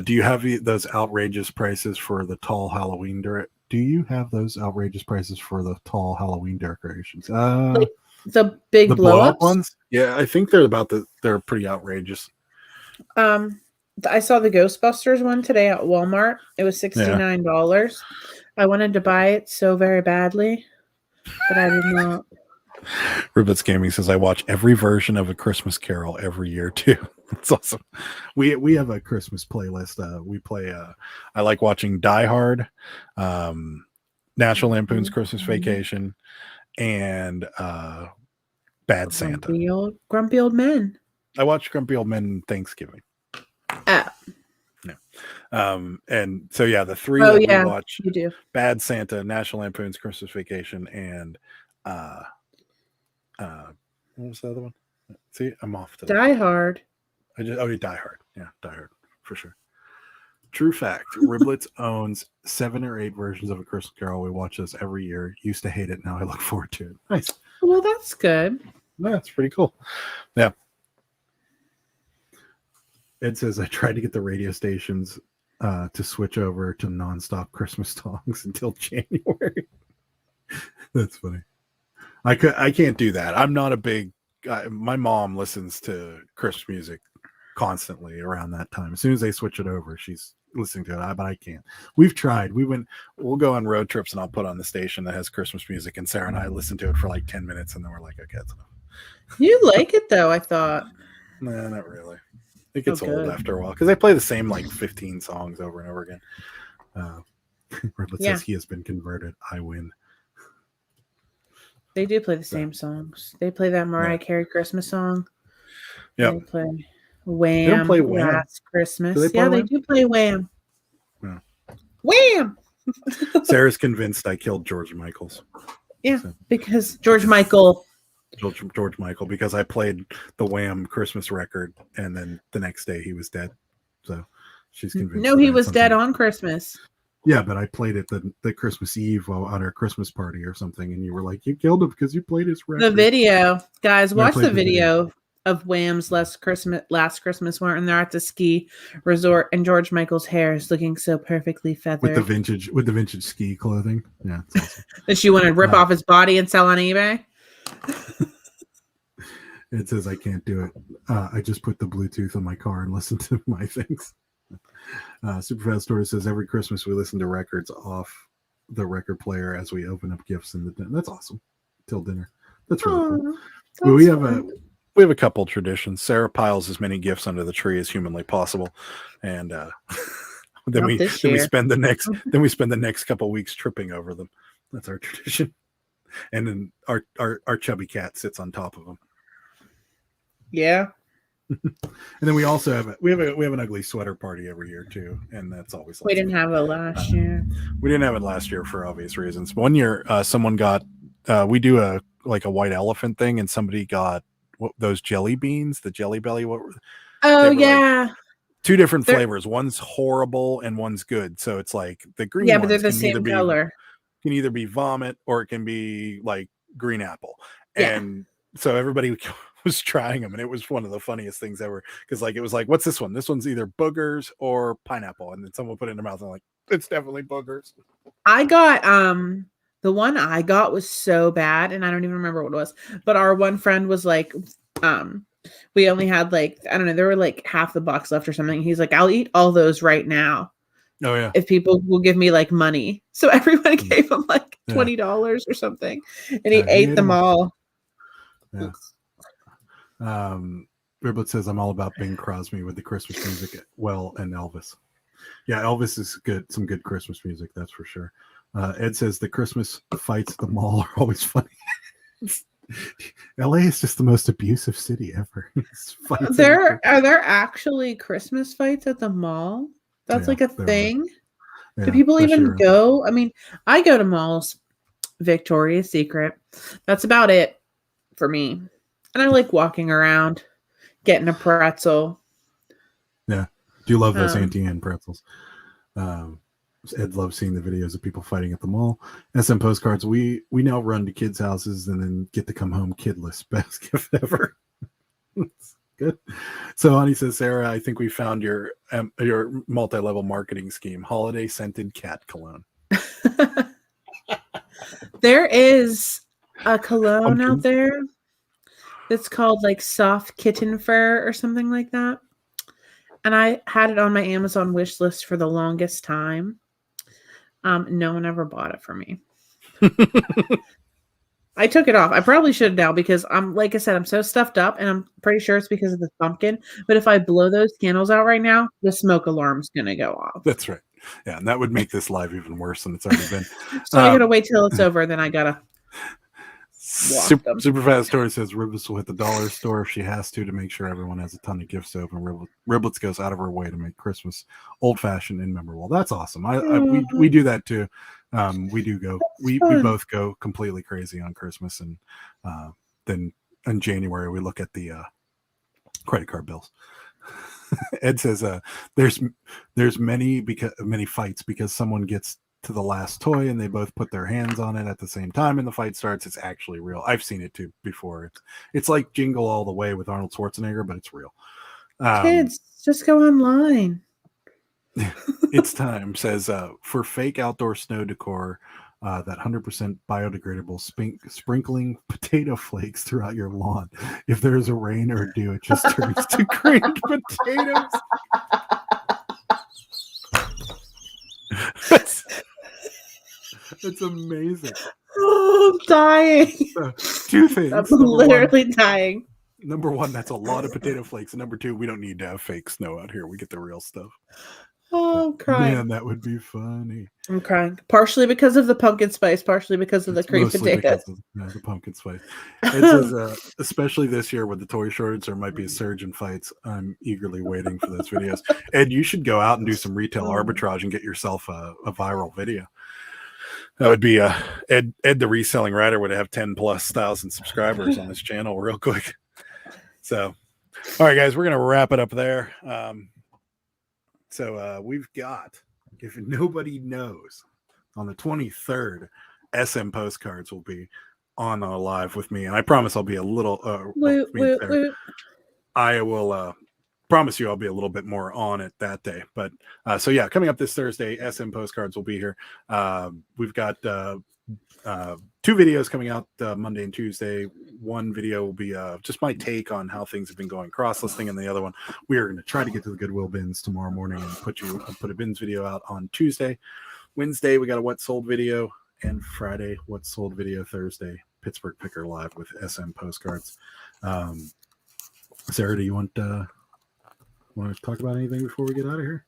Do you have those outrageous prices for the tall Halloween Do you have those outrageous prices for the tall Halloween decorations? Like the big blow-up ones? Yeah, I think they're pretty outrageous. I saw the Ghostbusters one today at Walmart. It was $69. I wanted to buy it so very badly, but I did not. Ribbits Gaming says I watch every version of A Christmas Carol every year too. It's awesome. We have a Christmas playlist. We play. I like watching Die Hard, National Lampoon's Christmas Vacation, and Bad Santa. Grumpy Old Men. I watch Grumpy Old Men Thanksgiving. No. And so the three that we watch, you do. Bad Santa, National Lampoon's Christmas Vacation, and what was the other one? See, I'm off today. Die Hard. Die Hard. Yeah, Die Hard for sure. True fact: Riblets owns 7 or 8 versions of A Christmas Carol. We watch this every year. Used to hate it. Now I look forward to it. Nice. Well, that's good. Yeah, that's pretty cool. Yeah. Ed says I tried to get the radio stations to switch over to nonstop Christmas songs until January. That's funny. I can't do that. I'm not a big. My mom listens to Christmas music constantly around that time. As soon as they switch it over, she's listening to it. But I can't. We've tried. We'll go on road trips, and I'll put on the station that has Christmas music, and Sarah and I listen to it for like 10 minutes, and then we're like, okay, that's enough. You like it though? I thought. Nah, not really. It gets old after a while because they play the same like 15 songs over and over again. Redlet says he has been converted. I win. They do play the same songs. They play that Mariah Carey Christmas song. Yeah. They play Wham. They don't play Wham. Last Christmas. They do play Wham. Yeah. Wham! Sarah's convinced I killed George Michaels. Yeah, because George Michael, because I played the Wham Christmas record, and then the next day he was dead. So she's convinced. No, he was dead on Christmas. Yeah, but I played it the Christmas Eve on our Christmas party or something, and you were like, you killed him because you played his record. The video, guys, watch the video of Wham's Last Christmas when they're at the ski resort and George Michael's hair is looking so perfectly feathered. With the vintage ski clothing. Yeah, it's awesome. That she wanted to rip off his body and sell on eBay. It says I can't do it. I just put the Bluetooth on my car and listen to my things. Superfast Story says every Christmas we listen to records off the record player as we open up gifts in the dinner. That's awesome. Till dinner. That's really cool. Well, we have a couple traditions. Sarah piles as many gifts under the tree as humanly possible, and then we spend the next couple weeks tripping over them. That's our tradition. And then our chubby cat sits on top of them. Yeah. And then we also have an ugly sweater party every year too, and that's always. We didn't have it last year. We didn't have it last year for obvious reasons. One year, someone got. We do a white elephant thing, and somebody got those jelly beans, the Jelly Belly. Yeah. Like two different flavors. One's horrible and one's good. So it's like the green. Yeah, but they're the same color. Can either be vomit or it can be like green apple. Yeah. And so everybody was trying them, and it was one of the funniest things ever, because like it was like, what's this one? This one's either boogers or pineapple, and then someone put it in their mouth and like, it's definitely boogers. I got the one I got was so bad, and I don't even remember what it was, but our one friend was like, we only had like, I don't know, there were like half the box left or something. He's like, I'll eat all those right now. Oh yeah. If people will give me like money. So everybody gave him like $20 or something, and he ate them all. Yeah. Riblet says I'm all about Bing Crosby with the Christmas music, and Elvis. Yeah, Elvis is good. Some good Christmas music, that's for sure. Ed says the Christmas fights at the mall are always funny. LA is just the most abusive city ever. Are there actually Christmas fights at the mall? That's like a thing. Yeah, do people even go? I mean, I go to malls. Victoria's Secret. That's about it for me. And I like walking around, getting a pretzel. Yeah. Do you love those Auntie Anne pretzels? Ed loves seeing the videos of people fighting at the mall. SM postcards. We now run to kids' houses and then get to come home kidless. Best gift ever. Good. So Honey says, Sarah, I think we found your multi-level marketing scheme. Holiday scented cat cologne. There is a cologne out there that's called like soft kitten fur or something like that. And I had it on my Amazon wish list for the longest time. No one ever bought it for me. I took it off. I probably should now because like I said, I'm so stuffed up, and I'm pretty sure it's because of the pumpkin. But if I blow those candles out right now, the smoke alarm's going to go off. That's right. Yeah, and that would make this live even worse than it's already been. So I got to wait till it's over, then I got to Super Fast Story says Riblets will hit the dollar store if she has to make sure everyone has a ton of gifts to open. Riblets goes out of her way to make Christmas old-fashioned and memorable. That's awesome. We do that too. We both go completely crazy on Christmas, and then in January we look at the credit card bills. Ed says there's many fights because someone gets to the last toy and they both put their hands on it at the same time and the fight starts. It's actually real. I've seen it too before. It's like Jingle All the Way with Arnold Schwarzenegger, but it's real. Kids, just go online. It's time, says for fake outdoor snow decor, that 100% biodegradable sprinkling potato flakes throughout your lawn. If there's a rain or dew, it just turns to green potatoes. That's amazing. Oh, I'm dying. Two things. I'm literally dying. Number one, that's a lot of potato flakes. And number two, we don't need to have fake snow out here. We get the real stuff. Oh, I'm crying. Man, that would be funny. I'm crying. Partially because of the pumpkin spice, partially because of the cream potatoes. The pumpkin spice. It says, especially this year with the toy shortage, there might be a surge in fights. I'm eagerly waiting for those videos. Ed, you should go out and do some retail arbitrage and get yourself a viral video. That would be Ed the reselling writer would have 10,000+ subscribers on this channel real quick. So, all right, guys, we're going to wrap it up there. So we've got, if nobody knows, on the 23rd, SM Postcards will be on live with me. And I promise I'll be a little, I will promise you I'll be a little bit more on it that day. But so yeah, coming up this Thursday, SM Postcards will be here. We've got 2 videos coming out Monday and Tuesday. One video will be just my take on how things have been going cross-listing, and the other one we are going to try to get to the Goodwill bins tomorrow morning and put a bins video out on Tuesday. Wednesday we got a what sold video, and Friday what sold video. Thursday Pittsburgh Picker Live with SM Postcards. Sarah, do you want to talk about anything before we get out of here?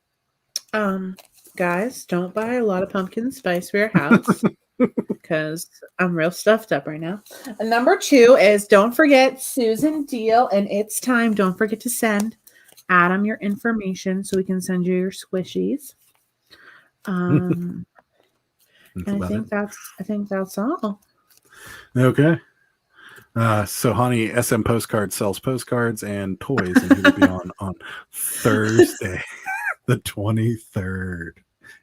Guys, don't buy a lot of pumpkin spice for your house because I'm real stuffed up right now. And number 2 is don't forget Susan Deal, and it's time. Don't forget to send Adam your information so we can send you your squishies. I think that's all. Okay. So honey, SM Postcards sells postcards and toys, and he will be on Thursday, the 23rd.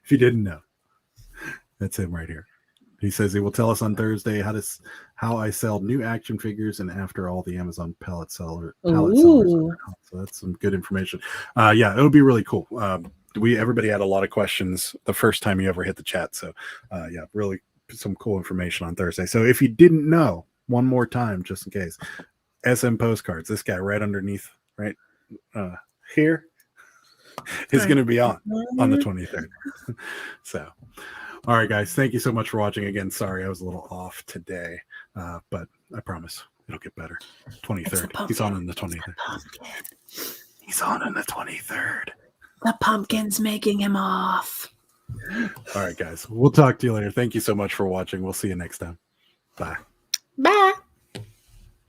If you didn't know, that's him right here. He says he will tell us on Thursday how I sell new action figures and after all the Amazon pallet sellers. So that's some good information. Yeah, it'll be really cool. Everybody had a lot of questions the first time you ever hit the chat. So yeah, really some cool information on Thursday. So if you didn't know, one more time, just in case, SM Postcards, this guy right underneath, right here, is going to be on the 23rd. So, all right, guys, thank you so much for watching. Again, sorry I was a little off today, but I promise it'll get better. 23rd. He's on the 23rd. He's on the 23rd. The pumpkin's making him off. All right, guys, we'll talk to you later. Thank you so much for watching. We'll see you next time. Bye. Bye.